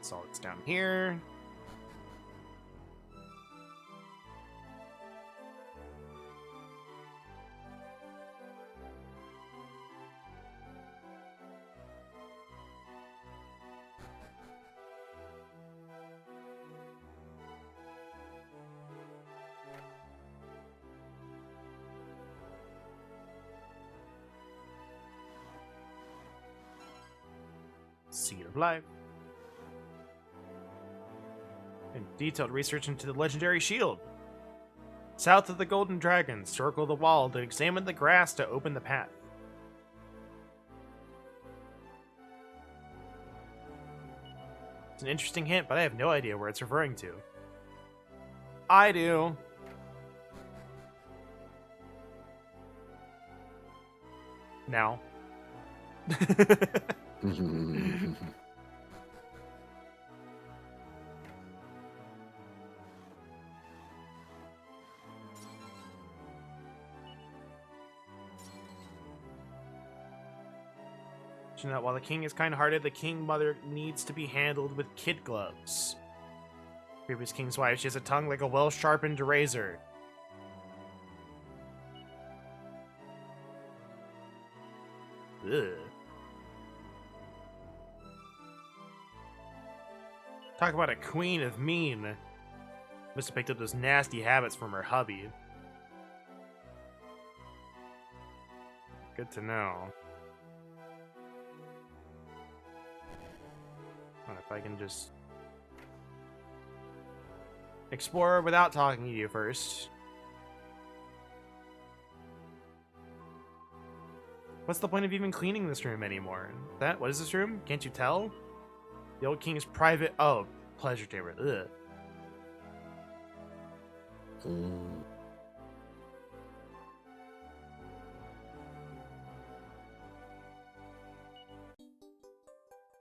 so it's down here. Seed of Life. And detailed research into the legendary shield. South of the Golden Dragon, circle the wall to examine the grass to open the path. It's an interesting hint, but I have no idea where it's referring to. I do. Now. You know, while the king is kind-hearted, the king mother needs to be handled with kid gloves. Previous king's wife, she has a tongue like a well-sharpened razor. Ugh. Talk about a queen of mean. Must have picked up those nasty habits from her hubby. Good to know. If I can just explore without talking to you first. What's the point of even cleaning this room anymore? What is this room? Can't you tell? The old king's private... Oh, pleasure chamber. Ugh.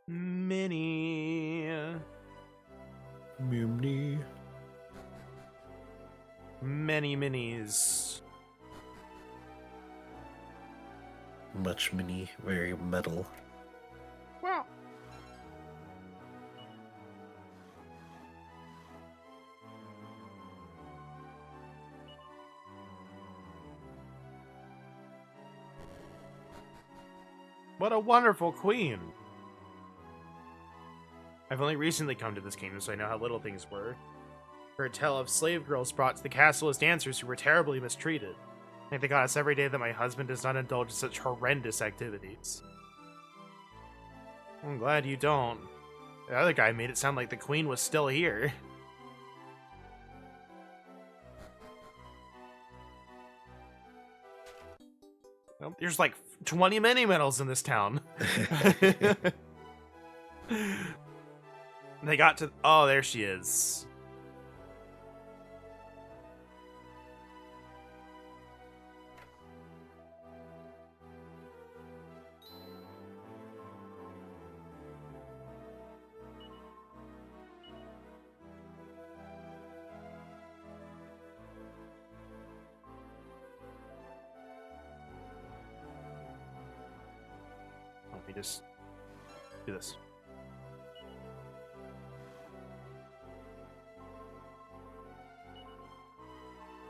Mini. Many minis. Much mini, very metal. Wow. What a wonderful queen. I've only recently come to this kingdom, so I know how little things were. Heard tell of slave girls brought to the castle as dancers who were terribly mistreated. I thank God every day that my husband does not indulge in such horrendous activities. I'm glad you don't. The other guy made it sound like the queen was still here. Well, there's like 20 mini medals in this town. They got to... Oh, there she is. Let me just do this.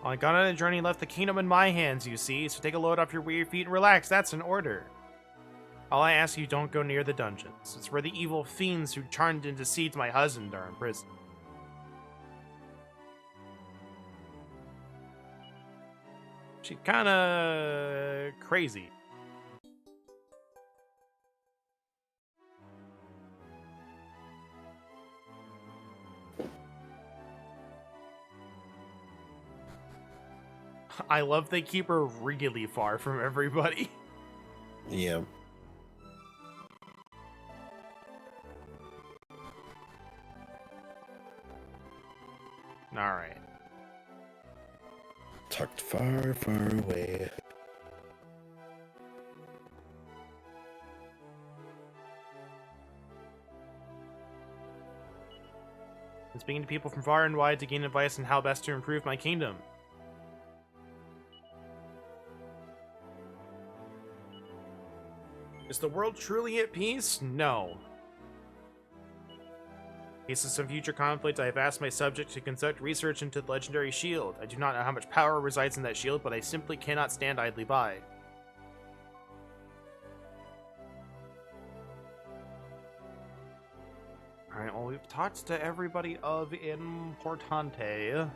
I got on a journey and left the kingdom in my hands, you see, so take a load off your weary feet and relax. That's an order. All I ask you, don't go near the dungeons. It's where the evil fiends who charmed and deceived my husband are imprisoned. She's kinda crazy. I love they keep her really far from everybody. Yeah. Alright. Tucked far, far away. I'm speaking to people from far and wide to gain advice on how best to improve my kingdom. Is the world truly at peace? No. In case of some future conflict, I have asked my subject to conduct research into the legendary shield. I do not know how much power resides in that shield, but I simply cannot stand idly by. Alright, well, we've talked to everybody of importante.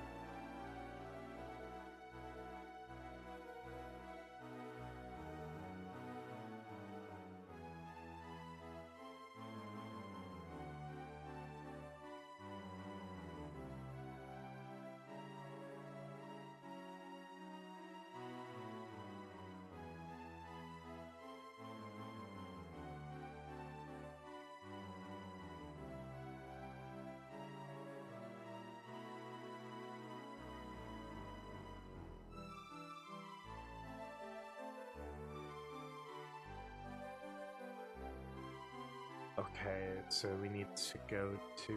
Okay, so we need to go to...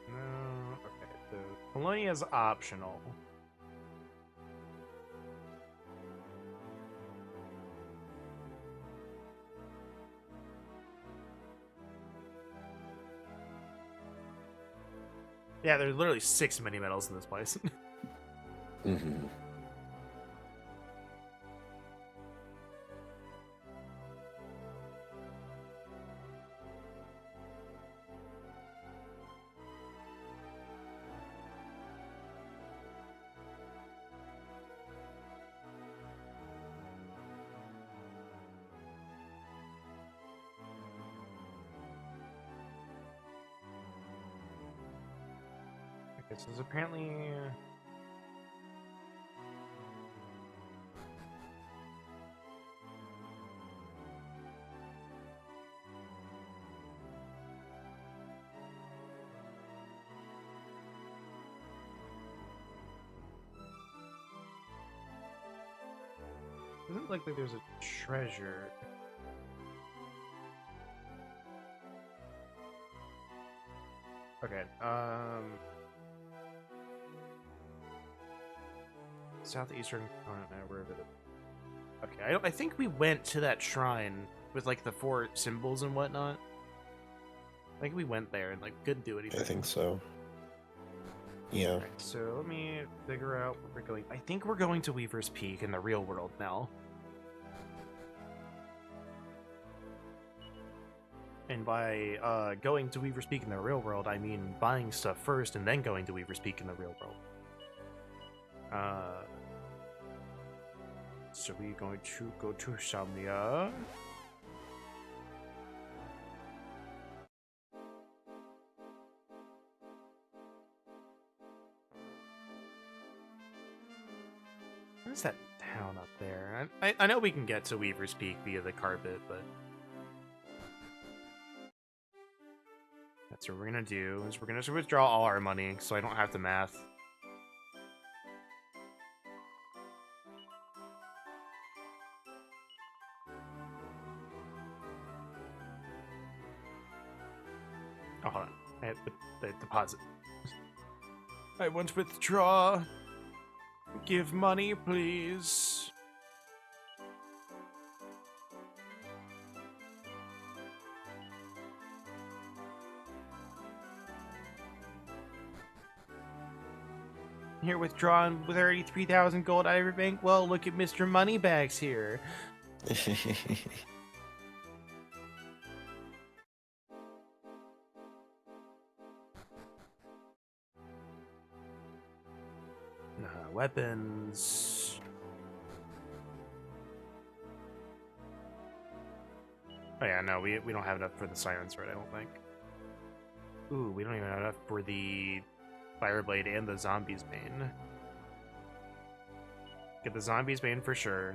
No, okay, so Colonia is optional. Yeah, there's literally 6 mini medals in this place. Mm-hmm. Okay, so there's apparently... Doesn't look like there's a treasure. Okay, southeastern component, where is it? Okay, I think we went to that shrine with like the 4 symbols and whatnot. I think we went there and like couldn't do anything. I think so. Yeah. Alright, so let me figure out where we're going. I think we're going to Weaver's Peak in the real world now. And by going to Weaver's Peak in the real world, I mean buying stuff first and then going to Weaver's Peak in the real world. So we're going to go to Shamia. Where's that town up there? I know we can get to Weaver's Peak via the carpet, but... That's what we're gonna do, is we're gonna withdraw all our money, so I don't have to math. Oh, hold on. I have the deposit. I want to withdraw. Give money, please. Here, withdrawn with 33,000 gold out of your bank. Well, look at Mr. Moneybags here. Weapons. Oh yeah, no, we don't have enough for the Siren Sword, I don't think. Ooh, we don't even have enough for the Fireblade and the Zombie's Bane. Get the Zombie's Bane for sure.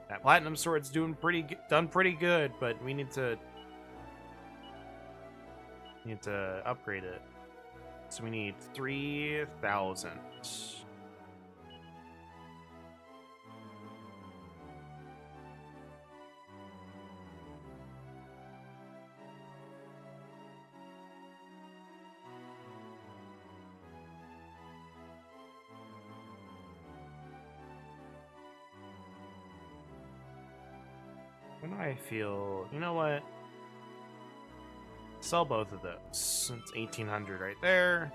That Platinum Sword's done pretty good, but we need to upgrade it. So we need 3,000. When do I feel, you know what? Sell both of those. It's 1,800 right there.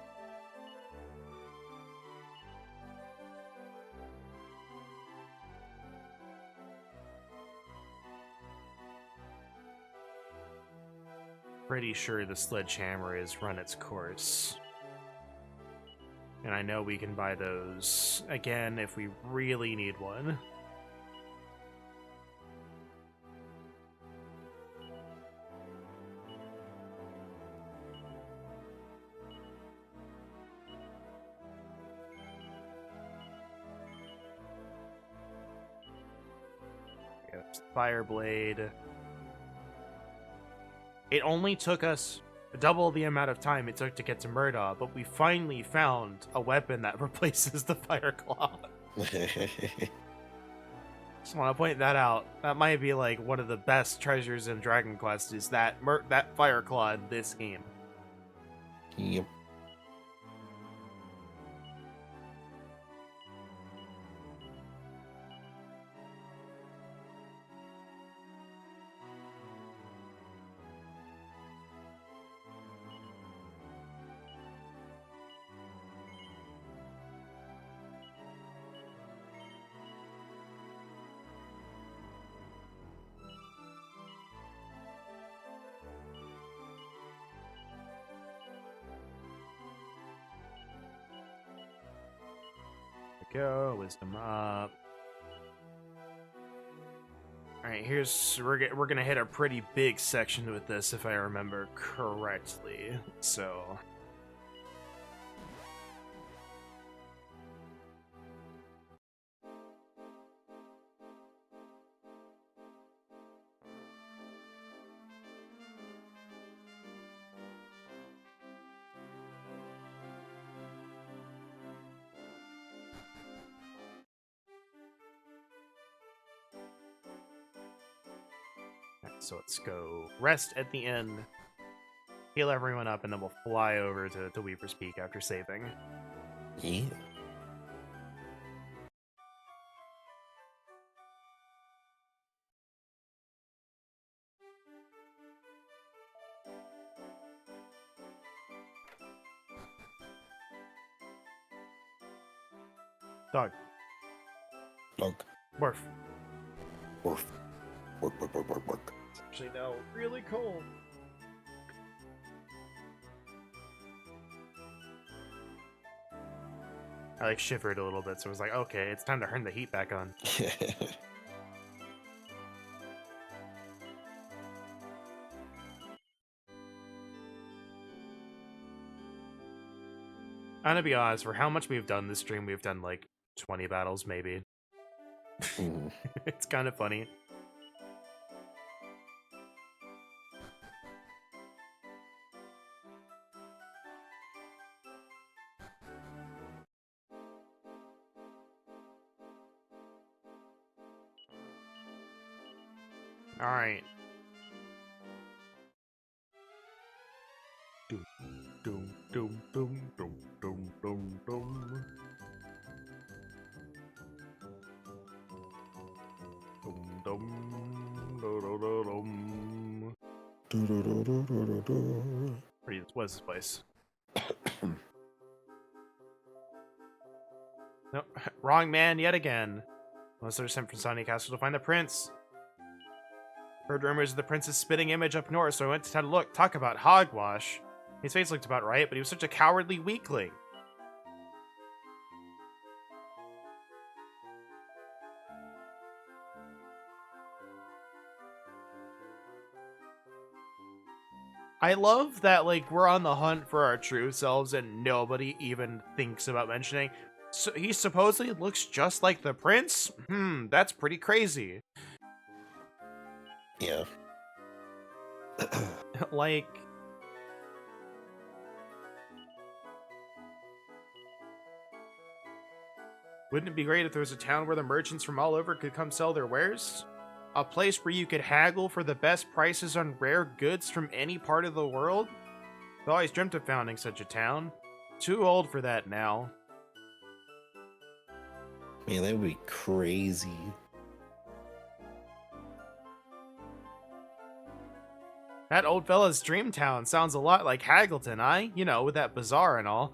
Pretty sure the sledgehammer has run its course. And I know we can buy those again if we really need one. Fireblade. It only took us double the amount of time it took to get to Murdaugh, but we finally found a weapon that replaces the fire claw. Just want to point that out. That might be like one of the best treasures in Dragon Quest is that that fire claw in this game. Yep. Go, wisdom up. All right, we're gonna hit a pretty big section with this if I remember correctly. So. So let's go rest at the inn, heal everyone up, and then we'll fly over to Weaver's Peak after saving. Yeah. Dog. Dog. Worf. Worf. Work. It's actually now really cold. I like shivered a little bit, so I was like, okay, it's time to turn the heat back on. I'm gonna be honest, for how much we've done this stream, we've done like 20 battles, maybe. It's kind of funny. All right. Doom, doom, doom, doom, doom, doom, doom, doom. Dum dum do do do dum. What's this place? Nope, wrong man yet again. Unless they're sent from Sunny Castle to find the prince. Heard rumors of the prince's spitting image up north, so I went to have a look. Talk about hogwash. His face looked about right, but he was such a cowardly weakling. I love that, like, we're on the hunt for our true selves and nobody even thinks about mentioning. So he supposedly looks just like the prince? That's pretty crazy. Yeah. Like... Wouldn't it be great if there was a town where the merchants from all over could come sell their wares? A place where you could haggle for the best prices on rare goods from any part of the world? I've always dreamt of founding such a town. Too old for that now. Man, that would be crazy. That old fella's dream town sounds a lot like Haggleton, You know, with that bazaar and all.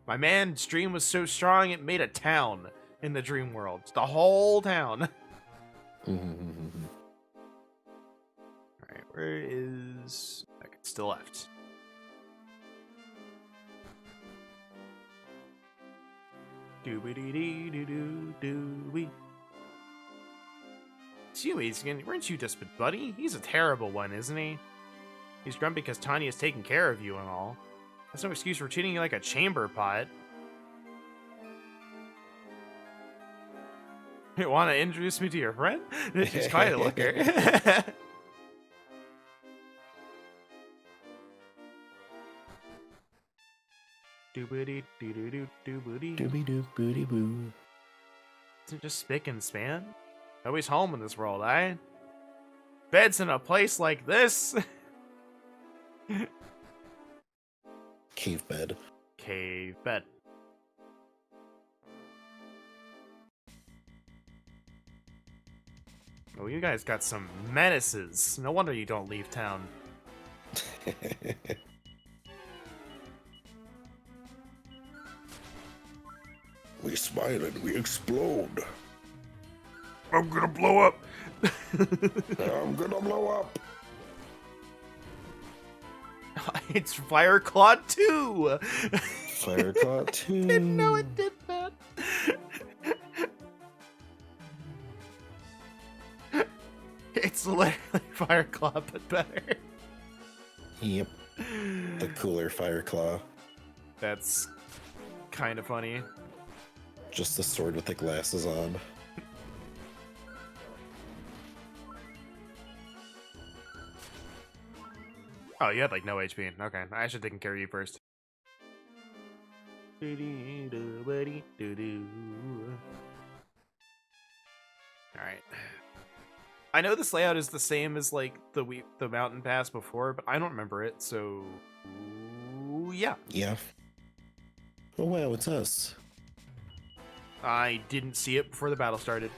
My man's dream was so strong it made a town in the dream world. The whole town. Alright, where is... Okay, still left. Doo-be-dee-dee-doo-doo-doo-wee. It's you, Isgon. Weren't you just a buddy? He's a terrible one, isn't he? He's grumpy because Tanya's taking care of you and all. That's no excuse for treating you like a chamber pot. You want to introduce me to your friend? She's quite a looker. Doobity doo doo doo doobity. Doobie doop booty boo. Is it just spick and span? Nobody's home in this world, eh? Beds in a place like this? Cave bed. Cave bed. Oh, you guys got some menaces. No wonder you don't leave town. We smile and we explode. I'm gonna blow up. I'm gonna blow up. It's Fireclaw 2. Fireclaw 2. Didn't know it did that. It's literally Fireclaw, but better. Yep. The cooler Fireclaw. That's kind of funny. Just the sword with the glasses on. Oh, you had like no HP. Okay, I should have taken care of you first. Alright. I know this layout is the same as like the mountain pass before, but I don't remember it, so yeah. Yeah. Oh wow, it's us. I didn't see it before the battle started.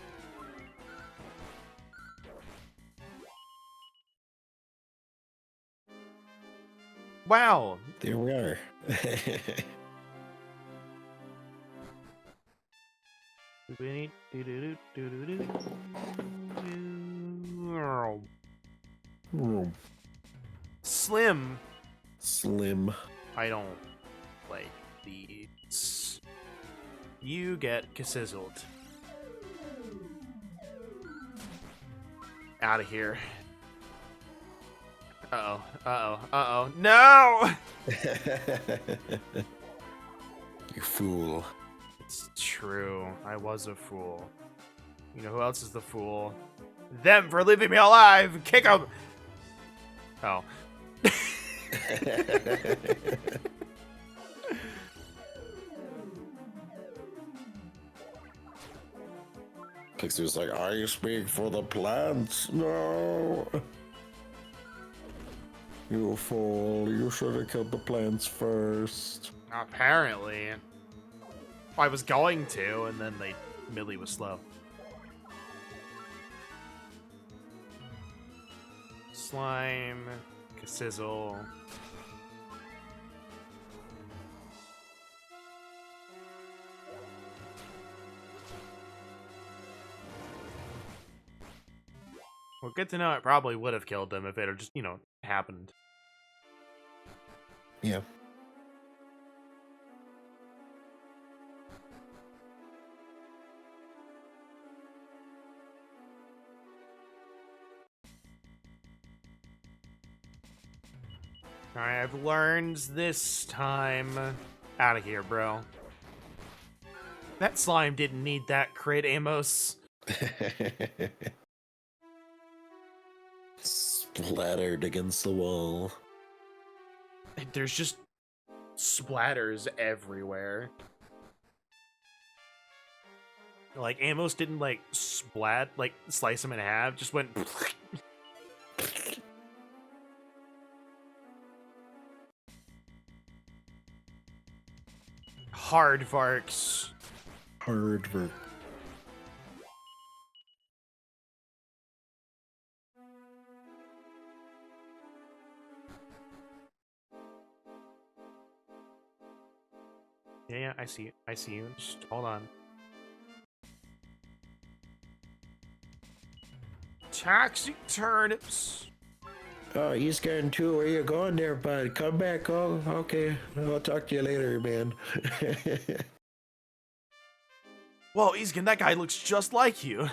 Wow. There we are. Slim. Slim. I don't like these. You get sizzled. Out of here. Uh-oh. Uh-oh. Uh-oh. No! You fool. It's true. I was a fool. You know who else is the fool? Them for leaving me alive! Kick 'em! Oh. Pixie's like, I speak for the plants. No. You fool. You should have killed the plants first. Apparently. I was going to, and then Millie was slow. Slime, sizzle. Well, good to know it probably would have killed them if it had just, happened. Yeah. Alright, I've learned this time. Out of here, bro. That slime didn't need that crit, Amos. Splattered against the wall. There's just splatters everywhere. Like, Amos didn't, slice him in half. Just went... Hard Varks. Hard work. Yeah, I see you. I see you. Just hold on. Toxic turnips. Oh, he's getting too. Where you going there, bud? Come back. Oh, okay. I'll talk to you later, man. Whoa, Isgon, that guy looks just like you.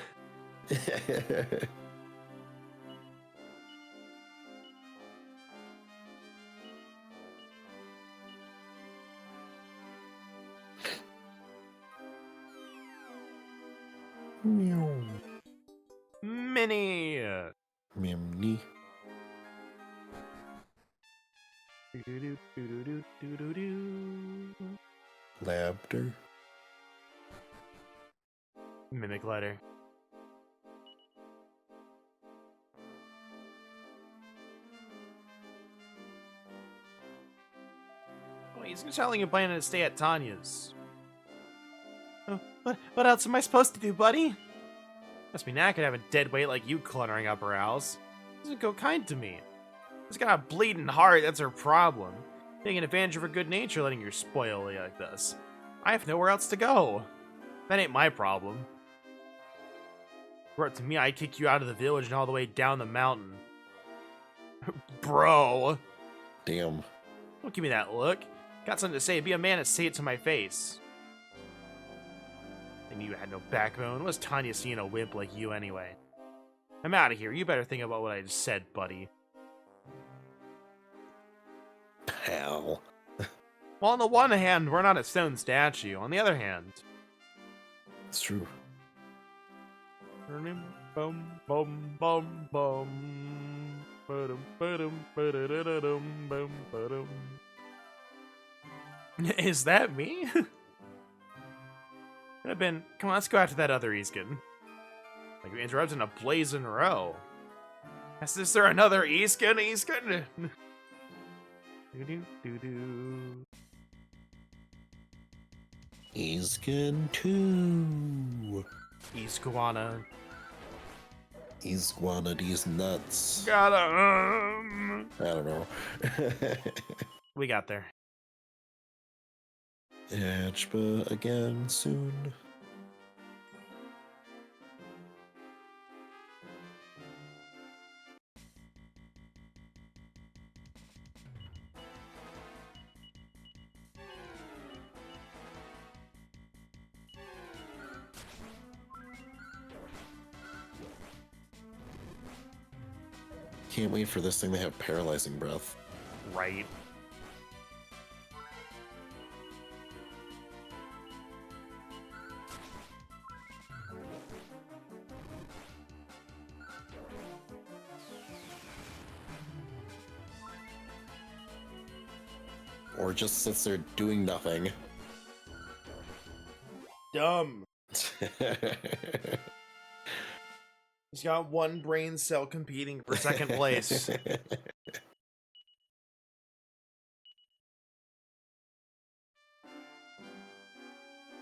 Meow. Mini. Mimney. Labder. Mimic letter. Oh, he's telling you planning to stay at Tanya's. Oh, what else am I supposed to do, buddy? Must be knackered having dead weight like you cluttering up her house. Doesn't go kind to me. She's got a bleeding heart, that's her problem. Taking advantage of her good nature, letting her spoil me like this. I have nowhere else to go. That ain't my problem. If it were up to me, I'd kick you out of the village and all the way down the mountain. Bro. Damn. Don't give me that look. Got something to say, be a man and say it to my face. And you had no backbone. What's Tanya seeing a wimp like you anyway? I'm out of here. You better think about what I just said, buddy. Pal. Well, on the one hand, we're not a stone statue. On the other hand... It's true. Bum, bum, bum, bum. Ba-dum, ba-dum, ba-da-da-da-dum, bum, ba-dum. Is that me? I've been... Come on, let's go after that other Isgon. Like, we interrupted in a blazing row. Is there another Isgon? Isgon? Do-do-do-do. Isgon 2. Isguana. Isguana these nuts. Got I don't know. We got there. Achba again soon. Can't wait for this thing to have paralyzing breath. Right. Or just sits there doing nothing. Dumb. He's got one brain cell competing for second place.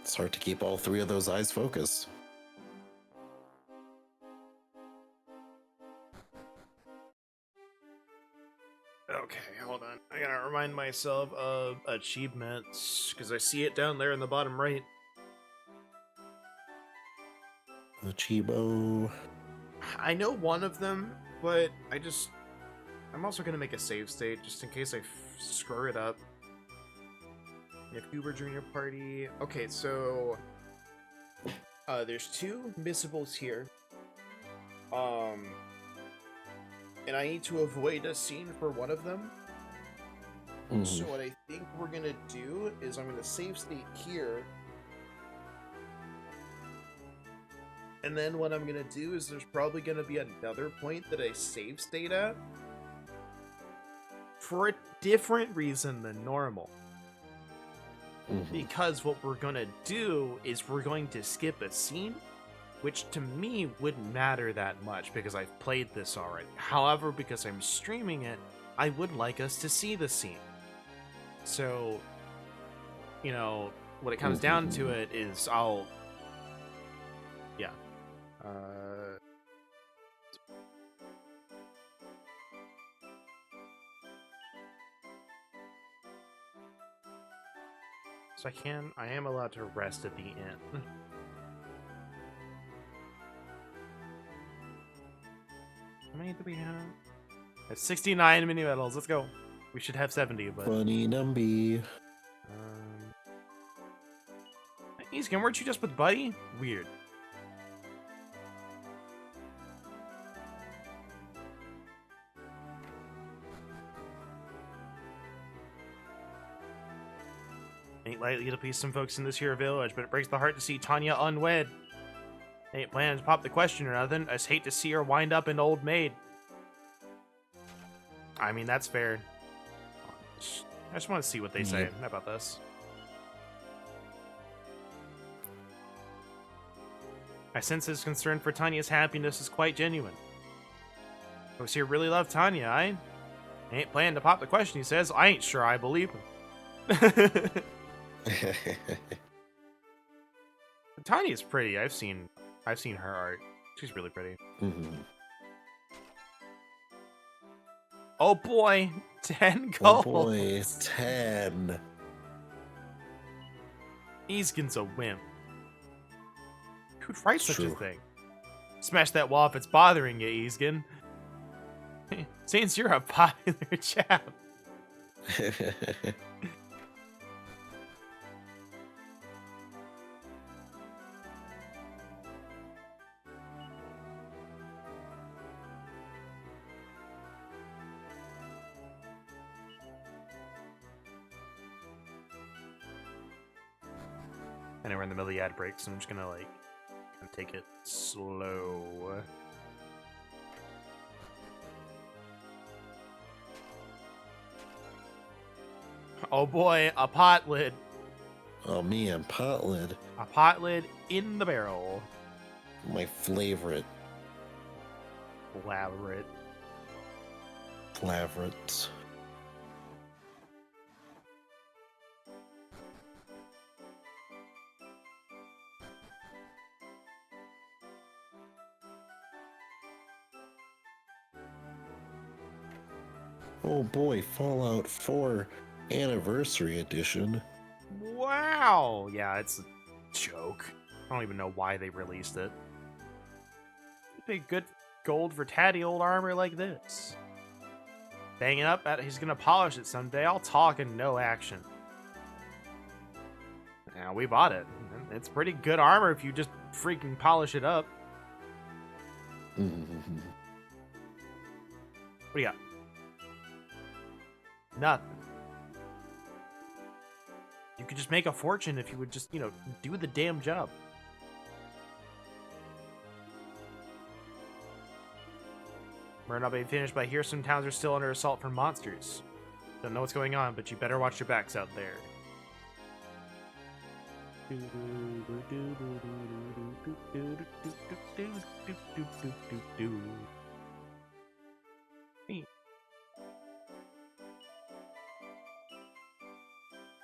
It's hard to keep all three of those eyes focused. Okay, hold on. I gotta remind myself of achievements, because I see it down there in the bottom right. Achibo. I know one of them, but I'm also gonna make a save state, just in case I screw it up. You have Uber Junior Party. Okay, so... there's two missables here. And I need to avoid a scene for one of them. Mm-hmm. So what I think we're gonna do is I'm gonna save state here. And then what I'm gonna do is there's probably gonna be another point that I save state at. For a different reason than normal. Mm-hmm. Because what we're gonna do is we're going to skip a scene, which to me wouldn't matter that much because I've played this already. However, because I'm streaming it, I would like us to see the scene. So, you know, what it comes down to it is yeah. So I am allowed to rest at the end. How many do we have? I have 69 mini medals. Let's go. We should have 70, but... Funny numby. Isgon, weren't you just with Buddy? Weird. Ain't likely to please some folks in this here village, but it breaks the heart to see Tanya unwed. Ain't planning to pop the question or nothing. I just hate to see her wind up an old maid. I mean, that's fair. I just want to see what they say about this. I sense his concern for Tanya's happiness is quite genuine. Folks here really love Tanya. I ain't planning to pop the question, he says. I ain't sure I believe him. Tanya's pretty. I've seen her art. She's really pretty. Mm-hmm. Oh boy, 10 gold. Oh boy, 10. Isgon's a wimp. Who'd write such a True. thing? Smash that wall if it's bothering you, Isgon. Since you're a popular chap. And we're in the middle of the ad break, so I'm just gonna like take it slow. Oh boy, a pot lid. Oh man, pot lid. A pot lid in the barrel. My favorite. Elaborate. Favorites. Oh boy, Fallout 4 Anniversary Edition. Wow. Yeah, it's a joke. I don't even know why they released it. Pay good gold for tatty old armor like this. Bang it up, he's gonna polish it someday. I'll talk and no action. Yeah, we bought it. It's pretty good armor if you just freaking polish it up. Mm-hmm. What do you got? Nothing. You could just make a fortune if you would just, you know, do the damn job. We're not being finished, but I hear some towns are still under assault from monsters. Don't know what's going on, but you better watch your backs out there.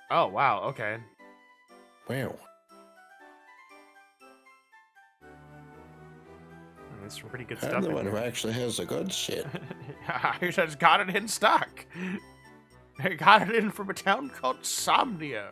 Oh, wow, okay. Wow. There's some pretty good I'm stuff the in one who there. actually has the good shit. I just got it in stock. I got it in from a town called Somnia.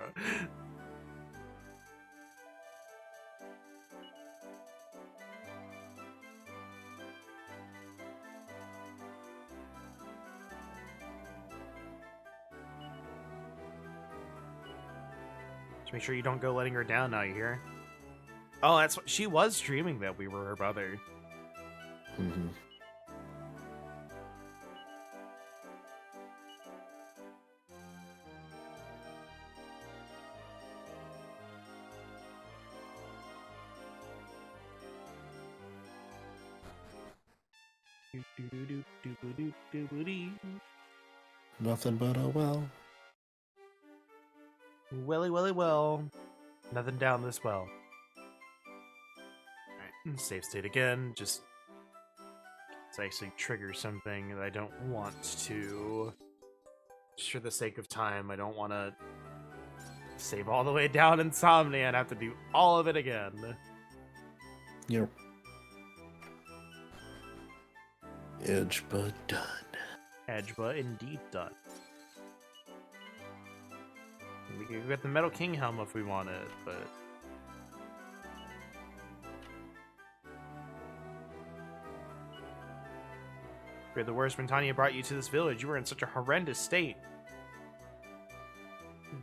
Just make sure you don't go letting her down now, you hear? Oh, that's what she was streaming that we were her brother. Mm-hmm. Nothing but a well. Welly, welly, well. Nothing down this well. Alright, save state again. Just to actually trigger something that I don't want to. Just for the sake of time, I don't want to save all the way down Insomnia and have to do all of it again. Yep. Edge but done. Edgeba indeed done. We could get the Metal King helm if we wanted, but you're the worst when Tanya brought you to this village. You were in such a horrendous state.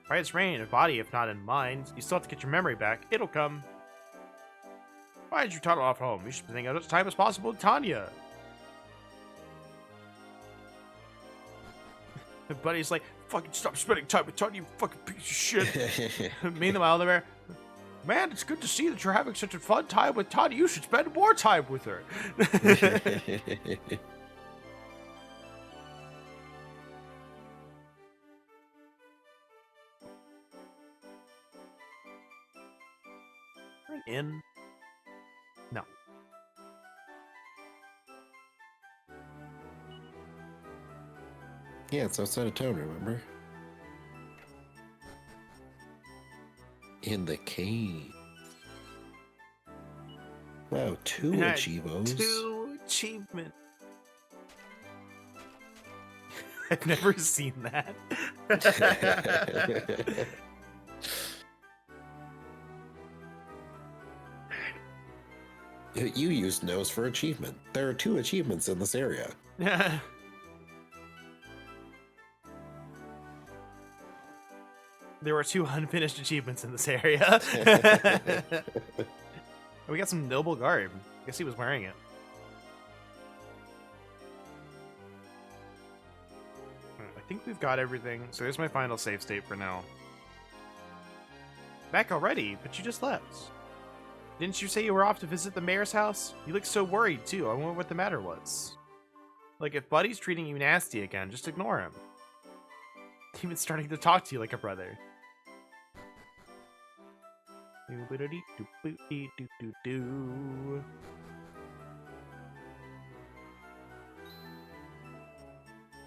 By its reign, in body, if not in mind, you still have to get your memory back. It'll come. Why did you tunnel off home? You should be thinking as much time as possible with Tanya. Buddy's like, fucking stop spending time with Tanya, you fucking piece of shit. Meanwhile, they're, man, it's good to see that you're having such a fun time with Tanya. You should spend more time with her. an inn? No. Yeah, it's outside of town, remember? In the cave. Wow, 2 achievos. 2 achievement. I've never seen that. You used nose for achievement. There are 2 achievements in this area. There were 2 unfinished achievements in this area. We got some noble garb. I guess he was wearing it. I think we've got everything. So there's my final save state for now. Back already? But you just left. Didn't you say you were off to visit the mayor's house? You look so worried, too. I wonder what the matter was. Like, if Buddy's treating you nasty again, just ignore him. Even starting to talk to you like a brother.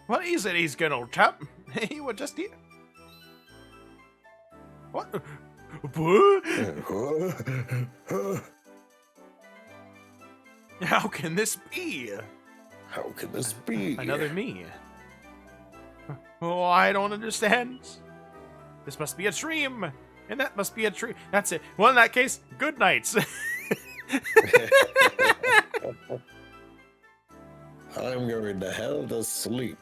What is it, he's gonna tap? He would just eat. What? How can this be? How can this be? Another me. Oh, I don't understand. This must be a dream. And that must be a dream. That's it. Well, in that case, good nights. I'm going to hell to sleep.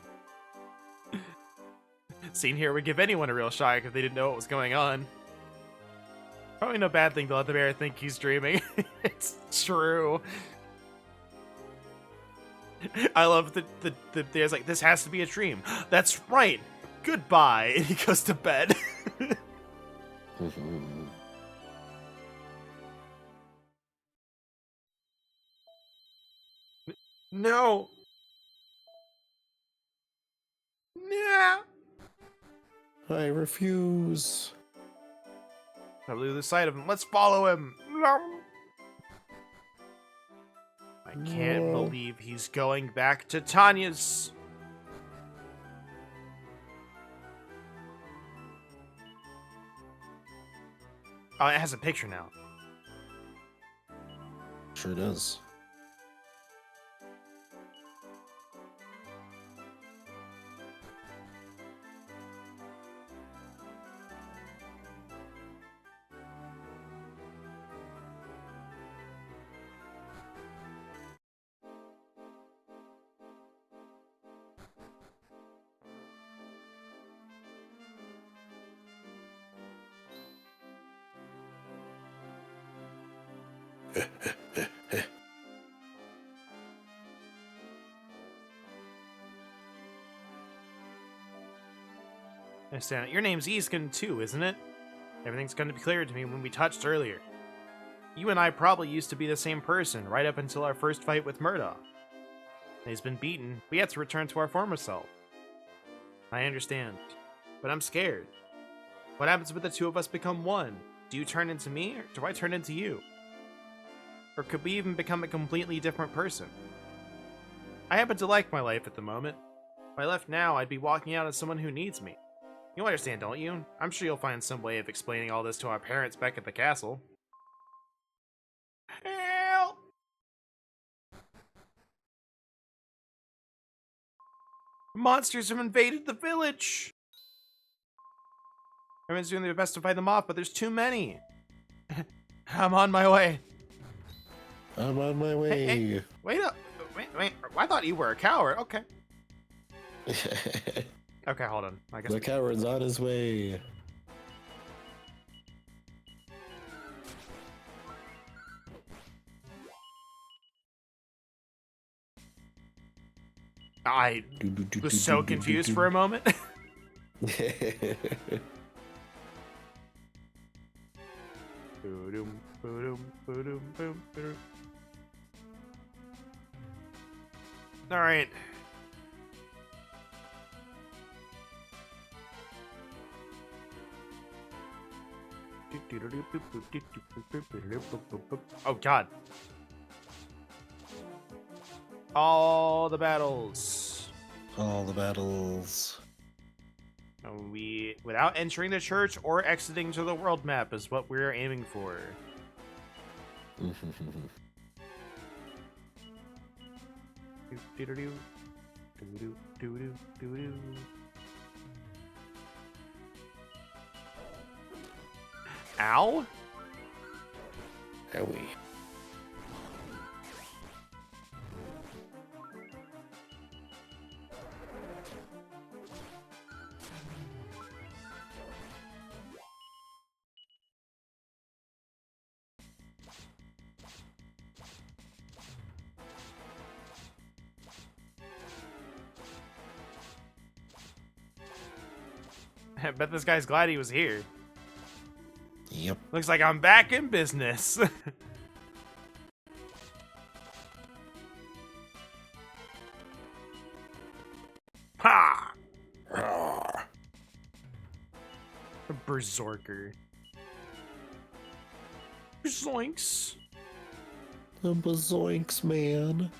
Scene here would give anyone a real shock if they didn't know what was going on. Probably no bad thing to let the bear think he's dreaming. It's true. I love the there's like, this has to be a dream. That's right. Goodbye. And he goes to bed. No. Yeah. I refuse. I lose sight of him. Let's follow him. I can't believe he's going back to Tanya's. Oh, it has a picture now. Sure does. I understand. Your name's Isgon too, isn't it? Everything's going to be clear to me when we touched earlier. You and I probably used to be the same person right up until our first fight with Murdoch. He's been beaten. We had to return to our former self. I understand, but I'm scared. What happens when the two of us become one? Do you turn into me, or do I turn into you? Or could we even become a completely different person? I happen to like my life at the moment. If I left now, I'd be walking out as someone who needs me. You understand, don't you? I'm sure you'll find some way of explaining all this to our parents back at the castle. Help! Monsters have invaded the village! Everyone's doing their best to fight them off, but there's too many. I'm on my way. I'm on my way. Hey, wait up. Wait. I thought you were a coward. Okay. Okay, hold on. I guess the coward's on his way. I was so confused for a moment. All right. Oh god. All the battles. All the battles. We, without entering the church or exiting to the world map, is what we're aiming for. Ow? Owie. I bet this guy's glad he was here. Yep. Looks like I'm back in business. Ha! Rawr. A berserker. Zoinks. The bazoinks, man.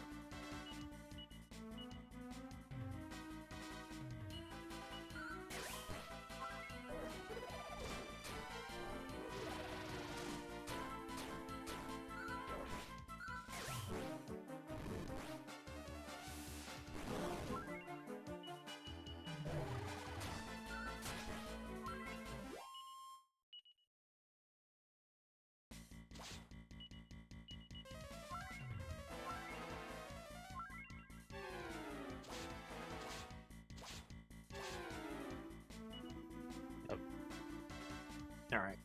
All right.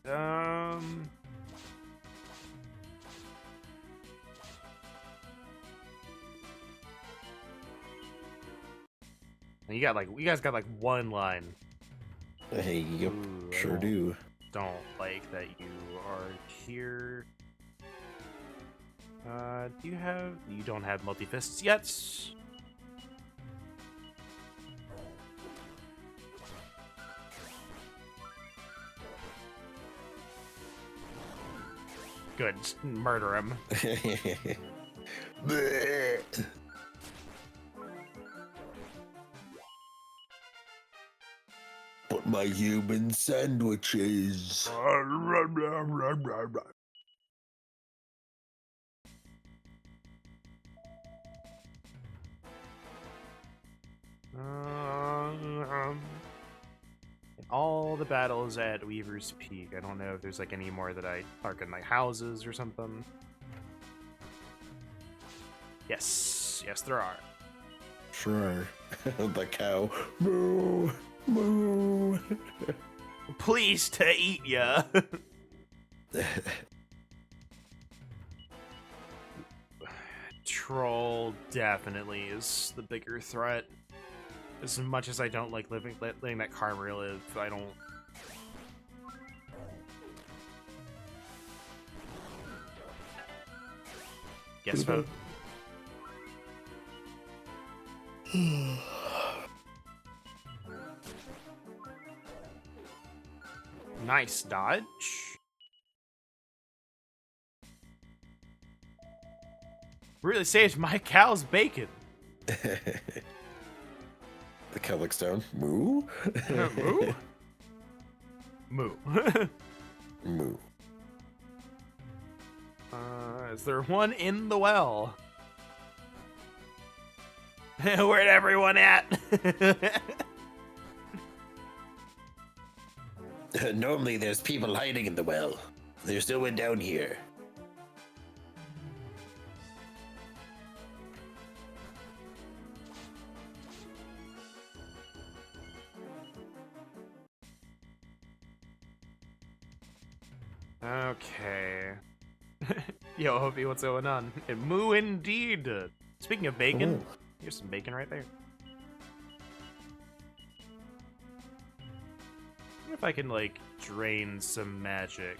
You guys got like one line. Hey, yep. Ooh, I Sure don't- do. Don't like that you are here. You don't have multi-fists yet. Good, just murder him. Bleh. But my human sandwiches. All the battles at Weaver's Peak. I don't know if there's like any more that I target like houses or something. Yes, there are. Sure. The cow. Moo. Moo. Pleased to eat ya. Troll definitely is the bigger threat. As much as I don't like letting that Karma live, I don't. Yes, folks. Nice dodge. Really saved my cow's bacon. The cow looks down. Moo. Moo? Moo. Moo. Is there one in the well? Where'd everyone at? Normally there's people hiding in the well. There's no one down here. Okay. Yo, Hopi, what's going on? Moo indeed. Speaking of bacon, Ooh. here's some bacon right there. Wonder if I can, like, drain some magic.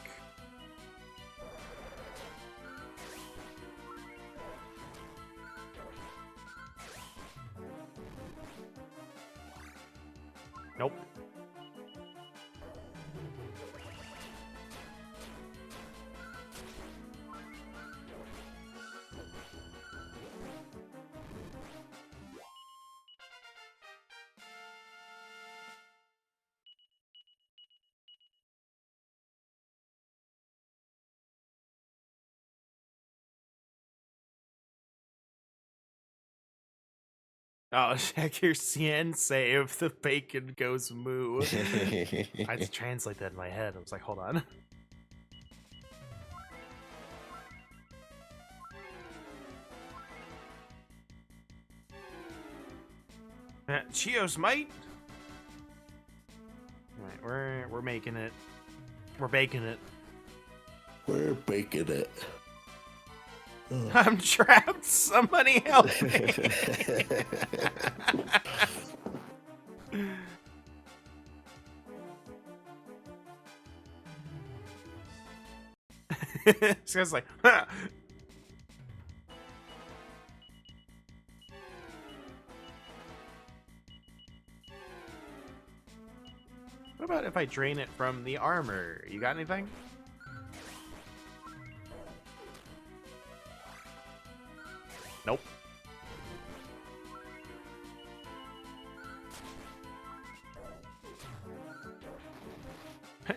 Nope. Oh, check your CN save. The bacon goes moo. I had to translate that in my head. I was like, hold on. Cheers, mate. All right, we're making it. We're baking it. We're baking it. Oh. I'm trapped. Somebody help me. This guy's like, huh. What about if I drain it from the armor? You got anything? Nope.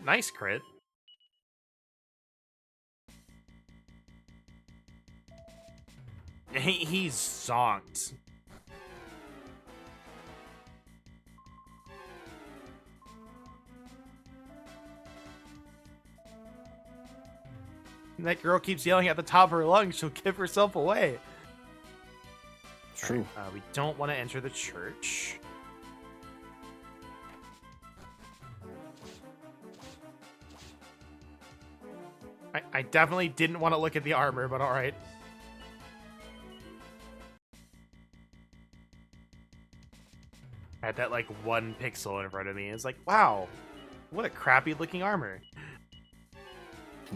Nice crit. He's zonked. And that girl keeps yelling at the top of her lungs, she'll give herself away. True. We don't want to enter the church. I definitely didn't want to look at the armor, but alright. I had that, like, 1 pixel in front of me. It's like, wow, what a crappy looking armor.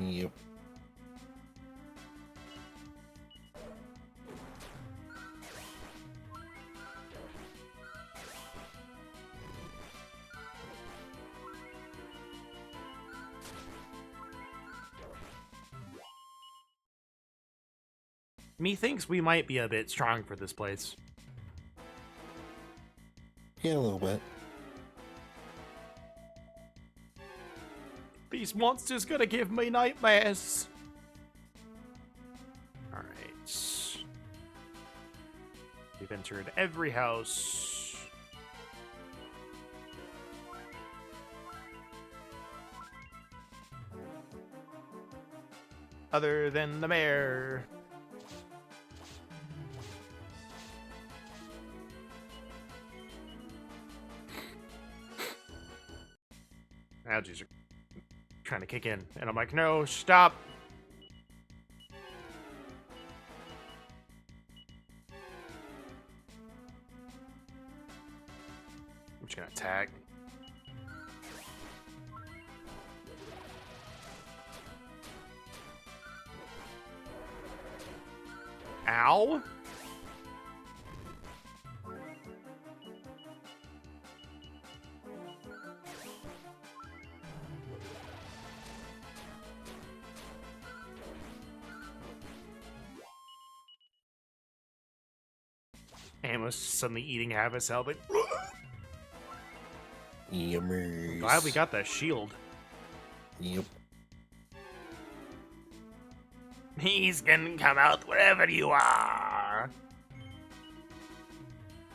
Yep. Methinks we might be a bit strong for this place. Yeah, a little bit. These monsters gonna give me nightmares. Alright. We've entered every house. Other than the mayor. Algaes are trying to kick in, and I'm like, no, stop. I'm just gonna attack. Ow. Amos suddenly eating half his health. Like, Yummers. glad we got that shield. Yep. He's gonna come out wherever you are.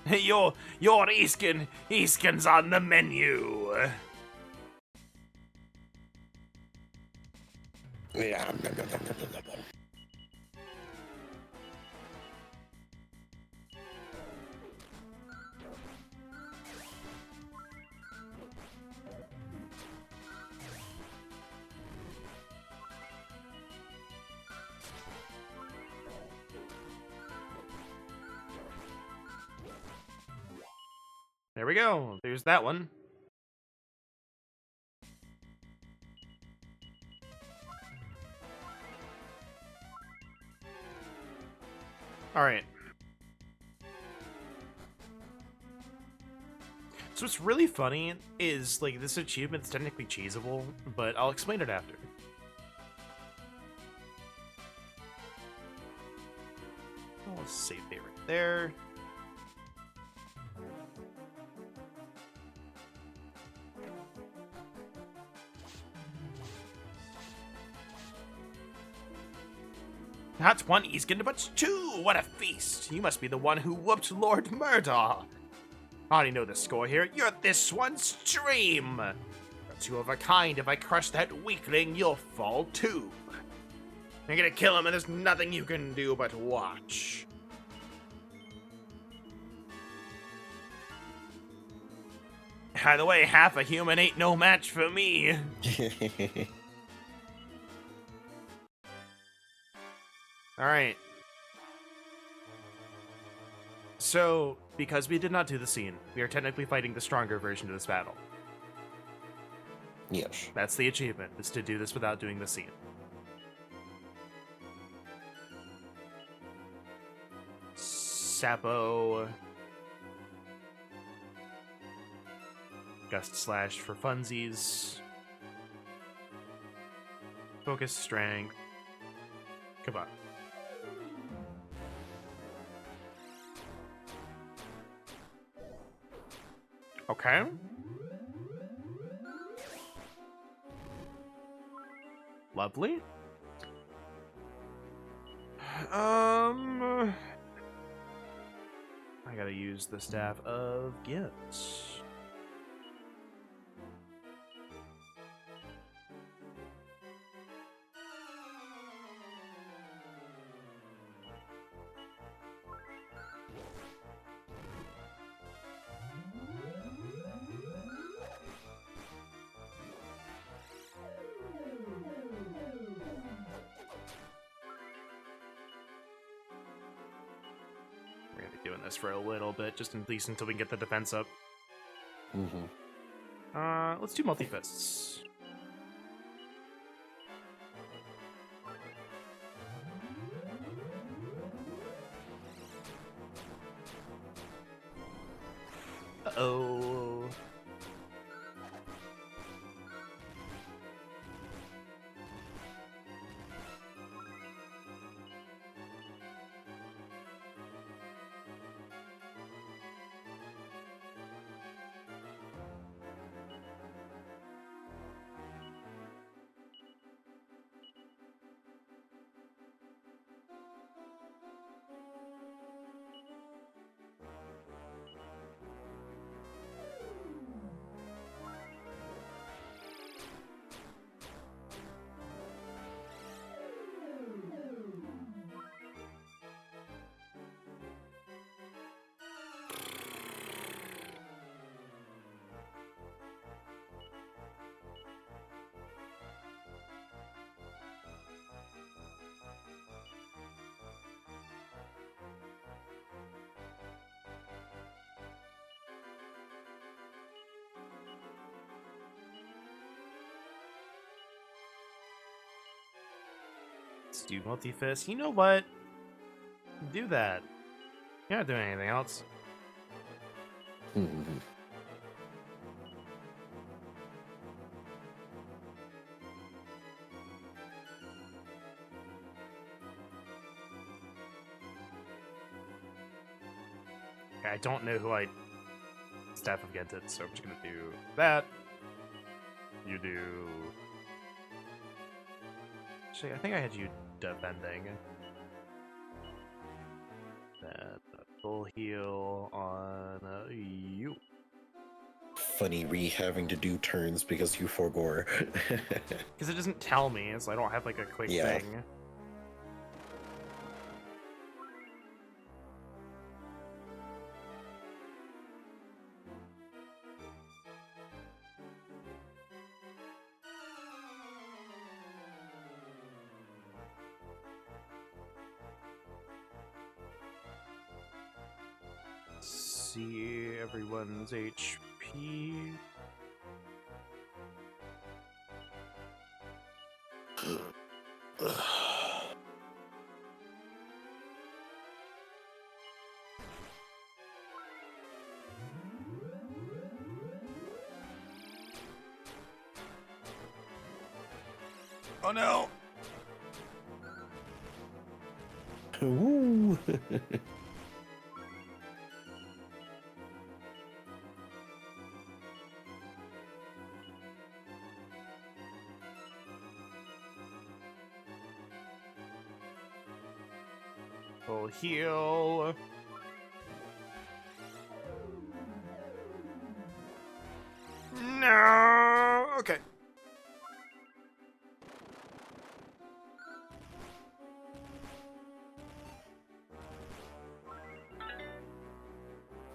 Your Isgon. Isgon's on the menu. Yeah. There we go. There's that one. All right. So what's really funny is, like, this achievement's technically cheesable, but I'll explain it after. I'll save it right there. Not one Isgon, but two! What a feast! You must be the one who whooped Lord Murder! I already know the score here. You're this one's dream! You're two of a kind. If I crush that weakling, you'll fall too. I'm gonna kill him, and there's nothing you can do but watch. By the way, half a human ain't no match for me. Alright. So, because we did not do the scene, we are technically fighting the stronger version of this battle. Yes. That's the achievement, is to do this without doing the scene. Sapo. Gust Slash for funsies. Focus Strength. Come on. Okay. Lovely. I gotta use the Staff of Gifts. We're gonna be doing this for a little bit, just at least until we can get the defense up. Let's do multi-fists. Uh-oh. Let's do multi-fist. You know what? Do that. You're not doing anything else. Okay, I don't know who I Staff of Gented, so I'm just gonna do that. You do. Actually, I think I had you defending. Then full heal on you. Funny having to do turns because you forgore. Because it doesn't tell me, so I don't have like a quick thing. See everyone's HP. Oh no! Ooh. Full heal. No. Okay.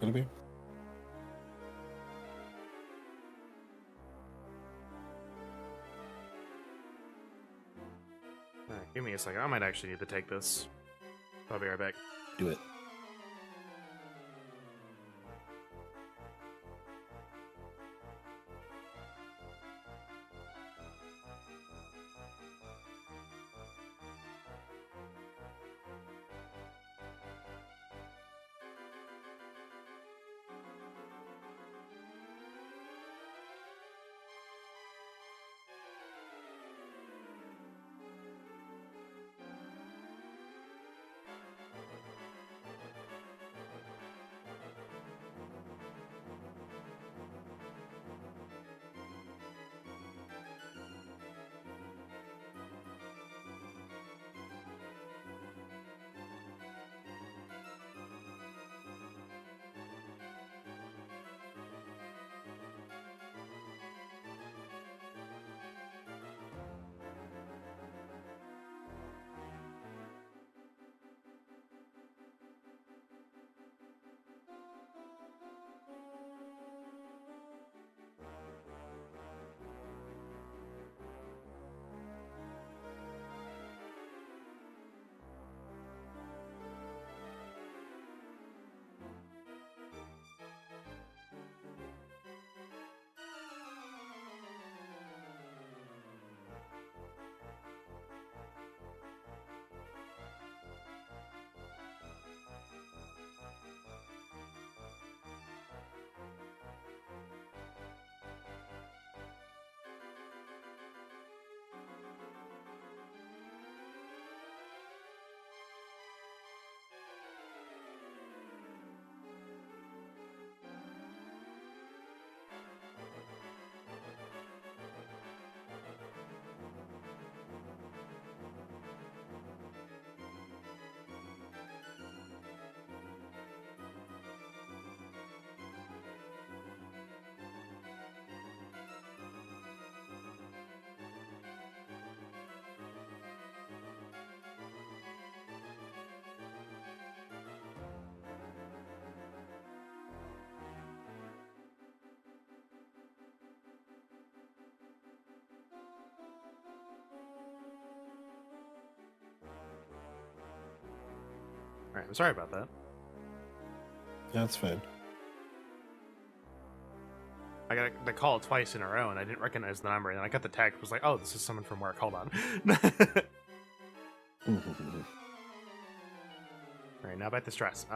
Gonna be. Alright, give me a second. I might actually need to take this. I'll be right back. Do it. Alright, I'm sorry about that. That's fine. I got the call twice in a row and I didn't recognize the number, and then I got the text. Was like, oh, this is someone from work. Hold on. Alright, now about the stress.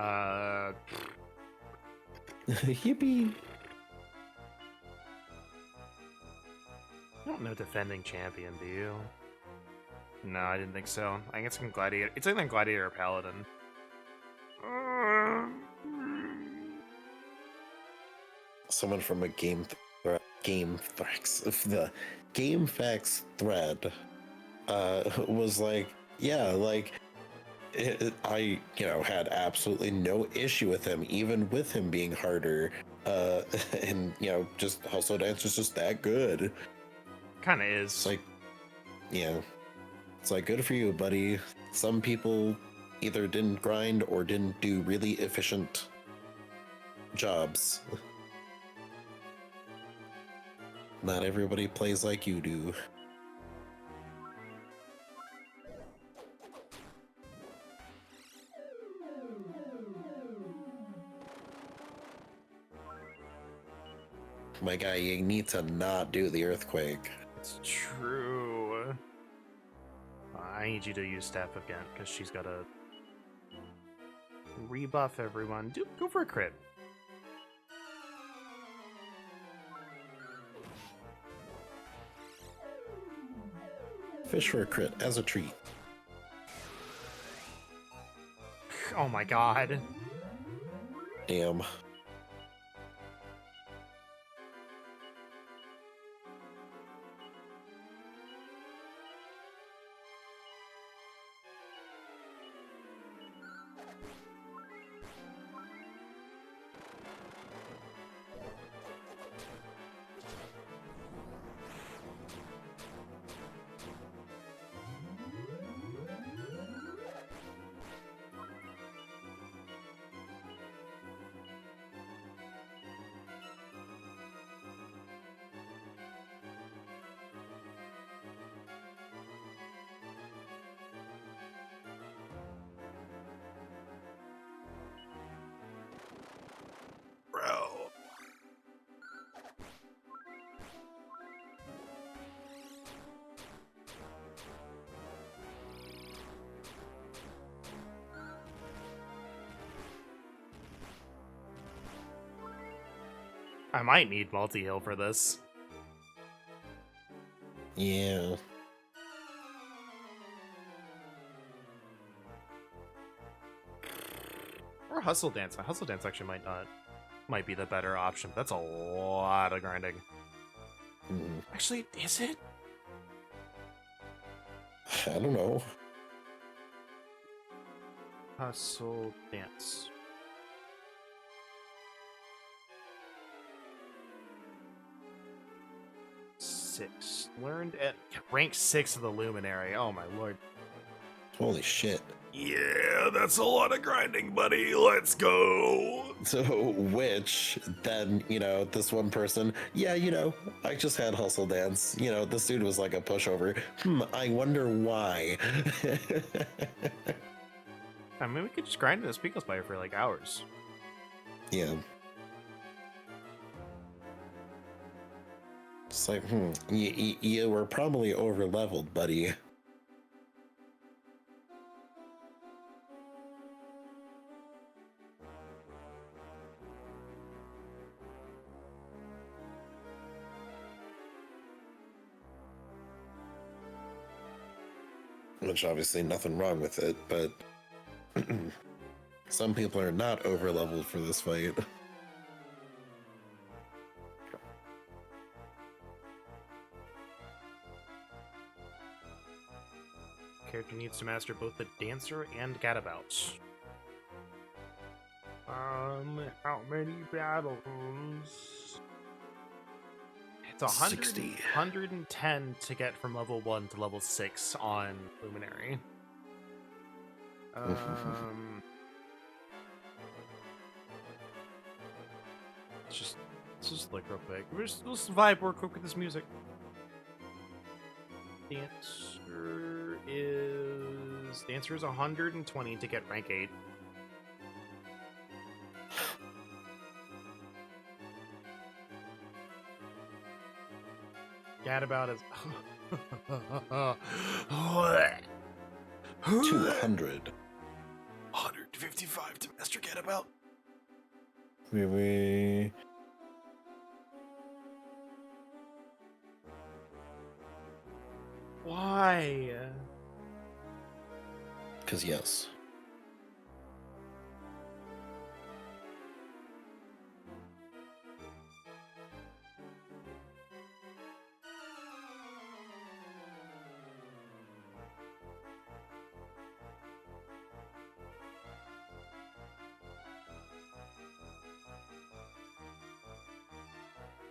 Yippee! I don't know defending champion, do you? No, I didn't think so. I guess I'm gladiator. It's either gladiator or paladin. Someone from a the game facts thread was like, yeah, like I had absolutely no issue with him, even with him being harder, and just Hustle Dance is just that good. Kind of is. It's like, it's like, good for you, buddy. Some people either didn't grind or didn't do really efficient jobs. Not everybody plays like you do. My guy, you need to not do the earthquake. It's true. I need you to use Staff of Ghent, because she's got to rebuff everyone. Go for a crit. Fish for a crit as a treat. Oh my god. Damn. Bro. I might need multi-heal for this. Yeah. Or Hustle Dance. Hustle Dance actually might be the better option. That's a lot of grinding. Mm, Actually, is it? I don't know. Hustle Dance. Six. Learned at rank 6 of the Luminary. Oh my lord. Holy shit. Yeah, that's a lot of grinding, buddy. Let's go. So, which then, this one person, yeah, I just had Hustle Dance. This dude was like a pushover. I wonder why. I mean, we could just grind this Pico Spire for like hours. Yeah. It's like, you were probably over leveled, buddy. Which obviously nothing wrong with it, but some people are not over leveled for this fight. Character needs to master both the Dancer and Gadabout. How many battles? It's 100, 60. 110 to get from level 1 to level 6 on Luminary. Let's just look real quick. We'll just vibe real quick with this music. Dancer is 120 to get rank 8. Gadabout is 200. 155 to master Gadabout. Maybe. Why? Because yes.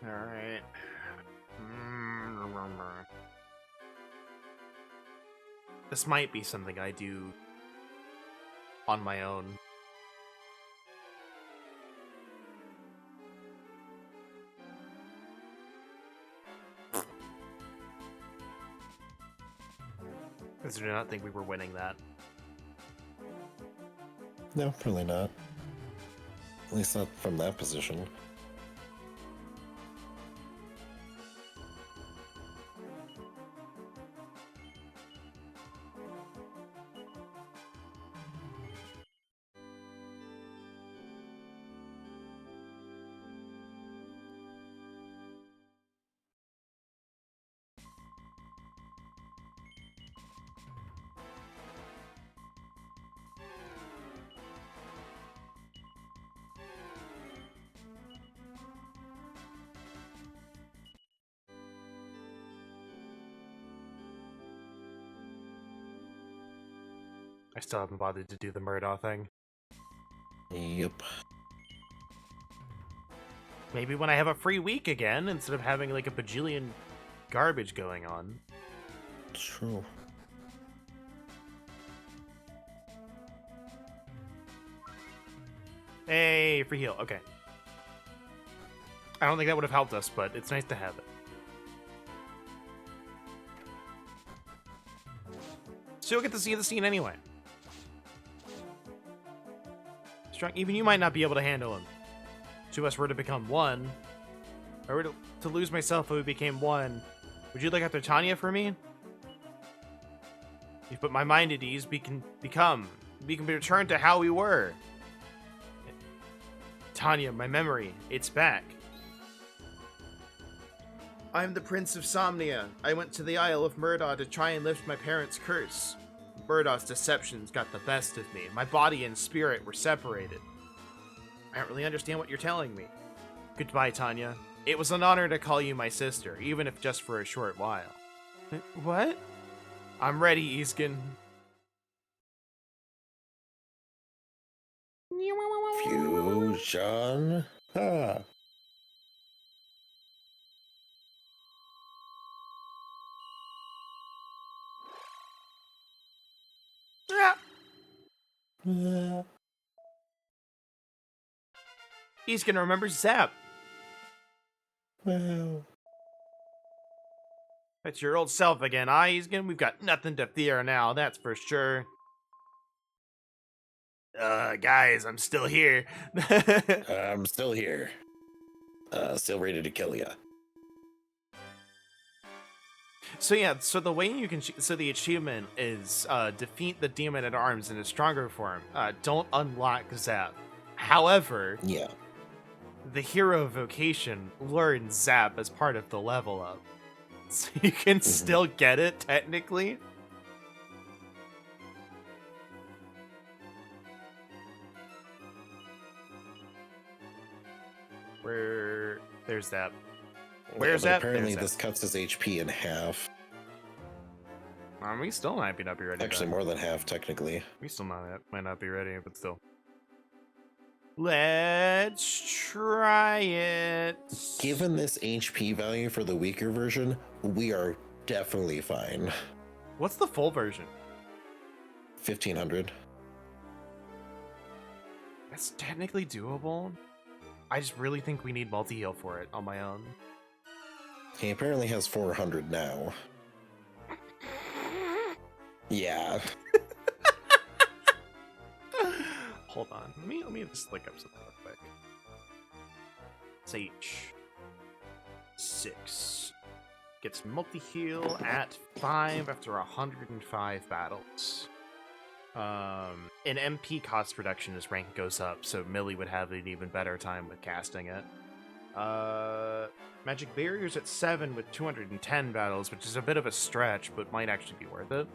All right. This might be something I do on my own. Because I do not think we were winning that. No, probably not. At least not from that position. I still haven't bothered to do the Murdaugh thing. Yep. Maybe when I have a free week again, instead of having like a bajillion garbage going on. True. Hey, free heal. Okay. I don't think that would have helped us, but it's nice to have it. Still get to see the scene anyway. Strong. Even you might not be able to handle him. Two of us were to become one. If I were to lose myself if we became one, would you look after Tanya for me? You've put my mind at ease. We can return to how we were. Tanya, my memory, it's back. I'm the Prince of Somnia. I went to the Isle of Murdaugh to try and lift my parents' curse. Murdaugh's deceptions got the best of me. My body and spirit were separated. I don't really understand what you're telling me. Goodbye, Tanya. It was an honor to call you my sister, even if just for a short while. What? I'm ready, Isgon. Fusion. Ah. Isgon remembers Zap. Well. That's your old self again, Isgon. We've got nothing to fear now, that's for sure. Guys, I'm still here. I'm still here. Still ready to kill ya. So yeah, so the way you can, so the achievement is defeat the demon at arms in a stronger form. Don't unlock Zap. However, Yeah. the hero vocation learns Zap as part of the level up, so you can still get it technically. Where there's that. Where's but that? Apparently, There's this cuts his HP in half. We still might not be ready. Actually, more than half, technically. We still might not be ready, but still. Let's try it. Given this HP value for the weaker version, we are definitely fine. What's the full version? 1500. That's technically doable. I just really think we need multi-heal for it on my own. He apparently has 400 now. Yeah. Hold on. Let me just look up something real quick. Sage 6 gets multi-heal at 5 after 105 battles. An MP cost reduction as rank goes up, so Millie would have an even better time with casting it. Magic barriers at 7 with 210 battles, which is a bit of a stretch, but might actually be worth it.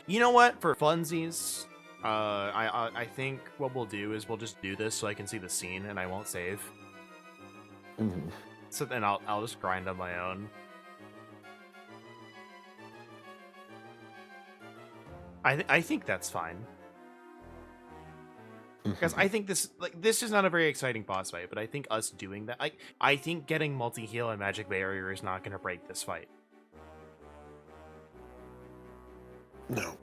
You know what? For funsies, I think what we'll do is we'll just do this so I can see the scene and I won't save. Mhm. So then I'll just grind on my own. I think that's fine. Because I think this is not a very exciting boss fight, but I think us doing that, I think getting multi-heal and magic barrier is not going to break this fight. No.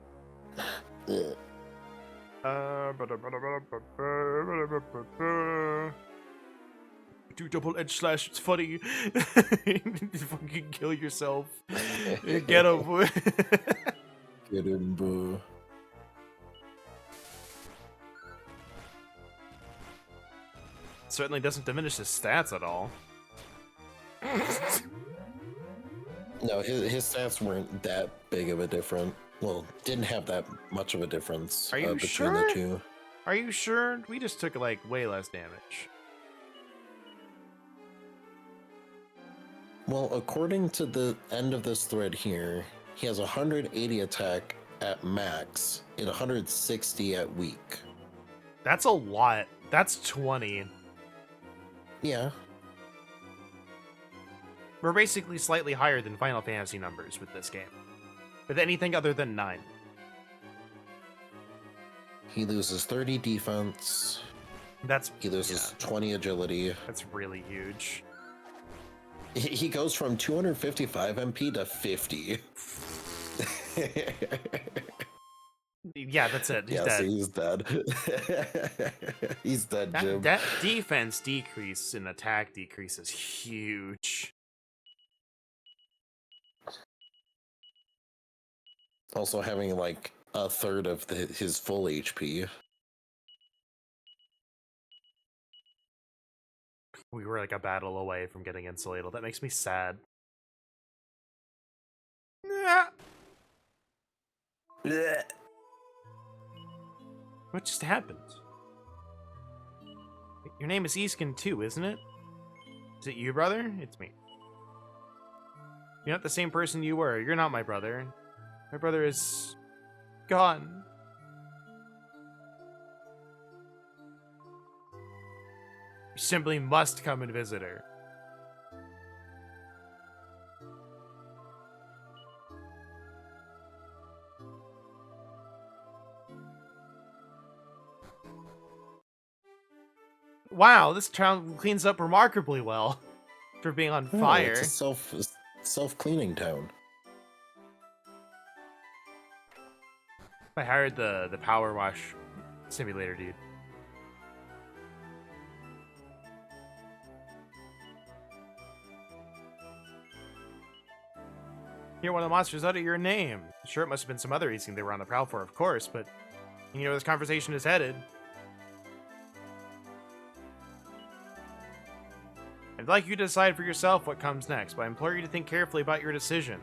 Do double edge slash. It's funny. Fucking kill yourself. Get him. Get him, boo. Certainly doesn't diminish his stats at all. No, his stats weren't that big of a difference. Well, didn't have that much of a difference Are you between sure? the two. Are you sure? We just took like way less damage. Well, according to the end of this thread here, he has 180 attack at max and 160 at weak. That's a lot. That's 20. Yeah. We're basically slightly higher than Final Fantasy numbers with this game. With anything other than 9. He loses 30 defense. That's He loses 20 agility. That's really huge. He goes from 255 MP to 50. Yeah, that's it. He's Yeah, dead. so he's dead. He's dead, Jim. That defense decrease and attack decrease is huge. Also having like a third of his full HP. We were like a battle away from getting insulated. That makes me sad. Nah. Blech. What just happened? Your name is Isgon too, isn't it? Is it you, brother? It's me. You're not the same person you were. You're not my brother. My brother is gone. You simply must come and visit her. Wow, this town cleans up remarkably well for being on Oh, fire. it's a self-cleaning town. I hired the power wash simulator dude. You're one of the monsters out of your name. Sure, it must have been some other reason they were on the prowl for, of course, but you know where this conversation is headed. I'd like you to decide for yourself what comes next, but I implore you to think carefully about your decision.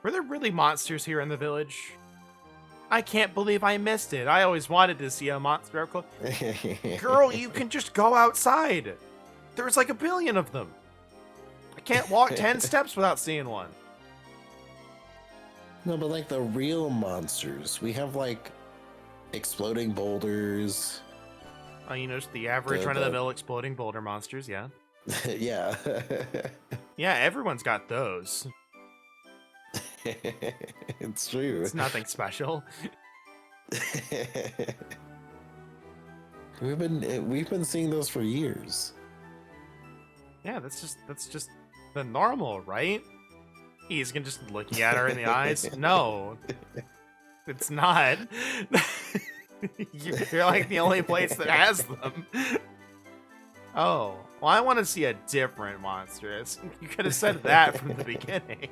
Were there really monsters here in the village? I can't believe I missed it. I always wanted to see a monster up close. Girl, you can just go outside. There's like a billion of them. I can't walk 10 steps without seeing one. No, but like the real monsters, we have like exploding boulders. Oh, you know, just the average run-of-the-mill exploding boulder monsters, yeah. Yeah. Yeah, everyone's got those. It's true. It's nothing special. We've been seeing those for years. Yeah, that's just the normal, right? He's gonna just looking at her in the eyes. No, it's not. You're like the only place that has them. Oh, well, I want to see a different monster. You could have said that from the beginning.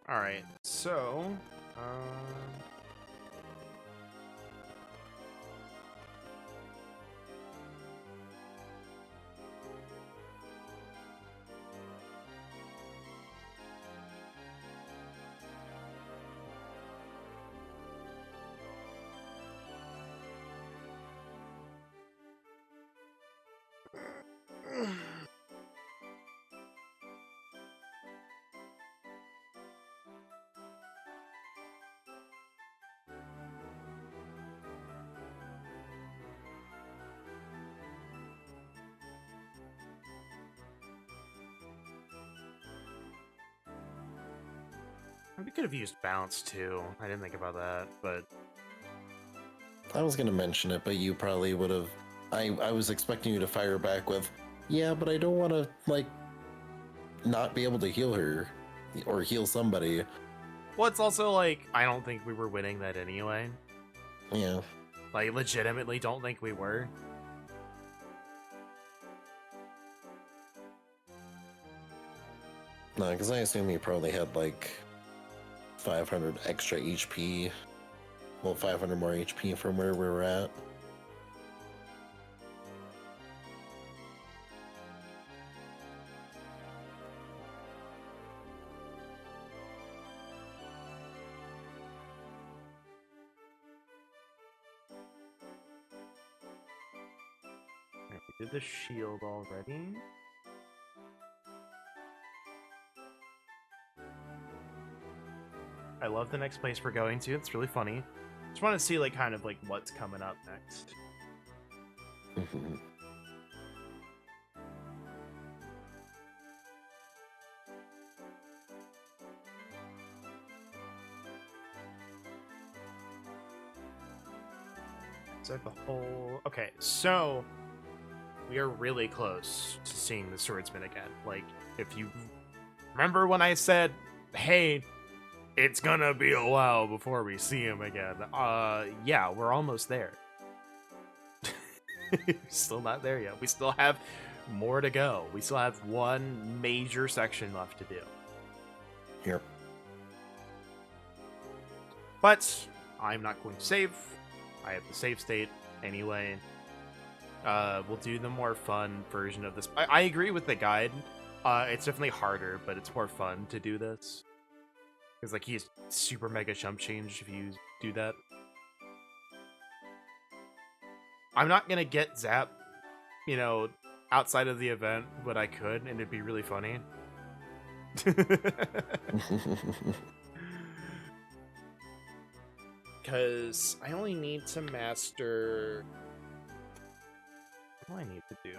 All right, so, we could have used bounce too. I didn't think about that, but I was gonna mention it, but you probably would have. I was expecting you to fire back with, yeah, but I don't want to like not be able to heal her or heal somebody. well, it's also like I don't think we were winning that anyway. Yeah. Like, legitimately, don't think we were. No, because I assume you probably had like 500 extra HP. Well, 500 more HP from where we were at. Alright, we did the shield already. I love the next place we're going to. It's really funny. Just want to see like kind of like what's coming up next. So the whole okay, so we are really close to seeing the swordsman again. Like, if you remember when I said, hey, it's gonna be a while before we see him again. Yeah, we're almost there. Still not there yet. We still have more to go. We still have one major section left to do. Here. But I'm not going to save. I have the save state anyway. We'll do the more fun version of this. I agree with the guide. It's definitely harder, but it's more fun to do this. Because, like, he's super mega jump change if you do that. I'm not gonna get Zap, you know, outside of the event, but I could, and it'd be really funny. Because I only need to master... What do I need to do?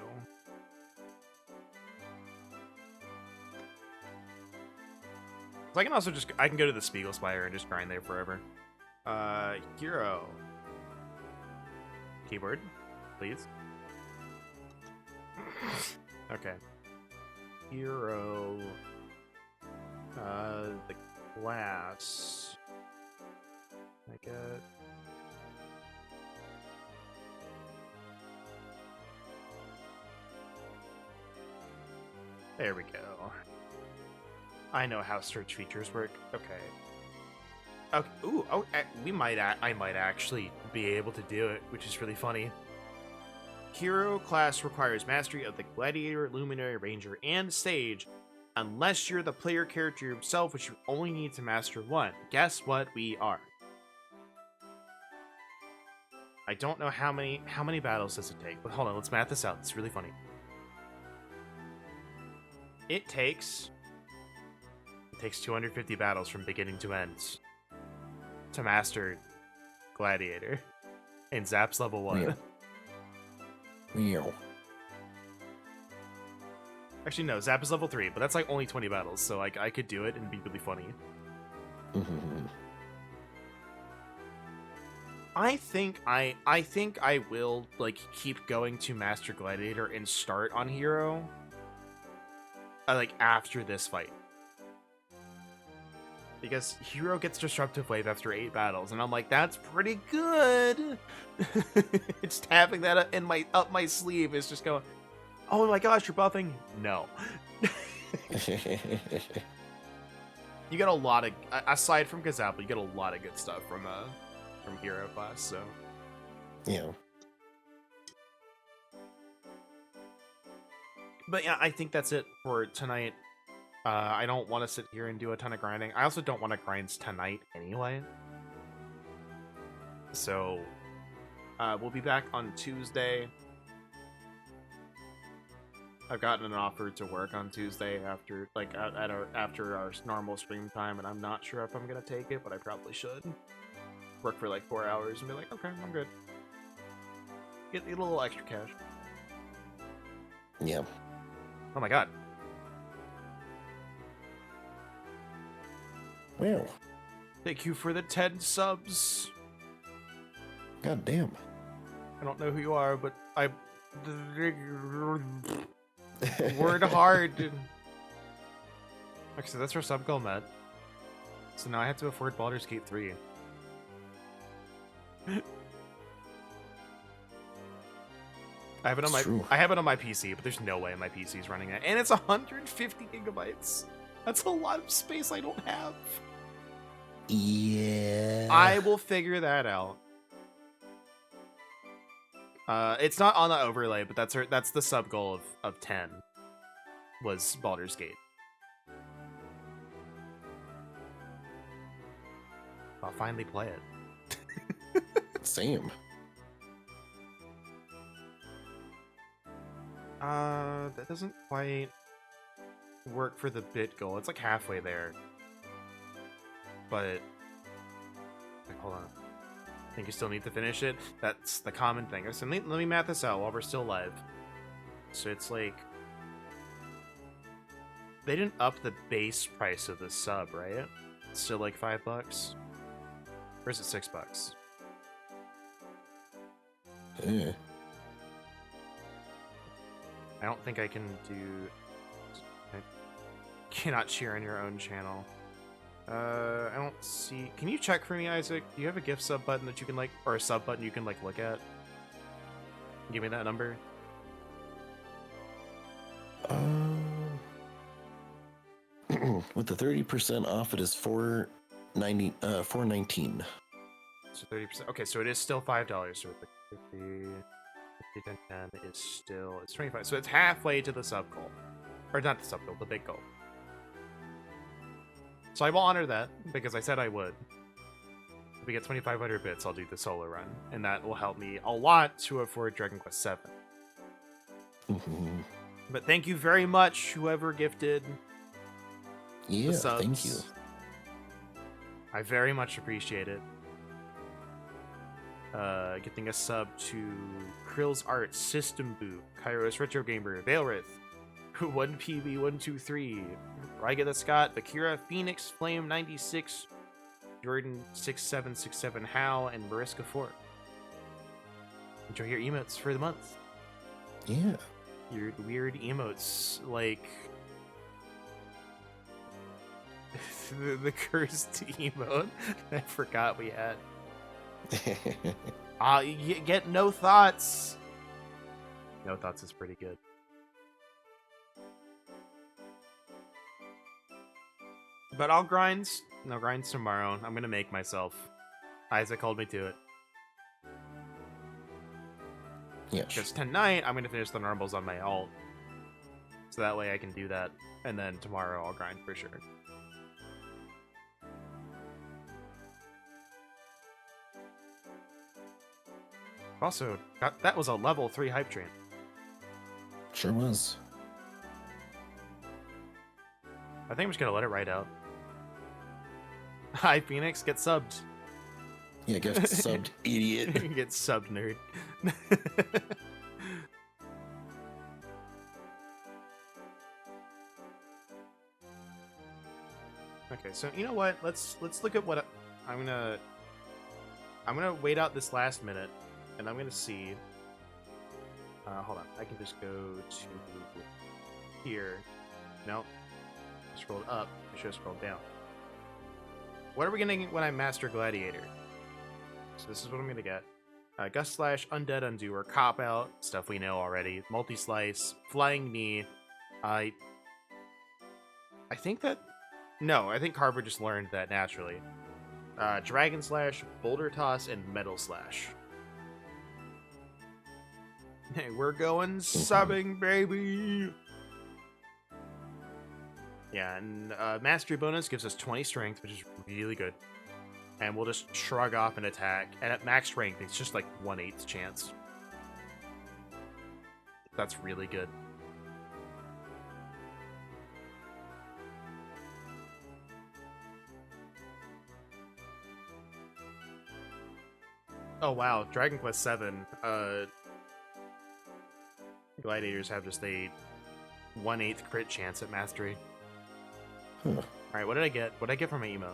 So I can also just... I can go to the Spiegel Spire and just grind there forever. Hero. Keyboard, please. Okay. Hero. The class. I get... There we go. I know how search features work. Okay. Okay. Ooh. Oh, I might actually be able to do it, which is really funny. Hero class requires mastery of the Gladiator, Luminary, Ranger, and Sage, unless you're the player character yourself, which you only need to master one. Guess what we are? I don't know how many battles does it take, but hold on, let's math this out. It's really funny. It takes 250 battles from beginning to end to master Gladiator, and Zap's level 1. Yeah. Actually, no, Zap is level 3, but that's like only 20 battles, so like I could do it and be really funny. I think I will like keep going to Master Gladiator and start on Hero. Like after this fight. Because Hero gets Disruptive Wave after 8 battles, and I'm like, that's pretty good. Just having that up my sleeve is just going, oh my gosh, you're buffing? No. You get a lot of, aside from Gazapple, you get a lot of good stuff from Hero class, so. Yeah. But yeah, I think that's it for tonight. I don't want to sit here and do a ton of grinding. I also don't want to grind tonight anyway. So, we'll be back on Tuesday. I've gotten an offer to work on Tuesday after, like, after our normal stream time, and I'm not sure if I'm gonna take it, but I probably should. Work for like 4 hours and be like, okay, I'm good. Get a little extra cash. Yeah. Oh my god. Well. Thank you for the 10 subs. God damn. I don't know who you are, but I... Word hard. Okay, so that's our sub goal met. So now I have to afford Baldur's Gate 3. I have it on my PC, but there's no way my PC is running it. And it's 150 gigabytes. That's a lot of space I don't have. Yeah. I will figure that out. It's not on the overlay, but that's the sub goal of 10 was Baldur's Gate. I'll finally play it. Same. That doesn't quite work for the bit goal. It's like halfway there. But like, hold on. I think you still need to finish it. That's the common thing. So let me math this out while we're still live. So it's like they didn't up the base price of the sub, right? It's still like $5, or is it $6? Yeah. I don't think I can do. I cannot share on your own channel. I don't see. Can you check for me, Isaac? Do you have a gift sub button that you can like, or a sub button you can like look at? Give me that number. With the 30% off, it is $419. So 30%. Okay, so it is still $5. So with the 50, 10 is still, it's 25. So it's halfway to the sub goal, or not the sub goal, the big goal. So I will honor that because I said I would. If we get 2,500 bits, I'll do the solo run, and that will help me a lot to afford Dragon Quest VII. But thank you very much, whoever gifted. Yeah, thank you. I very much appreciate it. Getting a sub to Krill's Art, System Boot, Kairos Retro Gamer, Veilrith, 1PB123, Ryga the Scott, Bakira, Phoenix, Flame 96, Jordan 6767, Hal, and Mariska 4. Enjoy your emotes for the month. Yeah. Your weird emotes, like the cursed emote I forgot we had. You get no thoughts. No thoughts is pretty good. But I'll grind. No, grinds tomorrow. I'm gonna make myself. Isaac called me to it. Yeah. Because tonight I'm gonna finish the normals on my alt, so that way I can do that, and then tomorrow I'll grind for sure. Also, that was a level 3 hype train. Sure was. I think I'm just gonna let it ride out. Hi, Phoenix, get subbed. Yeah, get subbed, idiot. Get subbed, nerd. Okay, so you know what? Let's look at what I'm gonna wait out this last minute, and I'm gonna see. Hold on, I can just go to here. Nope. Scrolled up. I should have scrolled down. What are we gonna get when I master Gladiator? So this is what I'm gonna get. Gust Slash, Undead Undo, or Cop Out, stuff we know already. Multi-Slice, Flying Knee. I think that... No, I think Carver just learned that naturally. Dragon Slash, Boulder Toss, and Metal Slash. Hey, we're going subbing, baby! Yeah, and Mastery Bonus gives us 20 Strength, which is really good. And we'll just shrug off an attack. And at max strength, it's just like 1/8 chance. That's really good. Oh wow, Dragon Quest VII. Gladiators have just a 1/8 crit chance at mastery. Huh. Alright, what did I get? What did I get from my emote?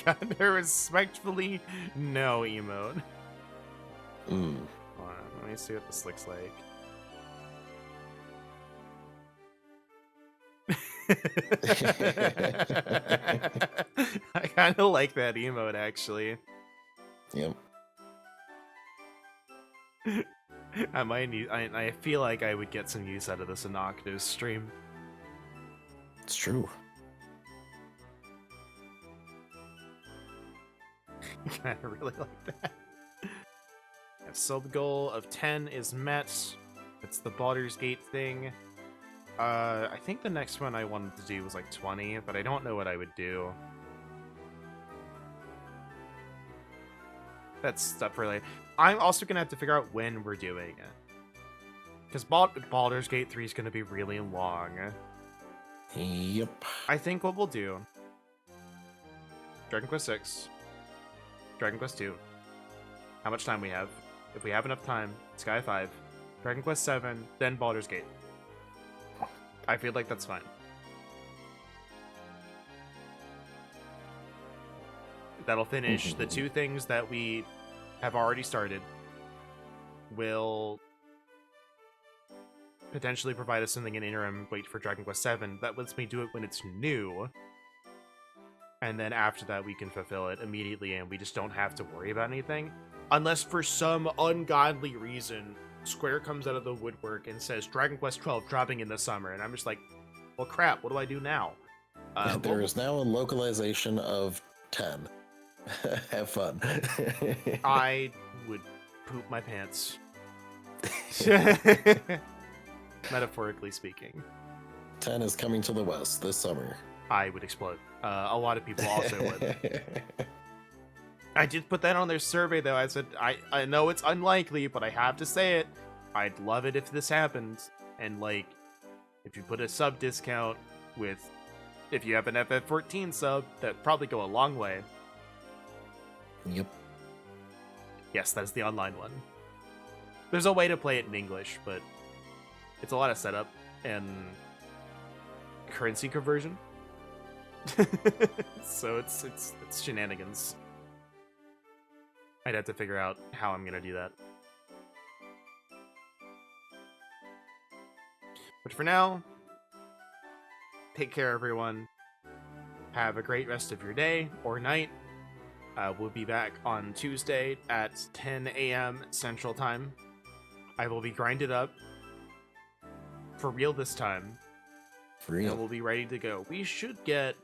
Got there respectfully no emote. Hold on, let me see what this looks like. I kind of like that emote, actually. Yep. I might need. I feel like I would get some use out of this in Octo's stream. It's true. I really like that. Sub goal of 10 is met. It's the Baldur's Gate thing. I think the next one I wanted to do was like 20, but I don't know what I would do. That's stuff for later. I'm also gonna have to figure out when we're doing it, because Baldur's Gate 3 is gonna be really long. Yep. I think what we'll do, Dragon Quest 6, Dragon Quest 2, how much time we have. If we have enough time, Sky 5, Dragon Quest 7, then Baldur's Gate. I feel like that's fine. That'll finish the two things that we have already started. Will potentially provide us something in interim. Wait for Dragon Quest 7. That lets me do it when it's new. And then after that, we can fulfill it immediately, and we just don't have to worry about anything. Unless for some ungodly reason, Square comes out of the woodwork and says Dragon Quest 12 dropping in the summer, and I'm just like, well, crap, what do I do now? There is now a localization of 10. Have fun. I would poop my pants. Metaphorically speaking. 10 is coming to the West this summer. I would explode. A lot of people also would. I did put that on their survey, though. I said, I know it's unlikely, but I have to say it. I'd love it if this happens. And, like, if you put a sub discount with... If you have an FF14 sub, that'd probably go a long way. Yep. Yes, that's the online one. There's a way to play it in English, but it's a lot of setup and currency conversion. So it's shenanigans. I'd have to figure out how I'm gonna do that. But for now, take care, everyone. Have a great rest of your day or night. We'll be back on Tuesday at 10 a.m. Central Time. I will be grinded up for real this time. For real. And we'll be ready to go. We should get...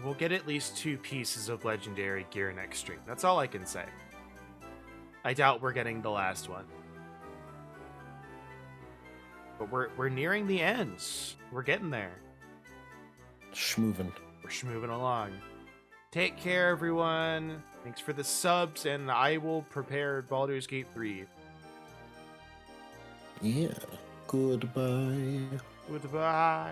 We'll get at least 2 pieces of legendary gear next stream. That's all I can say. I doubt we're getting the last one. But we're nearing the ends. We're getting there. Schmoovin'. We're schmooving along. Take care, everyone. Thanks for the subs, and I will prepare Baldur's Gate 3. Yeah. Goodbye. Goodbye.